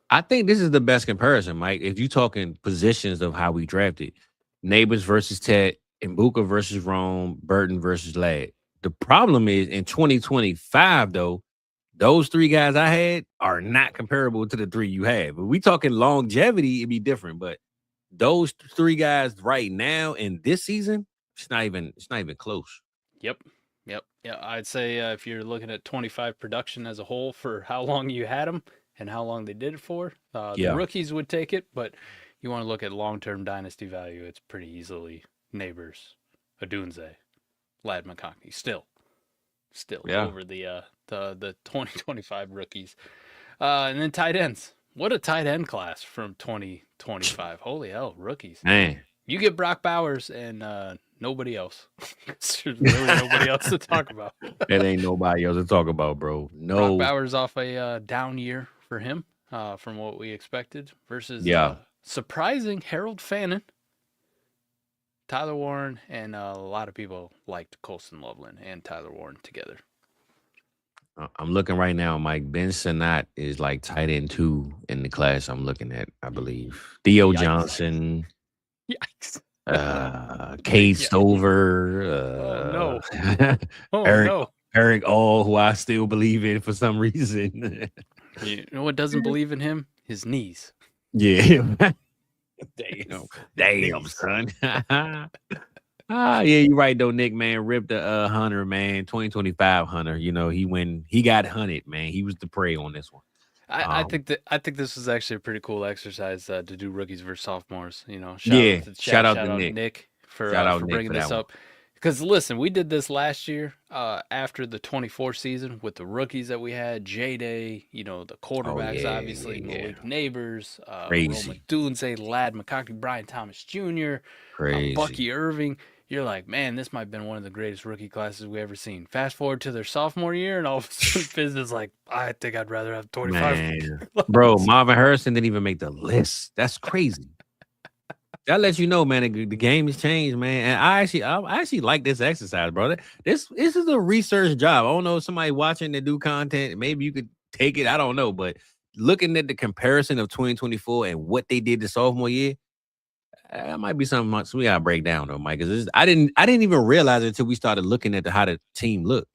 Speaker 1: I think this is the best comparison, Mike. If you're talking positions of how we drafted, Neighbors versus Tet, Mbuka versus Rome, Burton versus Lad. The problem is in 2025, though, those 3 guys I had are not comparable to the 3 you have. If we talking longevity, it'd be different. But those 3 guys right now in this season, it's not even close.
Speaker 2: Yep. Yeah, I'd say if you're looking at 25 production as a whole for how long you had them and how long they did it for, the rookies would take it. But you want to look at long-term dynasty value, it's pretty easily Neighbors, Odunze, Lad McConkey, still over the 2025 rookies. And then tight ends. What a tight end class from 2025. Holy hell, rookies.
Speaker 1: Man.
Speaker 2: You get Brock Bowers and nobody else. There's really nobody else to talk about.
Speaker 1: That ain't nobody else to talk about, bro. No.
Speaker 2: Brock Bowers off a down year for him from what we expected versus surprising Harold Fannin. Tyler Warren, and a lot of people liked Colston Loveland and Tyler Warren together.
Speaker 1: I'm looking right now, Mike. Ben Sinnott is like tight end 2 in the class I'm looking at, I believe. Theo Johnson.
Speaker 2: Yikes.
Speaker 1: Cade Stover. Eric All, who I still believe in for some reason.
Speaker 2: You know what doesn't believe in him? His knees.
Speaker 1: Yeah. Damn, son. Yeah, you're right though, Nick. Man, ripped the Hunter, man. 2025 Hunter. You know, he got hunted, man. He was the prey on this one.
Speaker 2: I think this was actually a pretty cool exercise to do rookies versus sophomores. You know, shout out to Nick for bringing this up. Because listen, we did this last year after the 24 season with the rookies that we had. J-Day, you know, the quarterbacks, obviously, Malik Neighbors, Rome Odunze, Lad McConkey, Brian Thomas Jr., Bucky Irving. You're like, man, this might have been one of the greatest rookie classes we ever seen. Fast forward to their sophomore year, and all of a sudden, Fizz is like, I think I'd rather have 25.
Speaker 1: Bro, Marvin Harrison didn't even make the list. That's crazy. That lets you know, man, the game has changed, man. And I actually like this exercise, bro. This is a research job. I don't know if somebody watching that do content, maybe you could take it. I don't know, but looking at the comparison of 2024 and what they did the sophomore year, that might be something we gotta break down though, Mike. Because I didn't even realize it until we started looking at how the team looked.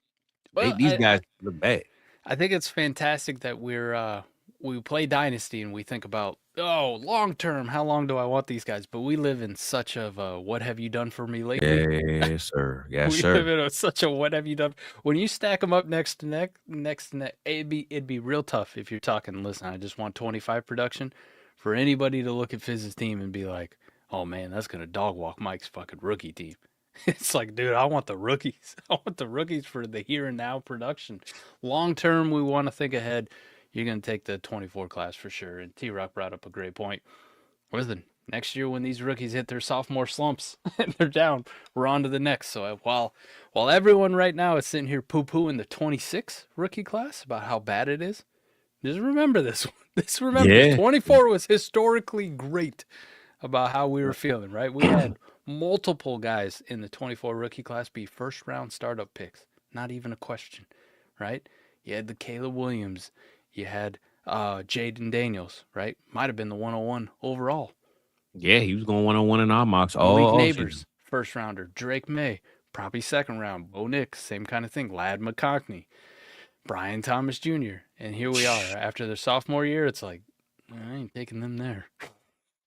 Speaker 1: Well, these guys look bad.
Speaker 2: I think it's fantastic that we're we play Dynasty and we think about, oh, long term, how long do I want these guys? But we live in such of a what have you done for me lately?
Speaker 1: Yes, sir. Yes,
Speaker 2: We
Speaker 1: sir.
Speaker 2: live in such a what have you done? When you stack them up next to next to neck, it'd be real tough if you're talking. Listen, I just want 25 production for anybody to look at Fizz's team and be like, oh man, that's gonna dog walk Mike's fucking rookie team. It's like, dude, I want the rookies. I want the rookies for the here and now production. Long term, we want to think ahead. You're going to take the 24 class for sure. And T-Rock brought up a great point. Listen, next year when these rookies hit their sophomore slumps and they're down, we're on to the next. So while everyone right now is sitting here poo-pooing the 26 rookie class about how bad it is, just remember this one. Just remember 24 was historically great about how we were feeling, right? We had multiple guys in the 24 rookie class be first-round startup picks. Not even a question, right? You had the Caleb Williams. You had Jaden Daniels, right? Might have been the 101 overall.
Speaker 1: Yeah, he was going 101 in our mocks.
Speaker 2: Malik Neighbors, first rounder. Drake May, probably second round. Bo Nix, same kind of thing. Ladd McConkey, Brian Thomas Jr. And here we are. After their sophomore year, it's like, I ain't taking them there.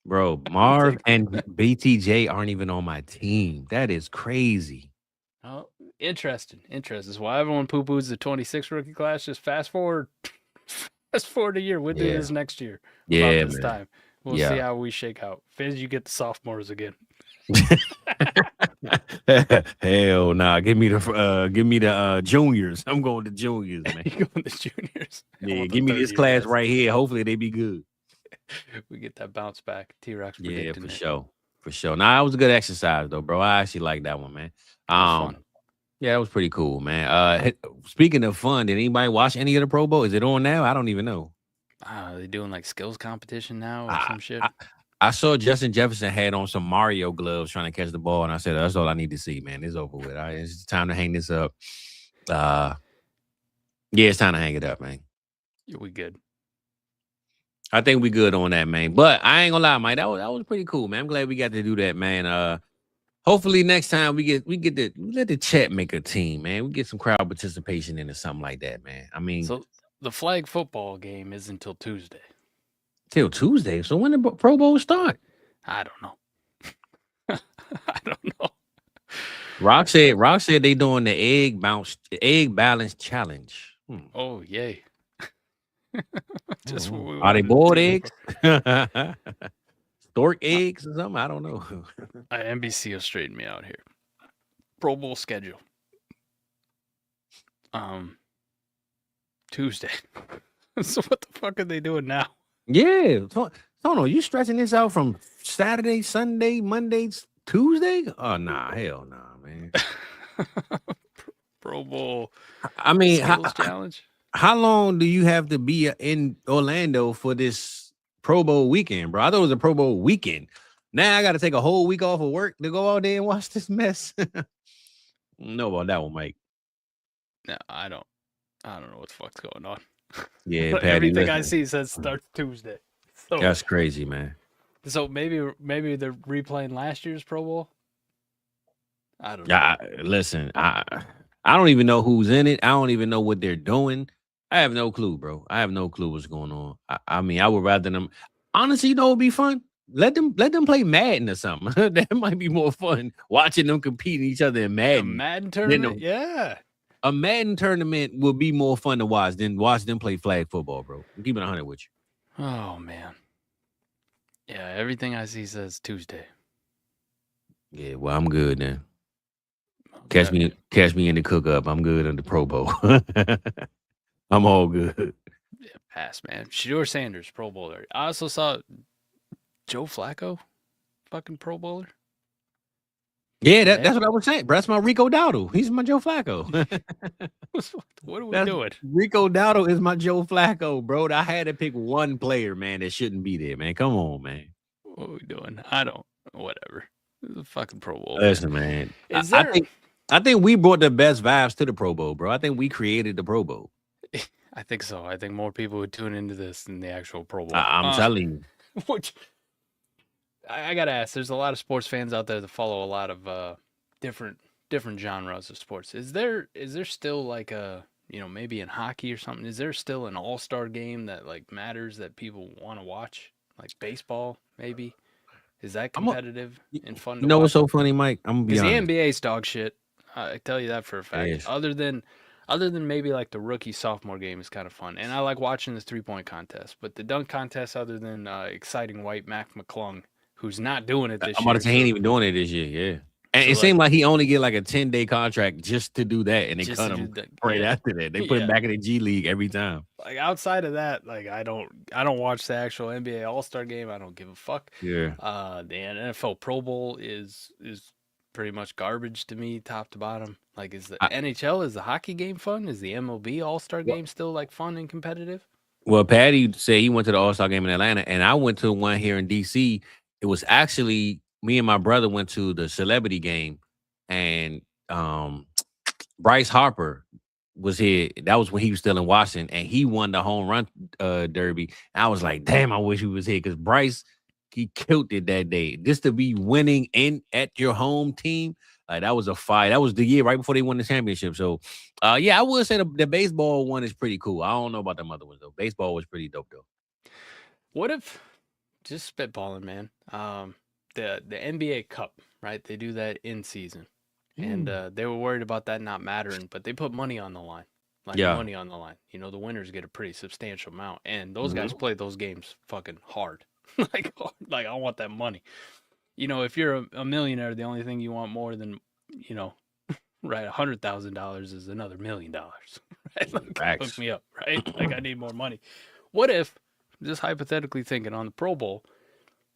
Speaker 1: Bro, Marv and BTJ aren't even on my team. That is crazy.
Speaker 2: Oh, interesting. That's why everyone poo-poos the 26 rookie class. Just fast forward. Fast forward a year. We'll do this next year.
Speaker 1: Yeah,
Speaker 2: this time. We'll see how we shake out. Fizz, you get the sophomores again.
Speaker 1: Hell nah. Give me the juniors. I'm going to juniors, man.
Speaker 2: You going to juniors?
Speaker 1: Yeah, give me this class right here. Hopefully they be good.
Speaker 2: We get that bounce back. T-Rock's
Speaker 1: predicting for sure. For sure. Nah, it was a good exercise though, bro. I actually like that one, man.
Speaker 2: Fun.
Speaker 1: Yeah, that was pretty cool, man. Speaking of fun, did anybody watch any of the Pro Bowl? Is it on now? I don't even know.
Speaker 2: Are they doing like skills competition now or some shit?
Speaker 1: I saw Justin Jefferson had on some Mario gloves trying to catch the ball, and I said, that's all I need to see, man. It's over with. It's time to hang this up. Yeah, it's time to hang it up, man.
Speaker 2: We good.
Speaker 1: I think we good on that, man. But I ain't gonna lie, Mike. That was pretty cool, man. I'm glad we got to do that, man. Hopefully next time we let the chat make a team, man. We get some crowd participation into something like that, man. I mean,
Speaker 2: so the flag football game is until Tuesday.
Speaker 1: Till Tuesday. So when the Pro Bowl start?
Speaker 2: I don't know. I don't know.
Speaker 1: Rock said they doing the egg balance challenge.
Speaker 2: Oh yay! Just
Speaker 1: are they boiled eggs? Stork eggs or something? I don't know.
Speaker 2: NBC will straighten me out here. Pro Bowl schedule. Tuesday. So what the fuck are they doing now?
Speaker 1: Yeah. Tono, you stretching this out from Saturday, Sunday, Monday, Tuesday? Oh, nah. Hell nah, man.
Speaker 2: Pro Bowl
Speaker 1: I mean,
Speaker 2: challenge.
Speaker 1: How long do you have to be in Orlando for this Pro Bowl weekend, bro? I thought it was a Pro Bowl weekend. Now I got to take a whole week off of work to go out there and watch this mess. Know about that one, Mike?
Speaker 2: No, I don't know what the fuck's going on.
Speaker 1: Yeah, Patty,
Speaker 2: everything I see says starts Tuesday. So,
Speaker 1: that's crazy, man.
Speaker 2: So maybe they're replaying last year's Pro Bowl. I don't know.
Speaker 1: Yeah, listen, I don't even know who's in it. I don't even know what they're doing. I have no clue, bro. I have no clue what's going on. I mean, I would rather them. Honestly, though, it'd be fun. Let them play Madden or something. That might be more fun watching them compete each other in Madden.
Speaker 2: A Madden tournament, yeah.
Speaker 1: A Madden tournament would be more fun to watch than watch them play flag football, bro. I'm keeping 100 with you.
Speaker 2: Oh man. Yeah, everything I see says Tuesday.
Speaker 1: Yeah, well, I'm good then. Catch me in the cook up. I'm good on the Pro Bowl. I'm all good.
Speaker 2: Yeah, pass, man. Shedeur Sanders, Pro Bowler. I also saw Joe Flacco, fucking Pro Bowler.
Speaker 1: Yeah, that's what I was saying. Bro, that's my Rico Dowdle. He's my Joe Flacco.
Speaker 2: What are we doing?
Speaker 1: Rico Dowdle is my Joe Flacco, bro. I had to pick one player, man, that shouldn't be there, man. Come on, man.
Speaker 2: What are we doing? I don't. Whatever. This is a fucking Pro Bowl.
Speaker 1: Listen, man. I think we brought the best vibes to the Pro Bowl, bro. I think we created the Pro Bowl.
Speaker 2: I think so. I think more people would tune into this than the actual Pro Bowl.
Speaker 1: I'm telling you.
Speaker 2: Which I gotta ask. There's a lot of sports fans out there that follow a lot of different genres of sports. Is there still like a maybe in hockey or something. Is there still an all-star game that like matters that people want to watch? Like baseball, maybe? Is that
Speaker 1: I'm a,
Speaker 2: competitive
Speaker 1: you
Speaker 2: and fun
Speaker 1: you
Speaker 2: to
Speaker 1: know what's
Speaker 2: watch?
Speaker 1: so funny, Mike? I'm gonna be
Speaker 2: Because the
Speaker 1: honest.
Speaker 2: NBA's dog shit. I tell you that for a fact.
Speaker 1: Yes.
Speaker 2: Other than maybe like the rookie sophomore game is kind of fun, and I like watching the 3-point contest. But the dunk contest, other than exciting white Mac McClung, who's not doing it
Speaker 1: I'm
Speaker 2: this
Speaker 1: about to
Speaker 2: year,
Speaker 1: say he ain't
Speaker 2: so
Speaker 1: even doing it this year. Yeah. And
Speaker 2: so
Speaker 1: it
Speaker 2: like
Speaker 1: seemed like he only get like a 10-day contract just to do that, and they
Speaker 2: just
Speaker 1: cut
Speaker 2: to do
Speaker 1: him
Speaker 2: that,
Speaker 1: right
Speaker 2: yeah,
Speaker 1: after that. They put him
Speaker 2: yeah.
Speaker 1: back in the G League every time.
Speaker 2: Like outside of that, like I don't watch the actual NBA All Star game. I don't give a fuck.
Speaker 1: Yeah.
Speaker 2: The NFL Pro Bowl is pretty much garbage to me, top to bottom. Like, is the
Speaker 1: I,
Speaker 2: NHL, is the hockey game fun? Is the MLB All Star
Speaker 1: well,
Speaker 2: game still like fun and competitive?
Speaker 1: well, Patty said he went to the All Star game in Atlanta, and I went to one here in DC. It was actually me and my brother went to the celebrity game, and um, Bryce Harper was here. That was when he was still in Washington, and he won the home run derby. I was like, damn, I wish he was here because Bryce he killed it that day. Just to be winning in at your home team, like that was a fight. That was the year right before they won the championship. So, yeah, I would say the baseball one is pretty cool. I don't know about them other ones though. Baseball was pretty dope though.
Speaker 2: What if, just spitballing, man? The NBA Cup, right? They do that in season, and
Speaker 1: Mm.
Speaker 2: they were worried about that not mattering, but they put money on the line, like
Speaker 1: Yeah.
Speaker 2: money on the line. The winners get a pretty substantial amount, and those
Speaker 1: Mhm.
Speaker 2: guys play those games fucking hard, like like I want that money. If you're a millionaire, the only thing you want more than you know, right, $100,000 is another $1,000,000, right? Like hook
Speaker 1: Facts.
Speaker 2: me up, right? Like I need more money. What if, just hypothetically thinking on the Pro Bowl,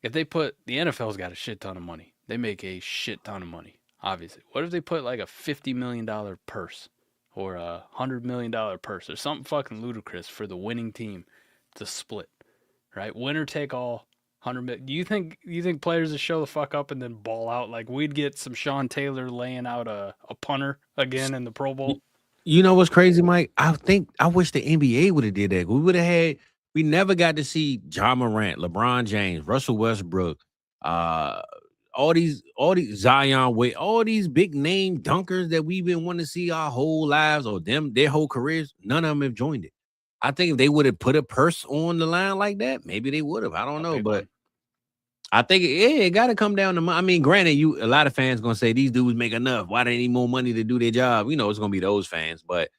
Speaker 2: if they put the NFL's got a shit ton of money. They make a shit ton of money, obviously. What if they put like a $50 million purse or a $100 million purse or something fucking ludicrous for the winning team to split, right? Winner take all. 100 million. Do you think players would show the fuck up and then ball out? Like we'd get some Sean Taylor laying out a punter again in the Pro
Speaker 1: Y-
Speaker 2: Bowl.
Speaker 1: You know what's crazy, Mike? I wish the NBA would have did that. We would have had. We never got to see John Morant, LeBron James, Russell Westbrook, uh, all these Zion Wade, all these big name dunkers that we've been wanting to see our whole lives or them their whole careers. None of them have joined it. I think if they would have put a purse on the line like that, maybe they would have. I don't
Speaker 2: A
Speaker 1: know,
Speaker 2: big
Speaker 1: but
Speaker 2: one.
Speaker 1: I think it got to come down to. I mean, granted, a lot of fans gonna say these dudes make enough. Why they need more money to do their job? It's gonna be those fans. But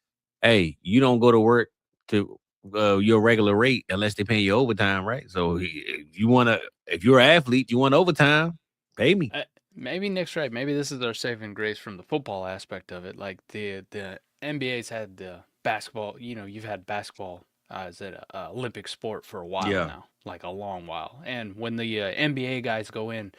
Speaker 1: hey, you don't go to work to your regular rate unless they pay you overtime, right? So if you're an athlete, you want overtime, pay me.
Speaker 2: Maybe Nick's right. Maybe this is our saving grace from the football aspect of it. Like the NBA's had the basketball. You've had basketball as an Olympic sport for a while
Speaker 1: Yeah,
Speaker 2: now, like a long while. And when the NBA guys go in,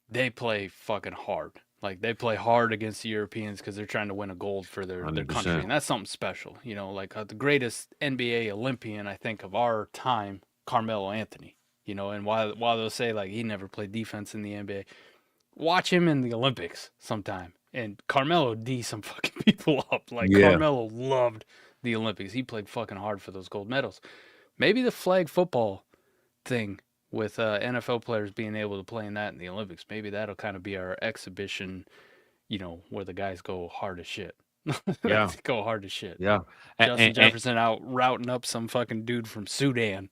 Speaker 2: they play fucking hard. Like they play hard against the Europeans because they're trying to win a gold for their
Speaker 1: 100%.
Speaker 2: country, and that's something special. Like the greatest NBA Olympian I think of our time, Carmelo Anthony. And while they'll say like he never played defense in the NBA, watch him in the Olympics sometime. And Carmelo D some fucking people up. Like
Speaker 1: Yeah,
Speaker 2: Carmelo loved the Olympics. He played fucking hard for those gold medals. Maybe the flag football thing with NFL players being able to play in that in the Olympics. Maybe that'll kind of be our exhibition, where the guys go hard as shit.
Speaker 1: yeah,
Speaker 2: Go hard as shit.
Speaker 1: yeah.
Speaker 2: Justin
Speaker 1: And,
Speaker 2: Jefferson out routing up some fucking dude from Sudan.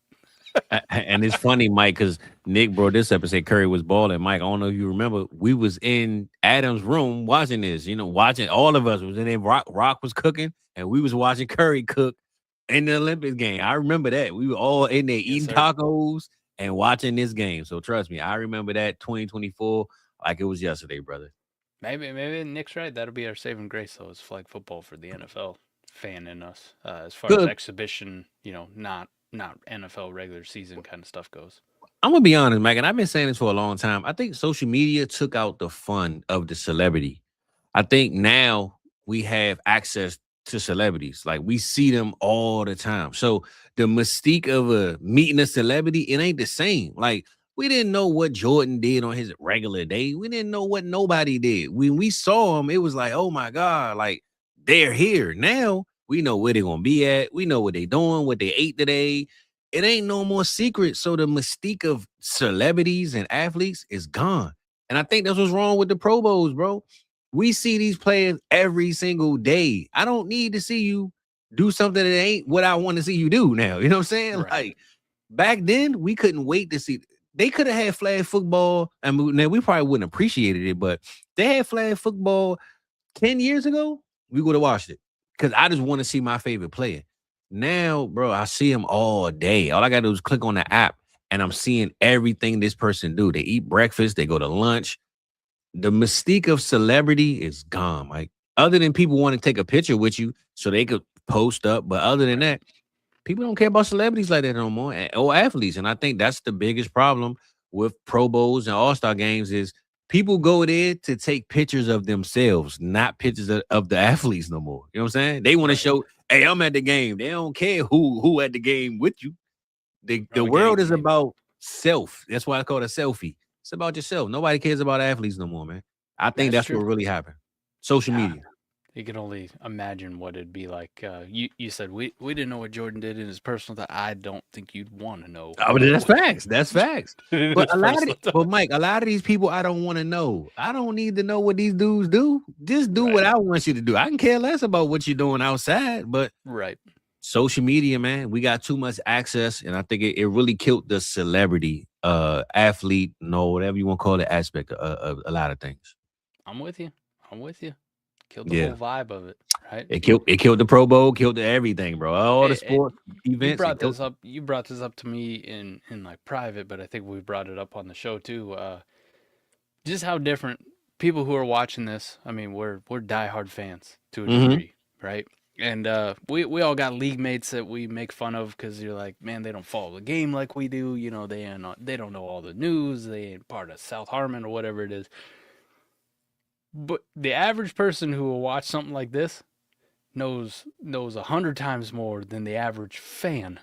Speaker 1: and it's funny, Mike, because Nick brought this up and said Curry was balling. Mike, I don't know if you remember, we was in Adam's room watching this. Watching all of us was in there. Rock was cooking, and we was watching Curry cook in the Olympics game. I remember that we were all in there
Speaker 2: Yes,
Speaker 1: eating
Speaker 2: sir.
Speaker 1: tacos and watching this game. So trust me, I remember that 2024 like it was yesterday, brother.
Speaker 2: Maybe Nick's right. That'll be our saving grace, though, is flag football for the NFL fan in us. As far as
Speaker 1: Good.
Speaker 2: exhibition, not NFL regular season kind of stuff goes.
Speaker 1: I'm gonna be honest, Mike, and I've been saying this for a long time. I think social media took out the fun of the celebrity. I think now we have access to celebrities. Like we see them all the time. So the mystique of meeting a celebrity, it ain't the same. Like we didn't know what Jordan did on his regular day. We didn't know what nobody did. When we saw him, it was like, oh my God, like they're here. Now we know where they're gonna be at. We know what they're doing, what they ate today. It ain't no more secret. So the mystique of celebrities and athletes is gone. And I think that's what's wrong with the Pro Bowls, bro. We see these players every single day. I don't need to see you do something that ain't what I want to see you do now. You know what I'm saying?
Speaker 2: Right.
Speaker 1: Like back then, we couldn't wait to see. They could have had flag football. I mean, now we probably wouldn't appreciated it, but they had flag football 10 years ago. We would have watched it because I just want to see my favorite player. Now, bro, I see him all day. All I got to do is click on the app and I'm seeing everything this person do. They eat breakfast, they go to lunch. The mystique of celebrity is gone. Like, other than people want to take a picture with you so they could post up, but other than that, people don't care about celebrities like that no more, or athletes. And I think that's the biggest problem with Pro Bowls and All-Star games is people go there to take pictures of themselves, not pictures of the athletes no more. You know what I'm saying? They want to show, hey, I'm at the game. They don't care who at the game with you. The world is about self. That's why I call it a selfie. It's about yourself. Nobody cares about athletes no more, man. I think that's what really happened. Social media.
Speaker 2: You can only imagine what it'd be like. You said we didn't know what Jordan did in his personal time. I don't think you'd want to know.
Speaker 1: Oh, that's facts. That's facts. But Mike, a lot of these people I don't want to know. I don't need to know what these dudes do. Just do what I want you to do. I can care less about what you're doing outside. But social media, man, we got too much access, and I think it really killed the celebrity, athlete, whatever you want to call it, aspect of a lot of things.
Speaker 2: I'm with you. Killed the whole vibe of it, right?
Speaker 1: It killed the Pro Bowl, killed everything, bro. All the sport events.
Speaker 2: You brought this up to me in like private, but I think we brought it up on the show too. Just how different people who are watching this. I mean, we're diehard fans to a degree, right? And we all got league mates that we make fun of because you're like, man, they don't follow the game like we do. You know, they don't know all the news. They ain't part of South Harmon or whatever it is. But the average person who will watch something like this knows 100 times more than the average fan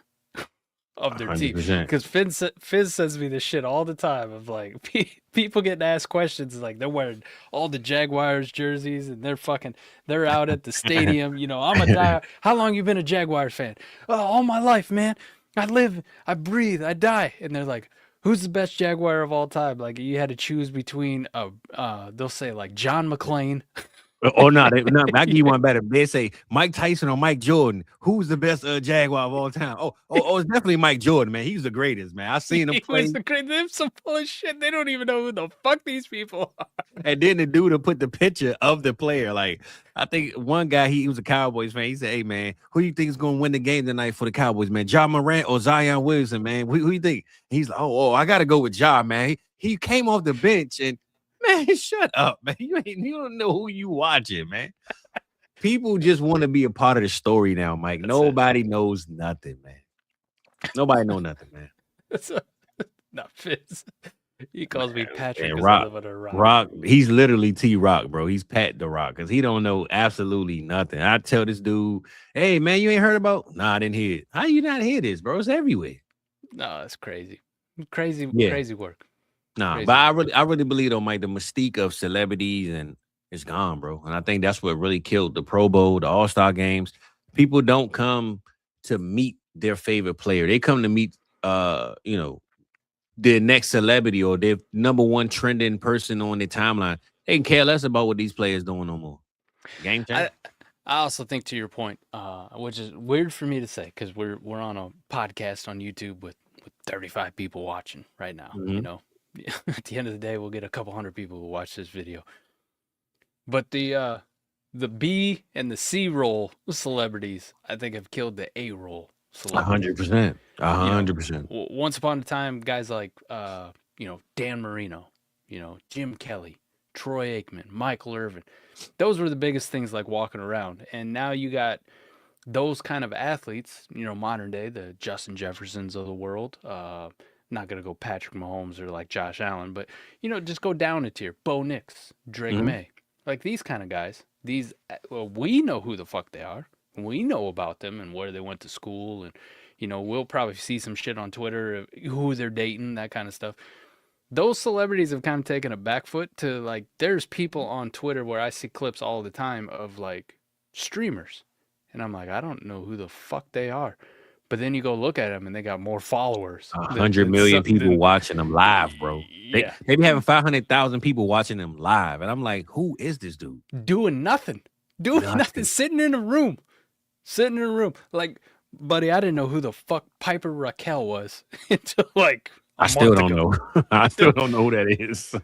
Speaker 2: of their 100%. Team. Because Fizz says me this shit all the time of like people getting asked questions like they're wearing all the Jaguars jerseys and they're out at the stadium. You know, I'm a die. How long you been a Jaguars fan? Oh, all my life, man. I live, I breathe, I die. And they're like, who's the best Jaguar of all time? Like you had to choose between they'll say like John McClane.
Speaker 1: Oh no, I give you one better. They say Mike Tyson or Mike Jordan. Who's the best Jaguar of all time? Oh, it's definitely Mike Jordan, man. He's the greatest, man. I seen him play.
Speaker 2: He was the greatest. They're so full of shit. They don't even know who the fuck these people are.
Speaker 1: And then the dude to put the picture of the player. Like I think one guy, he was a Cowboys fan. He said, "Hey man, who do you think is going to win the game tonight for the Cowboys, man? Ja Morant or Zion Williamson, man? Who you think?" He's like, "Oh, I got to go with Ja, man. He came off the bench and." Man, shut up, man. You don't know who you watching, man. People just want to be a part of the story now, Mike. Nobody knows nothing, man. Nobody know nothing, man.
Speaker 2: Not Fizz. He calls me Patrick.
Speaker 1: And Rock. He's literally T-Rock, bro. He's Pat the Rock because he don't know absolutely nothing. I tell this dude, hey, man, you ain't heard about? Nah, I didn't hear it. How you not hear this, bro? It's everywhere.
Speaker 2: No, that's crazy. Crazy work.
Speaker 1: Nah, but I really believe though, Mike, the mystique of celebrities and it's gone, bro. And I think that's what really killed the Pro Bowl, the All-Star games. People don't come to meet their favorite player. They come to meet their next celebrity or their number one trending person on their timeline. They can care less about what these players doing no more. Game change.
Speaker 2: I also think to your point, which is weird for me to say, because we're on a podcast on YouTube with 35 people watching right now, you know. At the end of the day, we'll get a couple hundred people who watch this video. But the B and the C roll celebrities, I think, have killed the A roll celebrities.
Speaker 1: 100%. 100%.
Speaker 2: Once upon a time, guys like Dan Marino, Jim Kelly, Troy Aikman, Michael Irvin, those were the biggest things like walking around. And now you got those kind of athletes, modern day, the Justin Jeffersons of the world. Not going to go Patrick Mahomes or like Josh Allen, but, just go down a tier. Bo Nix, Drake May. Like these kind of guys, we know who the fuck they are. We know about them and where they went to school. And, we'll probably see some shit on Twitter of who they're dating, that kind of stuff. Those celebrities have kind of taken a back foot to like, there's people on Twitter where I see clips all the time of like streamers. And I'm like, I don't know who the fuck they are. But then you go look at them, and they got more followers.
Speaker 1: 100 million people watching them live, bro. They be having 500,000 people watching them live, and I'm like, who is this dude?
Speaker 2: Doing nothing, sitting in a room. Like, buddy, I didn't know who the fuck Piper Raquel was until like
Speaker 1: I still don't know. I still don't know who that is.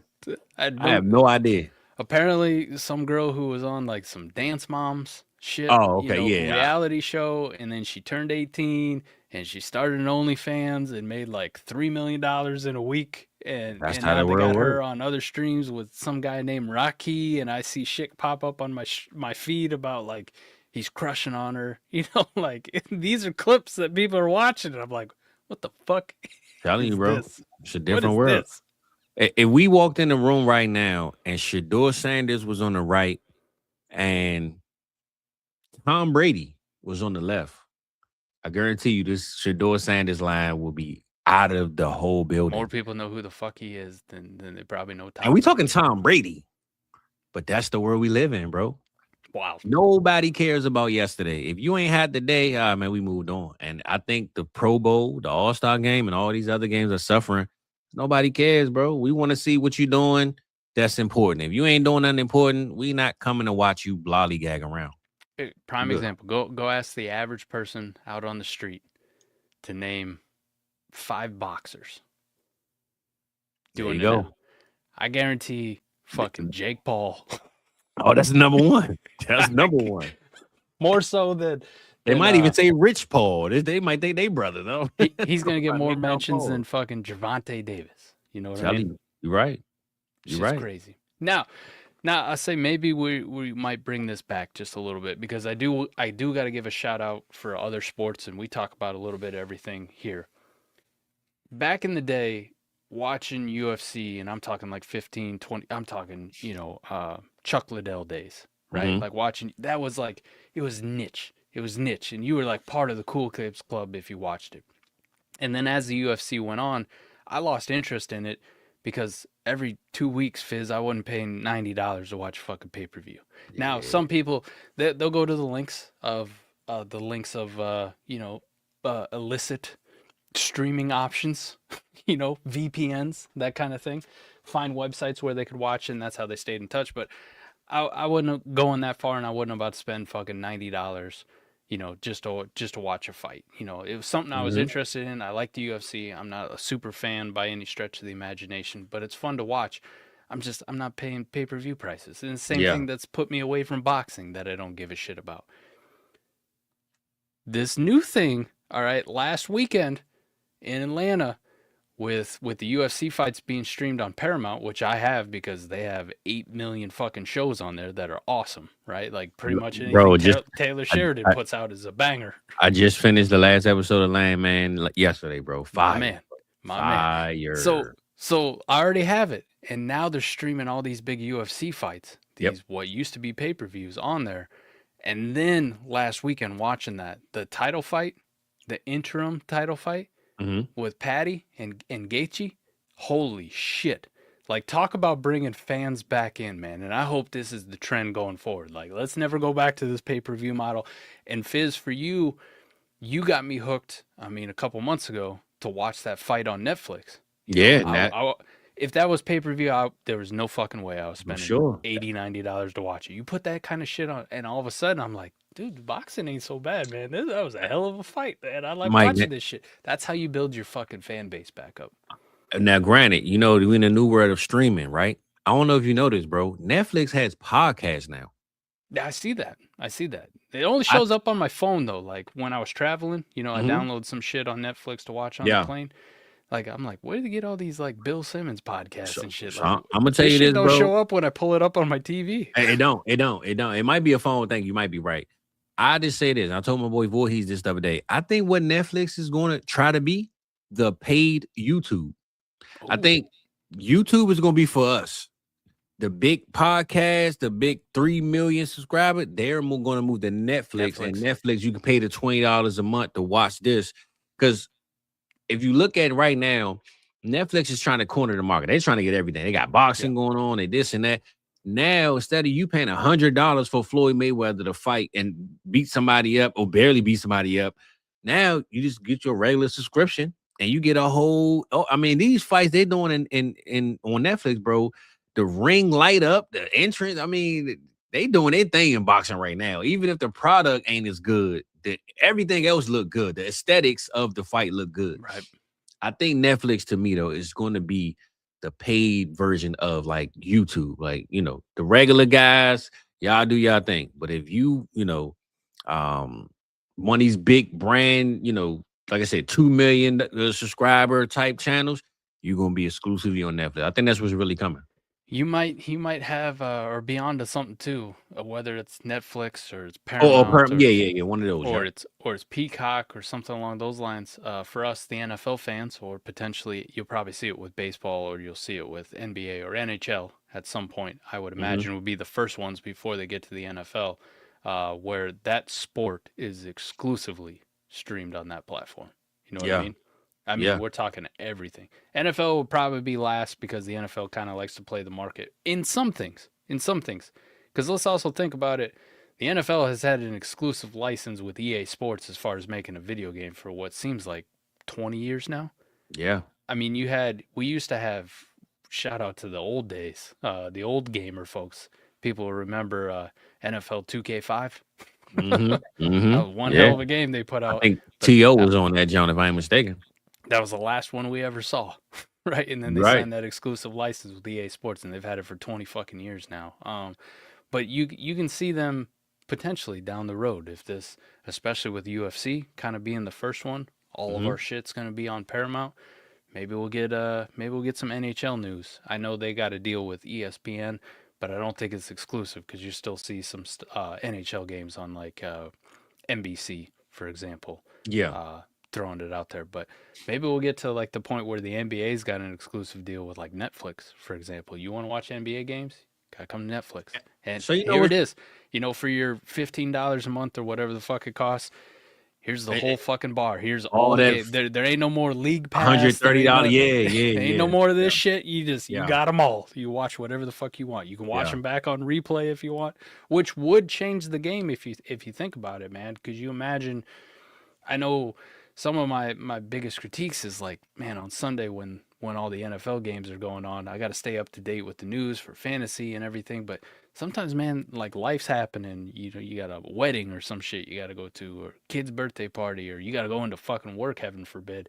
Speaker 1: I have no idea.
Speaker 2: Apparently, some girl who was on like some Dance Moms shit.
Speaker 1: Oh, okay,
Speaker 2: reality show, and then she turned 18 and she started an OnlyFans and made like $3 million in a week. And
Speaker 1: that's
Speaker 2: and
Speaker 1: how
Speaker 2: now
Speaker 1: they
Speaker 2: got
Speaker 1: work.
Speaker 2: her on other streams with some guy named Rocky, and I see shit pop up on my feed about like he's crushing on her. Like these are clips that people are watching, and I'm like, what the fuck?
Speaker 1: Telling you, bro, it's a different world.
Speaker 2: This?
Speaker 1: If we walked in the room right now and Shedeur Sanders was on the right and Tom Brady was on the left, I guarantee you this Shedeur Sanders line will be out of the whole building.
Speaker 2: More people know who the fuck he is than they probably know Tom.
Speaker 1: And we talking Tom Brady, but that's the world we live in, bro.
Speaker 2: Wow.
Speaker 1: Nobody cares about yesterday. If you ain't had the day, man, we moved on. And I think the Pro Bowl, the All-Star game, and all these other games are suffering. Nobody cares, bro. We want to see what you're doing. That's important. If you ain't doing nothing important, we not coming to watch you lollygag around.
Speaker 2: Prime example. Go ask the average person out on the street to name 5 boxers.
Speaker 1: There you go.
Speaker 2: Now. I guarantee fucking Jake Paul.
Speaker 1: Oh, that's number one. That's number one.
Speaker 2: More so than
Speaker 1: they might even say Rich Paul. They might think they brother though.
Speaker 2: He's gonna get more mentions than fucking Gervonta Davis. You know what I mean?
Speaker 1: You're right. You're right.
Speaker 2: Crazy. Now I say maybe we might bring this back just a little bit, because I do got to give a shout out for other sports, and we talk about a little bit of everything here. Back in the day, watching UFC, and I'm talking like 15, 20, I'm talking, Chuck Liddell days, right?
Speaker 1: Mm-hmm.
Speaker 2: Like watching, that was like, it was niche. And you were like part of the cool kids club if you watched it. And then as the UFC went on, I lost interest in it, because every 2 weeks, Fizz, I wasn't paying $90 to watch fucking pay-per-view. Yeah. Now, some people, they'll go to the links of illicit streaming options, VPNs, that kind of thing. Find websites where they could watch, and that's how they stayed in touch. But I wasn't going that far, and I wasn't about to spend fucking $90, just to watch a fight. It was something I was interested in. I like the UFC. I'm not a super fan by any stretch of the imagination, but it's fun to watch. I'm not paying pay-per-view prices. And the same thing that's put me away from boxing that I don't give a shit about. This new thing, all right, last weekend in Atlanta, with the UFC fights being streamed on Paramount, which I have because they have 8 million fucking shows on there that are awesome, right? Like pretty much anything Taylor Sheridan puts out is a banger.
Speaker 1: I just finished the last episode of Landman yesterday, bro. Fire.
Speaker 2: My man. So I already have it, and now they're streaming all these big UFC fights, what used to be pay-per-views on there. And then last weekend watching the title fight, the interim title fight, with Patty and Gaethje, holy shit. Like, talk about bringing fans back in, man. And I hope this is the trend going forward. Like, let's never go back to this pay-per-view model. And Fizz, for you got me hooked, a couple months ago, to watch that fight on Netflix. If that was pay-per-view, there was no fucking way I was spending $80, $90 to watch it. You put that kind of shit on, and all of a sudden, I'm like, dude, boxing ain't so bad, man. That was a hell of a fight, man. I like watching this shit. That's how you build your fucking fan base back up.
Speaker 1: Now, granted, we're in a new world of streaming, right? I don't know if you know this, bro. Netflix has podcasts now.
Speaker 2: Yeah, I see that. It only shows up on my phone, though. Like, when I was traveling, I download some shit on Netflix to watch on the plane. Like, I'm like, where did they get all these, like, Bill Simmons podcasts and shit? Like,
Speaker 1: I'm going to tell you this, bro.
Speaker 2: Don't show up when I pull it up on my TV.
Speaker 1: It don't. It might be a phone thing. You might be right. I just say this. I told my boy Voorhees this the other day. I think what Netflix is going to try to be, the paid YouTube. Ooh. I think YouTube is going to be for us. The big podcast, the big 3 million subscribers, they're going to move to Netflix. And Netflix, you can pay the $20 a month to watch this. Because if you look at it right now, Netflix is trying to corner the market. They're trying to get everything. They got boxing going on, they this and that. Now, instead of you paying $100 for Floyd Mayweather to fight and beat somebody up or barely beat somebody up, Now you just get your regular subscription and you get a whole. Oh, I mean, these fights they doing in on Netflix, bro. The ring light up, the entrance. I mean, they doing their thing in boxing right now. Even if the product ain't as good, everything else look good. The aesthetics of the fight look good.
Speaker 2: Right.
Speaker 1: I think Netflix to me though is going to be the paid version of like YouTube. Like, the regular guys, y'all do y'all thing. But if um one of these big brand, like I said, 2 million subscriber type channels, you're gonna be exclusively on Netflix. I think that's what's really coming.
Speaker 2: He might have or be onto something too, whether it's Netflix or it's
Speaker 1: Oh,
Speaker 2: Paramount
Speaker 1: yeah, one of those.
Speaker 2: or it's Peacock or something along those lines. For us, the NFL fans, or potentially you'll probably see it with baseball, or you'll see it with NBA or NHL at some point. I would imagine would be the first ones before they get to the NFL, where that sport is exclusively streamed on that platform. You know what I mean? I mean, we're talking everything. NFL would probably be last because the NFL kind of likes to play the market in some things. Because let's also think about it. The NFL has had an exclusive license with EA Sports as far as making a video game for what seems like 20 years now.
Speaker 1: Yeah.
Speaker 2: I mean, we used to have, shout out to the old days, the old gamer folks. People remember NFL 2K5. One hell of a game they put out.
Speaker 1: I think T.O. was on that, John, if I'm mistaken.
Speaker 2: That was the last one we ever saw, right? And then they signed that exclusive license with EA Sports, and they've had it for 20 fucking years now. But you can see them potentially down the road if this, especially with UFC kind of being the first one, all of our shit's gonna be on Paramount. Maybe we'll get some NHL news. I know they got a deal with ESPN, but I don't think it's exclusive because you still see some NHL games on like NBC, for example.
Speaker 1: Yeah.
Speaker 2: Throwing it out there, but maybe we'll get to like the point where the NBA's got an exclusive deal with like Netflix, for example. You want to watch NBA games? Gotta come to Netflix. And so here it is. For your $15 a month or whatever the fuck it costs, here's the whole fucking bar. Here's all that. There ain't no more league pass.
Speaker 1: $130.
Speaker 2: Ain't no more of this shit. You got them all. You watch whatever the fuck you want. You can watch them back on replay if you want, which would change the game if you think about it, man. Because you imagine, I know some of my biggest critiques is like, man, on Sunday when all the NFL games are going on, I got to stay up to date with the news for fantasy and everything. But sometimes, man, like life's happening. You got a wedding or some shit you got to go to, or kid's birthday party, or you got to go into fucking work, heaven forbid.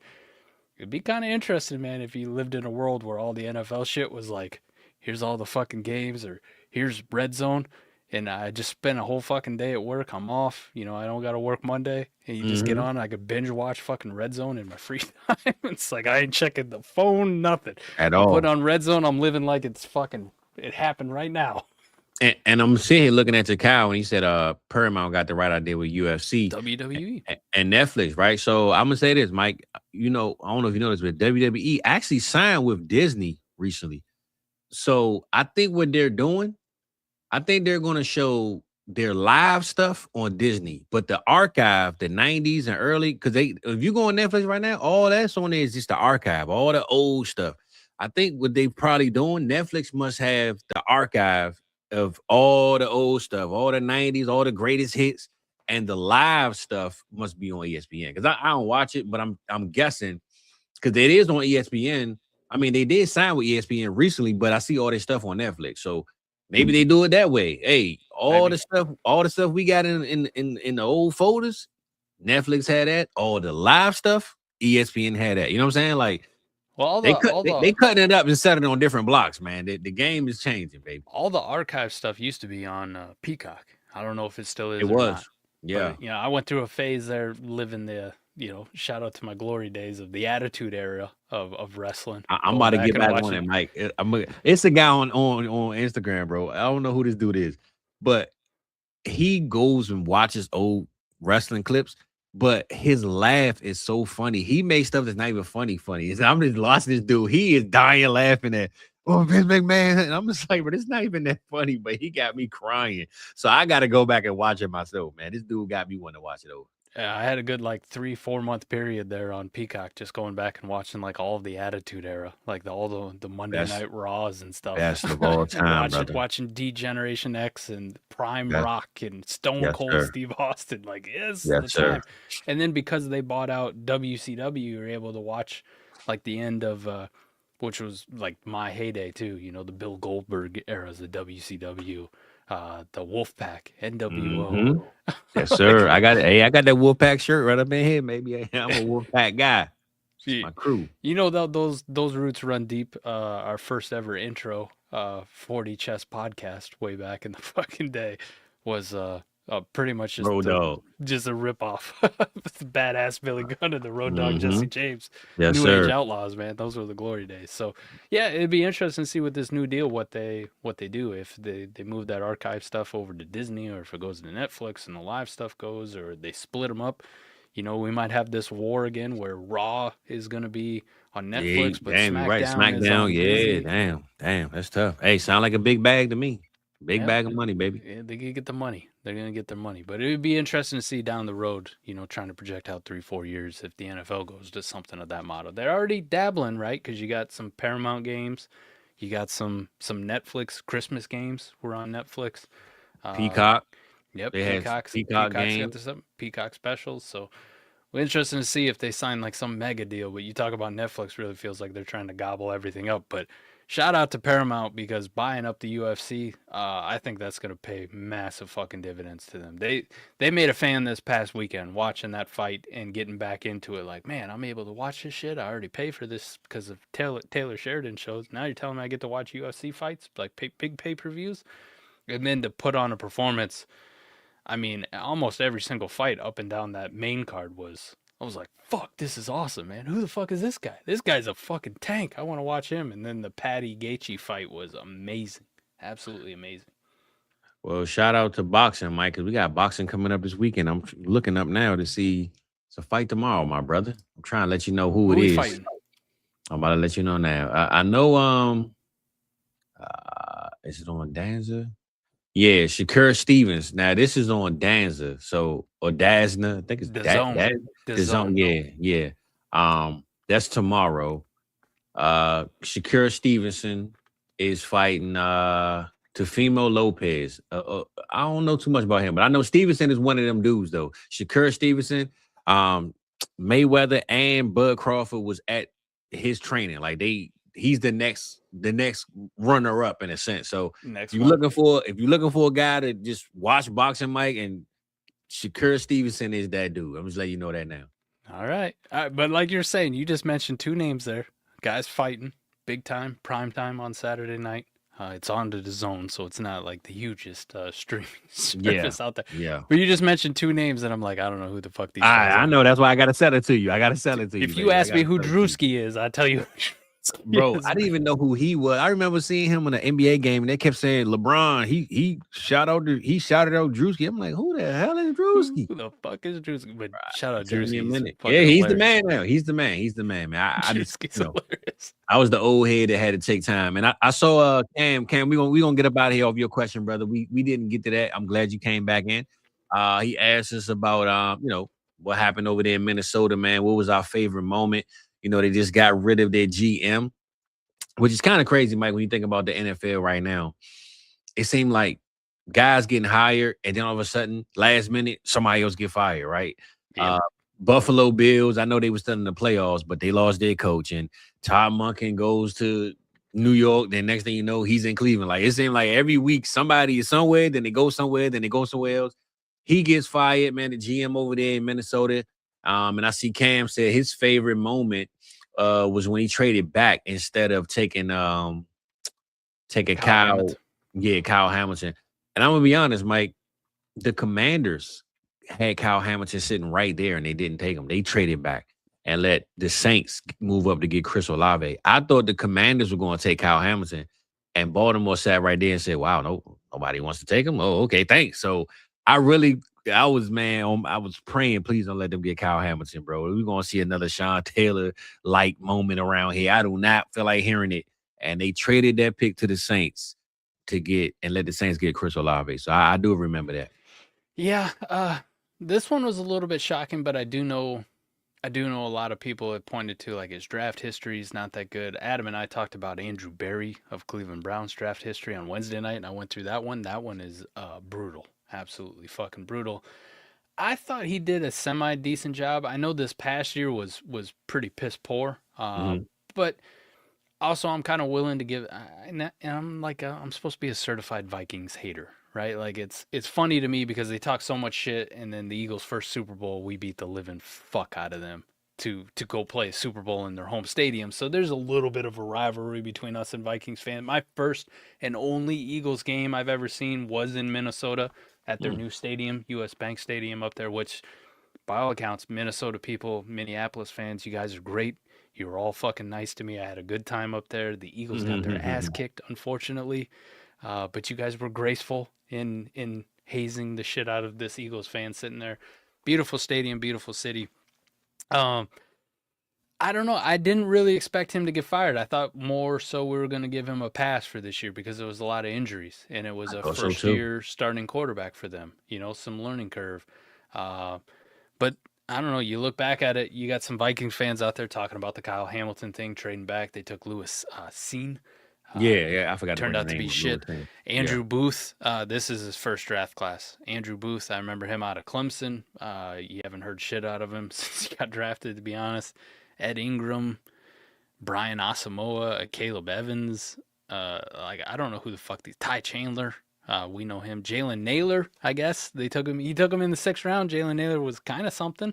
Speaker 2: It'd be kind of interesting, man, if you lived in a world where all the NFL shit was like, here's all the fucking games, or here's Red Zone. And I just spent a whole fucking day at work. I'm off. I don't got to work Monday. And you just get on. I could binge watch fucking Red Zone in my free time. It's like I ain't checking the phone, nothing.
Speaker 1: At all.
Speaker 2: Put on Red Zone. I'm living like it happened right now.
Speaker 1: And I'm sitting here looking at your cow, and he said Paramount got the right idea with UFC.
Speaker 2: WWE.
Speaker 1: And Netflix, right? So I'm going to say this, Mike. I don't know if you know this, but WWE actually signed with Disney recently. So I think what they're doing, I think they're going to show their live stuff on Disney, but the archive, the 90s and early, because if you go on Netflix right now, all that's on there is just the archive, all the old stuff. I think what they probably doing, Netflix must have the archive of all the old stuff, all the 90s, all the greatest hits, and the live stuff must be on ESPN. Because I don't watch it, but I'm guessing because it is on ESPN. I mean, they did sign with ESPN recently, but I see all this stuff on Netflix. So maybe they do it that way. Hey, all the stuff we got in the old folders, Netflix had that. All the live stuff, ESPN had that. You know what I'm saying? Like, well, they cutting it up and setting it on different blocks, man. The game is changing, baby.
Speaker 2: All the archive stuff used to be on Peacock. I don't know if it still is.
Speaker 1: It was,
Speaker 2: not.
Speaker 1: Yeah.
Speaker 2: But, I went through a phase there, living the. Shout out to my glory days of the Attitude Era of wrestling.
Speaker 1: I'm about to get back on it, Mike. It's a guy on Instagram, bro. I don't know who this dude is, but he goes and watches old wrestling clips, but his laugh is so funny. He makes stuff that's not even funny. I'm just watching this dude. He is dying laughing at, Vince McMahon. And I'm just like, but it's not even that funny, but he got me crying. So I got to go back and watch it myself, man. This dude got me wanting to watch it over.
Speaker 2: Yeah, I had a good like 3-4 month period there on Peacock, just going back and watching like all of the Attitude Era, like all the Monday
Speaker 1: Best,
Speaker 2: Night Raws and stuff.
Speaker 1: best of all time, brother.
Speaker 2: Watching D-Generation X and Prime
Speaker 1: Yes,
Speaker 2: Rock and Stone
Speaker 1: yes,
Speaker 2: Cold
Speaker 1: sir.
Speaker 2: Steve Austin. Like, yes,
Speaker 1: Yes,
Speaker 2: the
Speaker 1: sir.
Speaker 2: time. And then because they bought out WCW, you were able to watch like the end of which was like my heyday too. You know, the Bill Goldberg eras of WCW, the Wolfpack, NWO.
Speaker 1: Mm-hmm. Yes,
Speaker 2: Like,
Speaker 1: sir. I got that Wolfpack shirt right up in here, maybe. I'm a Wolfpack guy. It's
Speaker 2: you
Speaker 1: my crew.
Speaker 2: know those roots run deep. Our first ever intro, 40 Chess podcast way back in the fucking day, was pretty much
Speaker 1: Road dog.
Speaker 2: just a ripoff. The badass Billy Gunn and the Road Dog
Speaker 1: Mm-hmm.
Speaker 2: Jesse James,
Speaker 1: Yes,
Speaker 2: New Age
Speaker 1: sir.
Speaker 2: Outlaws, man. Those were the glory days. So yeah, it'd be interesting to see with this new deal what they do, if they move that archive stuff over to Disney, or if it goes to Netflix and the live stuff goes, or they split them up. You know, we might have this war again where Raw is going to be on
Speaker 1: Yeah,
Speaker 2: Netflix, but
Speaker 1: damn, you're right.
Speaker 2: SmackDown is on
Speaker 1: SmackDown. Yeah,
Speaker 2: Disney.
Speaker 1: damn. That's tough. Hey, sound like a big bag to me. Big
Speaker 2: Yeah,
Speaker 1: bag of money, baby.
Speaker 2: yeah, they can get the money. They're going to get their money. But it would be interesting to see down the road, you know, trying to project out 3-4 years if the NFL goes to something of that model. They're already dabbling, right? Because you got some Paramount games. You got some Netflix Christmas games were on Netflix.
Speaker 1: Peacock.
Speaker 2: Yep,
Speaker 1: They had Peacock
Speaker 2: Peacock's got
Speaker 1: games.
Speaker 2: some Peacock specials. So we're interested to see if they sign like some mega deal. But you talk about Netflix, really feels like they're trying to gobble everything up. But shout out to Paramount, because buying up the UFC, I think that's gonna pay massive fucking dividends to them. They made a fan this past weekend watching that fight and getting back into it. Like, man, I'm able to watch this shit. I already pay for this because of Taylor Sheridan shows. Now you're telling me I get to watch UFC fights, like big pay-per-views, and then to put on a performance. I mean, almost every single fight up and down that main card was. I was like, fuck, this is awesome, man. Who the fuck is this guy? This guy's a fucking tank. I want to watch him. And then the Patty Gaethje fight was amazing. Absolutely amazing.
Speaker 1: Well, shout out to boxing, Mike, because we got boxing coming up this weekend. I'm looking up now to see it's a fight tomorrow, my brother. I'm trying to let you know who it
Speaker 2: we
Speaker 1: is.
Speaker 2: fighting?
Speaker 1: I'm about to let you know now. I know. Is it on Danza? Yeah, Shakur Stevens. Now this is on Danza, or Dazna. I think it's
Speaker 2: The
Speaker 1: that
Speaker 2: Zone.
Speaker 1: that
Speaker 2: The
Speaker 1: the zone.
Speaker 2: Zone.
Speaker 1: Yeah. That's tomorrow. Shakur Stevenson is fighting Teofimo Lopez. I don't know too much about him, but I know Stevenson is one of them dudes though. Shakur Stevenson, Mayweather and Bud Crawford was at his training. Like he's the next runner up in a sense. So if you're looking for a guy to just watch boxing, Mike, and Shakur Stevenson is that dude. I'm just letting you know that now.
Speaker 2: All right. But like you're saying, you just mentioned two names there. Guys fighting big time, prime time on Saturday night. It's on to the Zone, so it's not like the hugest streaming service out there.
Speaker 1: Yeah.
Speaker 2: But you just mentioned two names, and I'm like, I don't know who the fuck these guys are.
Speaker 1: I know. That's why I got to sell it to you.
Speaker 2: If you ask me who Drewski is, I tell you.
Speaker 1: Bro, I didn't even know who he was. I remember seeing him in an NBA game, and they kept saying LeBron. He shouted out Drewski. I'm like, who the hell is Drewski?
Speaker 2: Who the fuck is Drewski? But shout out Drewski.
Speaker 1: Yeah, he's the man now. He's the man, man. I just, hilarious. I was the old head that had to take time, and I saw Cam. We gonna get up out of here off your question, brother. We didn't get to that. I'm glad you came back in. He asked us about what happened over there in Minnesota, man. What was our favorite moment? You know, they just got rid of their GM, which is kind of crazy, Mike, when you think about the NFL right now. It seemed like guys getting hired, and then all of a sudden, last minute, somebody else get fired, right? Yeah. Buffalo Bills, I know they were still in the playoffs, but they lost their coach. And Todd Monken goes to New York. Then next thing you know, he's in Cleveland. Like, it seemed like every week somebody is somewhere, then they go somewhere, then they go somewhere else. He gets fired, man, the GM over there in Minnesota. And I see Cam said his favorite moment was when he traded back instead of taking Kyle Hamilton. And I'm gonna be honest, Mike, the Commanders had Kyle Hamilton sitting right there, and they didn't take him. They traded back and let the Saints move up to get Chris Olave. I thought the Commanders were going to take Kyle Hamilton, and Baltimore sat right there and said, "Wow, nobody wants to take him." Oh, okay, thanks. So I was praying, please don't let them get Kyle Hamilton, bro. We're going to see another Sean Taylor-like moment around here. I do not feel like hearing it. And they traded that pick to the Saints let the Saints get Chris Olave. So I do remember that.
Speaker 2: Yeah. This one was a little bit shocking, but I do know a lot of people have pointed to like his draft history is not that good. Adam and I talked about Andrew Berry of Cleveland Browns draft history on Wednesday night, and I went through that one. That one is brutal, absolutely fucking brutal. I thought he did a semi decent job. I know this past year was pretty piss poor, but also I'm kind of willing to give. And I'm like I'm supposed to be a certified Vikings hater, right? Like it's funny to me because they talk so much shit, and then the Eagles' first Super Bowl, we beat the living fuck out of them to go play a Super Bowl in their home stadium. So there's a little bit of a rivalry between us and Vikings fans. My first and only Eagles game I've ever seen was in Minnesota at their new stadium, US Bank Stadium up there, which by all accounts, Minnesota people, Minneapolis fans, you guys are great. You were all fucking nice to me. I had a good time up there. The Eagles got their ass kicked, unfortunately. But you guys were graceful in hazing the shit out of this Eagles fan sitting there. Beautiful stadium, beautiful city. I don't know. I didn't really expect him to get fired. I thought more so we were going to give him a pass for this year because there was a lot of injuries and it was a first year starting quarterback for them. You know, some learning curve. But I don't know. You look back at it, you got some Vikings fans out there talking about the Kyle Hamilton thing, trading back. They took Lewis Seen.
Speaker 1: I forgot.
Speaker 2: Turned out to be shit. Andrew Booth, this is his first draft class. Andrew Booth, I remember him out of Clemson. You haven't heard shit out of him since he got drafted, to be honest. Ed Ingram, Brian Asamoah, Caleb Evans. I don't know who the fuck these. Ty Chandler. We know him. Jalen Naylor, I guess. He took him in the 6th round. Jalen Naylor was kind of something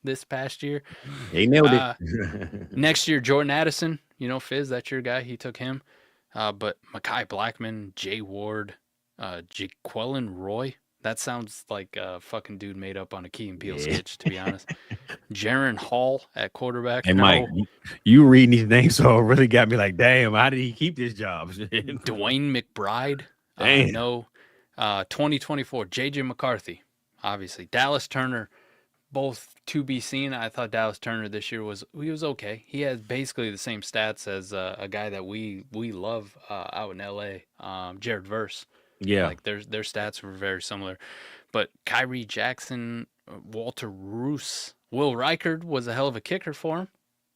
Speaker 2: this past year.
Speaker 1: He nailed it.
Speaker 2: Next year, Jordan Addison. You know, Fizz, that's your guy. He took him. But Mekhi Blackman, Jay Ward, Jaquelin Roy. That sounds like a fucking dude made up on a Key and Peele sketch, to be honest. Jaron Hall at quarterback.
Speaker 1: And Mike, you reading these names, so it really got me like, damn, how did he keep this job?
Speaker 2: Dwayne McBride. No. 2024, J.J. McCarthy, obviously. Dallas Turner, both to be seen. I thought Dallas Turner this year was okay. He has basically the same stats as a guy that we love out in L.A., Jared Verse.
Speaker 1: Yeah.
Speaker 2: Like their stats were very similar. But Kyrie Jackson, Walter Roos, Will Reichard was a hell of a kicker for him.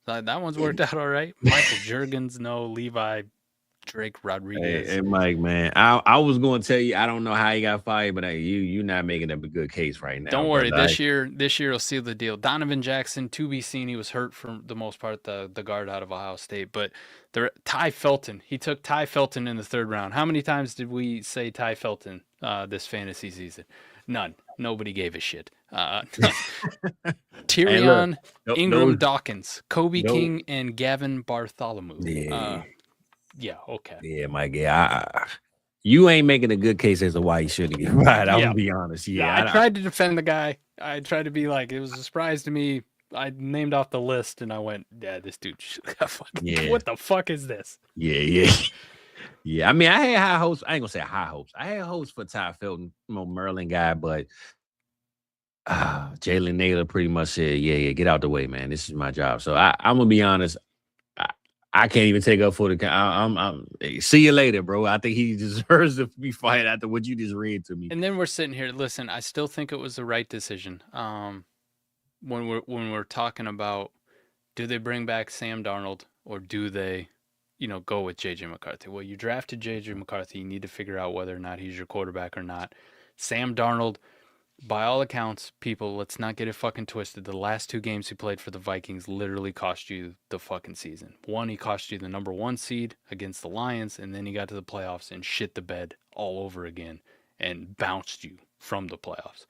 Speaker 2: That one's worked out all right. Michael Juergens, no. Levi, Drake Rodriguez.
Speaker 1: Hey, Mike, man. I was going to tell you, I don't know how he got fired, but you're not making up a good case right now.
Speaker 2: Don't worry. This year will seal the deal. Donovan Jackson, to be seen. He was hurt for the most part, the guard out of Ohio State. But Ty Felton, he took Ty Felton in the 3rd round. How many times did we say Ty Felton this fantasy season? None. Nobody gave a shit. Tyrion Ingram Dawkins, Kobe King, and Gavin Bartholomew. Yeah, okay.
Speaker 1: Yeah, Mike. Yeah, you ain't making a good case as to why he shouldn't get fired. I'm gonna be honest. Yeah,
Speaker 2: I tried to defend the guy. I tried to be like, it was a surprise to me. I named off the list and I went, yeah, this dude. What the fuck is this?
Speaker 1: Yeah. I mean, I had high hopes. I ain't gonna say high hopes. I had hopes for Ty Felton, Maryland guy, but Jalen Naylor pretty much said, yeah, get out the way, man. This is my job. So I'm gonna be honest. I can't even take up for the. I'm see you later, bro. I think he deserves to be fired after what you just read to me.
Speaker 2: And then we're sitting here. Listen, I still think it was the right decision. When we're talking about, do they bring back Sam Darnold or do they, go with J.J. McCarthy? Well, you drafted J.J. McCarthy. You need to figure out whether or not he's your quarterback or not. Sam Darnold, by all accounts, people, let's not get it fucking twisted. The last 2 games he played for the Vikings literally cost you the fucking season. One, he cost you the number 1 seed against the Lions, and then he got to the playoffs and shit the bed all over again and bounced you from the playoffs.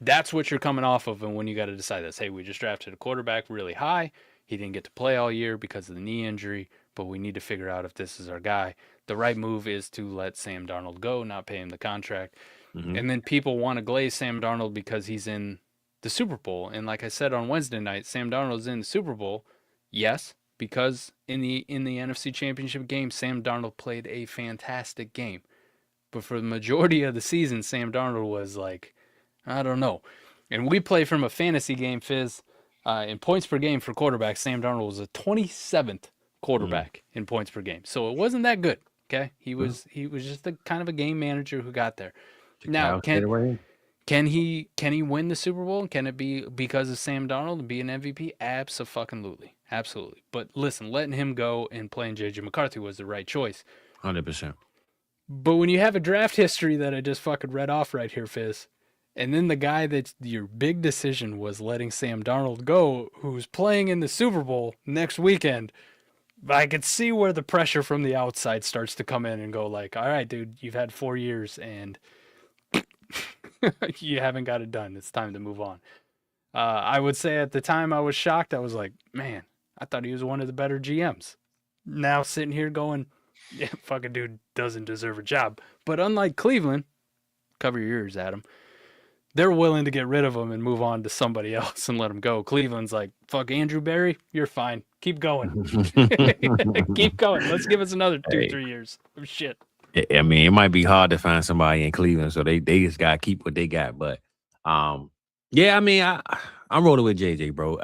Speaker 2: That's what you're coming off of, and when you got to decide this, hey, we just drafted a quarterback really high. He didn't get to play all year because of the knee injury, but we need to figure out if this is our guy. The right move is to let Sam Darnold go, not pay him the contract. Mm-hmm. And then people want to glaze Sam Darnold because he's in the Super Bowl. And like I said on Wednesday night, Sam Darnold's in the Super Bowl. Yes, because in the NFC Championship game, Sam Darnold played a fantastic game. But for the majority of the season, Sam Darnold was like, I don't know. And we play from a fantasy game, Fizz. In points per game for quarterbacks, Sam Darnold was a 27th quarterback in points per game. So it wasn't that good. Okay, he was just the kind of a game manager who got there. Now, can Can he win the Super Bowl? Can it be because of Sam Darnold and be an MVP? Absolutely. Absolutely. But listen, letting him go and playing J.J. McCarthy was the right choice.
Speaker 1: 100%.
Speaker 2: But when you have a draft history that I just fucking read off right here, Fizz, and then the guy that's your big decision was letting Sam Darnold go, who's playing in the Super Bowl next weekend, I could see where the pressure from the outside starts to come in and go like, all right, dude, you've had 4 years and you haven't got it done. It's time to move on. I would say at the time I was shocked. I was like, man, I thought he was one of the better GMs. Now sitting here going, yeah, fucking dude doesn't deserve a job. But unlike Cleveland, cover your ears, Adam, they're willing to get rid of him and move on to somebody else and let him go. Cleveland's like, fuck Andrew Berry, you're fine. Keep going. Keep going. Let's give us another 2-3 years of shit.
Speaker 1: I mean, it might be hard to find somebody in Cleveland, so they just gotta keep what they got. But yeah, I mean, I'm rolling with JJ, bro.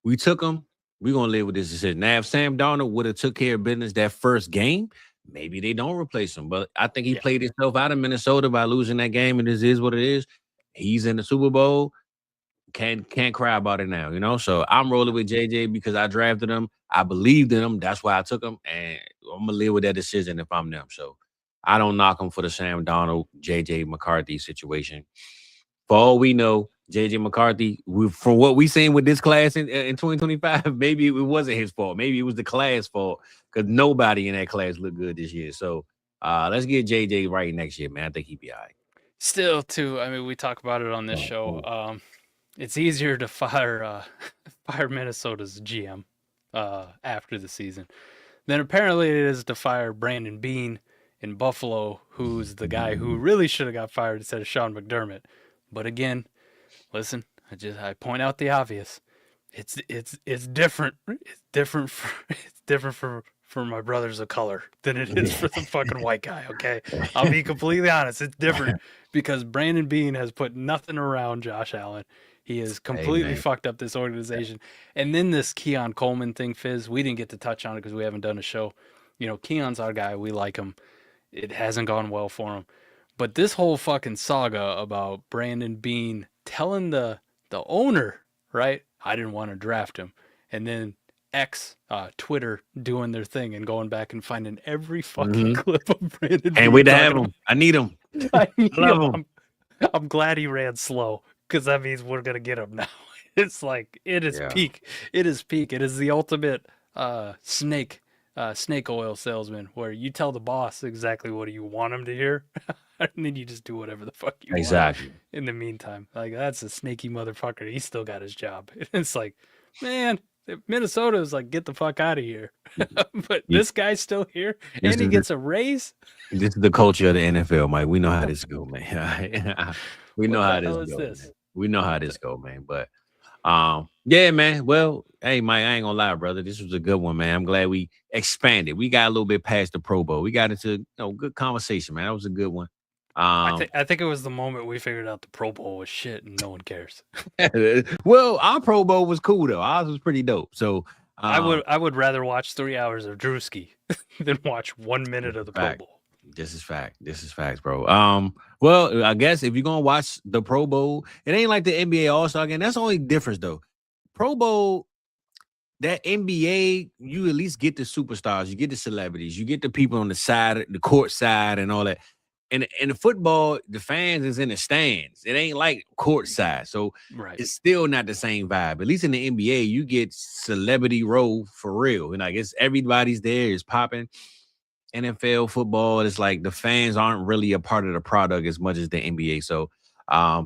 Speaker 1: We took him. We're gonna live with this decision. Now, if Sam Darnold would have took care of business that first game, maybe they don't replace him. But I think he played himself out of Minnesota by losing that game, and this is what it is. He's in the Super Bowl. Can't cry about it now, you know. So I'm rolling with JJ because I drafted him. I believed in him. That's why I took him, and I'm gonna live with that decision if I'm them. So I don't knock him for the Sam Darnold, JJ McCarthy situation. For all we know, JJ McCarthy, from what we seen with this class in 2025, maybe it wasn't his fault. Maybe it was the class fault because nobody in that class looked good this year. So let's get JJ right next year, man. I think he'd be all right.
Speaker 2: Still, too, I mean, we talk about it on this show. It's easier to fire Minnesota's GM after the season than apparently it is to fire Brandon Beane in Buffalo, who's the guy who really should have got fired instead of Sean McDermott. But again, listen, I point out the obvious. It's different. It's different for my brothers of color than it is for the fucking white guy. Okay, I'll be completely honest. It's different because Brandon Beane has put nothing around Josh Allen. He has completely fucked up this organization. And then this Keon Coleman thing, Fizz, we didn't get to touch on it because we haven't done a show. You know, Keon's our guy. We like him. It hasn't gone well for him. But this whole fucking saga about Brandon Beane telling the owner, right, I didn't want to draft him. And then Twitter doing their thing and going back and finding every fucking clip of Brandon Beane.
Speaker 1: And wait to have him. I need him. I love him.
Speaker 2: I'm glad he ran slow because that means we're going to get him now. It's like, it is peak. It is peak. It is the ultimate snake oil salesman where you tell the boss exactly what you want him to hear and then you just do whatever the fuck you want in the meantime. Like, that's a snaky motherfucker. He still got his job. It's like, man, Minnesota is like, get the fuck out of here. But this guy's still here and he gets a raise.
Speaker 1: This is the culture of the NFL, Mike. We know how this go, man. We know how this goes. We know how this go, man. But yeah, man. Well, hey, Mike, I ain't gonna lie, brother. This was a good one, man. I'm glad we expanded. We got a little bit past the Pro Bowl. We got into good conversation, man. That was a good one.
Speaker 2: I think it was the moment we figured out the Pro Bowl was shit and no one cares.
Speaker 1: Well, our Pro Bowl was cool though. Ours was pretty dope. So
Speaker 2: I would rather watch 3 hours of Drewski than watch 1 minute of the Pro Bowl.
Speaker 1: This is fact. This is facts, bro. Well, I guess if you're gonna watch the Pro Bowl, it ain't like the NBA All-Star game. That's the only difference though. Pro Bowl, that NBA, you at least get the superstars, you get the celebrities, you get the people on the side, the court side, and all that. And in the football, the fans is in the stands. It ain't like court side, so it's still not the same vibe. At least in the NBA, you get celebrity row for real, and I guess everybody's there is popping. NFL football, it's like the fans aren't really a part of the product as much as the NBA. So, I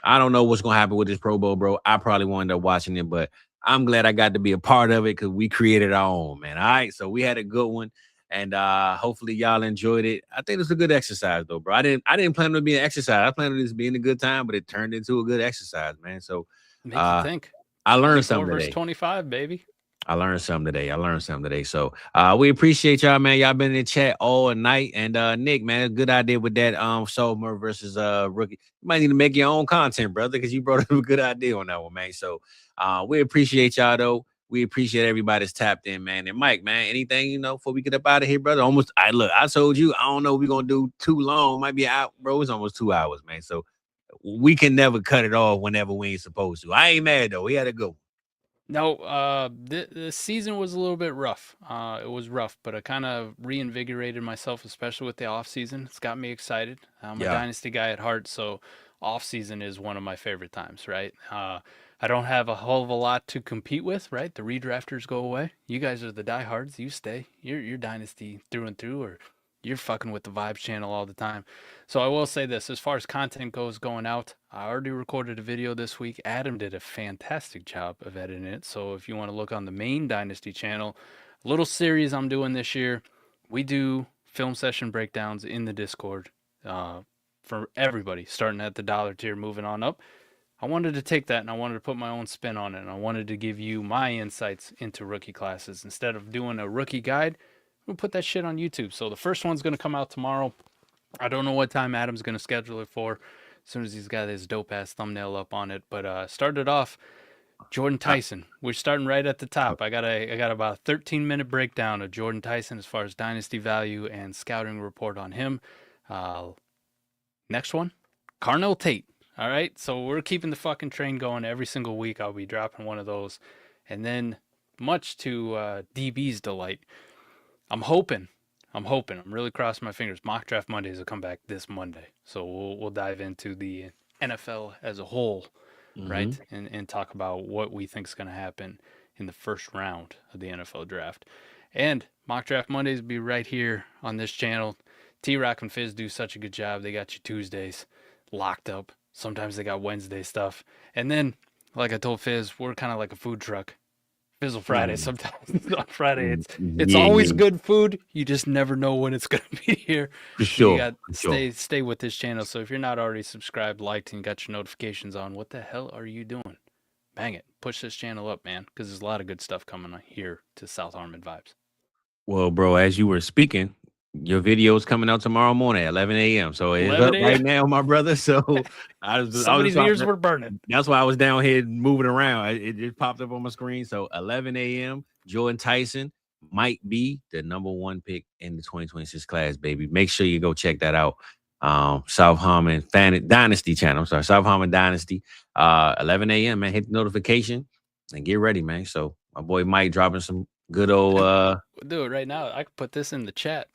Speaker 1: don't know what's gonna happen with this Pro Bowl, bro. I probably won't end up watching it, but I'm glad I got to be a part of it because we created our own, man. All right, so we had a good one, and hopefully y'all enjoyed it. I think it's a good exercise, though, bro. I didn't plan on it being an exercise. I planned on this being a good time, but it turned into a good exercise, man. So,
Speaker 2: make you think.
Speaker 1: I learned something today.
Speaker 2: 25, baby.
Speaker 1: I learned something today. So we appreciate y'all, man. Y'all been in the chat all night. And Nick, man, a good idea with that sophomore versus rookie. You might need to make your own content, brother, because you brought up a good idea on that one, man. So we appreciate y'all, though. We appreciate everybody's tapped in, man. And Mike, man, anything, before we get up out of here, brother? I told you, I don't know if we're going to do too long. Might be out, bro. It's almost 2 hours, man. So we can never cut it off whenever we ain't supposed to. I ain't mad though. We had to go.
Speaker 2: No, the season was a little bit rough. It was rough, but I kind of reinvigorated myself, especially with the off season. It's got me excited. I'm a dynasty guy at heart, so off season is one of my favorite times, right? I don't have a whole of a lot to compete with, right? The redrafters go away. You guys are the diehards. You stay. You're dynasty through and through, or you're fucking with the Vibes channel all the time. So I will say this, as far as content goes going out, I already recorded a video this week. Adam did a fantastic job of editing it. So if you want to look on the main Dynasty channel, a little series I'm doing this year, we do film session breakdowns in the Discord for everybody, starting at the $1 tier, moving on up. I wanted to take that and I wanted to put my own spin on it. And I wanted to give you my insights into rookie classes. Instead of doing a rookie guide, we'll put that shit on YouTube. So the first one's going to come out tomorrow. I don't know what time Adam's going to schedule it for, as soon as he's got his dope-ass thumbnail up on it. But started off, Jordan Tyson. We're starting right at the top. I got about a 13-minute breakdown of Jordan Tyson as far as dynasty value and scouting report on him. Next one, Carnell Tate. All right, so we're keeping the fucking train going every single week. I'll be dropping one of those. And then, much to DB's delight, I'm really crossing my fingers. Mock Draft Mondays will come back this Monday. So we'll dive into the NFL as a whole, right? And talk about what we think is going to happen in the first round of the NFL draft. And Mock Draft Mondays will be right here on this channel. T-Rock and Fizz do such a good job. They got you Tuesdays locked up. Sometimes they got Wednesday stuff. And then, like I told Fizz, we're kind of like a food truck. Fizzle Friday. Sometimes on Friday it's always good food. You just never know when it's gonna be here.
Speaker 1: For sure.
Speaker 2: You got stay with this channel. So if you're not already subscribed, liked, and got your notifications on, what the hell are you doing? Bang it. Push this channel up, man, because there's a lot of good stuff coming here to South Harmon Vibes.
Speaker 1: Well, bro, as you were speaking, your video is coming out tomorrow morning at 11 a.m. So it's up right now, my brother. So
Speaker 2: some of these ears were burning.
Speaker 1: That's why I was down here moving around. It popped up on my screen. So 11 a.m. Jordan Tyson might be the #1 pick in the 2026 class, baby. Make sure you go check that out. South Harmon Dynasty channel. I'm sorry, South Harmon Dynasty. 11 a.m. man. Hit the notification and get ready, man. So my boy Mike dropping some good old.
Speaker 2: We'll do it right now. I could put this in the chat.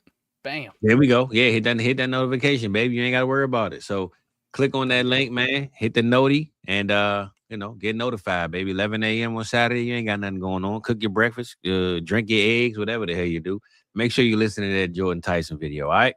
Speaker 2: Bam.
Speaker 1: There we go. Yeah, hit that notification, baby. You ain't got to worry about it. So click on that link, man. Hit the noti and get notified, baby. 11 a.m. on Saturday. You ain't got nothing going on. Cook your breakfast, drink your eggs, whatever the hell you do. Make sure you listen to that Jordan Tyson video. All right.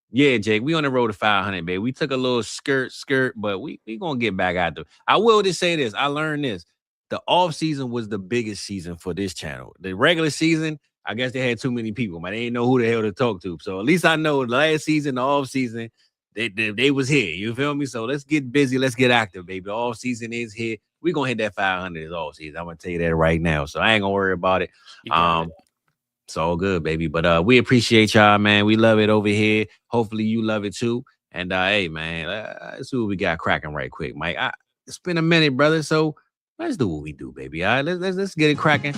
Speaker 1: Yeah, Jake, we on the road to 500, baby. We took a little skirt, but we gonna get back out there. I will just say this. I learned this. The off season was the biggest season for this channel. The regular season, I guess they had too many people, man. They didn't know who the hell to talk to. So at least I know the last season, the off season, they was here. You feel me? So let's get busy. Let's get active, baby. The off season is here. We're gonna hit that 500 this off season. I'm gonna tell you that right now. So I ain't gonna worry about it. It's all good, baby. But we appreciate y'all, man. We love it over here. Hopefully you love it too. And hey, man, let's see what we got cracking right quick, Mike. It's been a minute, brother. So let's do what we do, baby. All right, let's get it cracking.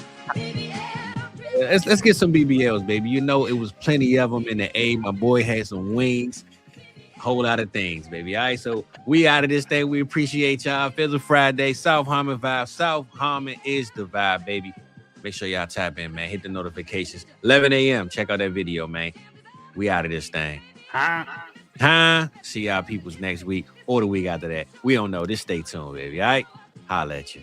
Speaker 1: Let's get some BBLs, baby. You know, it was plenty of them in the A. My boy had some wings, a whole lot of things, baby. All right, so we out of this thing. We appreciate y'all. Fizzle Friday, South Harmon Vibes. South Harmon is the vibe, baby. Make sure y'all tap in, man. Hit the notifications. 11 a.m. Check out that video, man. We out of this thing. See y'all peoples next week or the week after that. We don't know. Just stay tuned, baby. All right? Holla at you.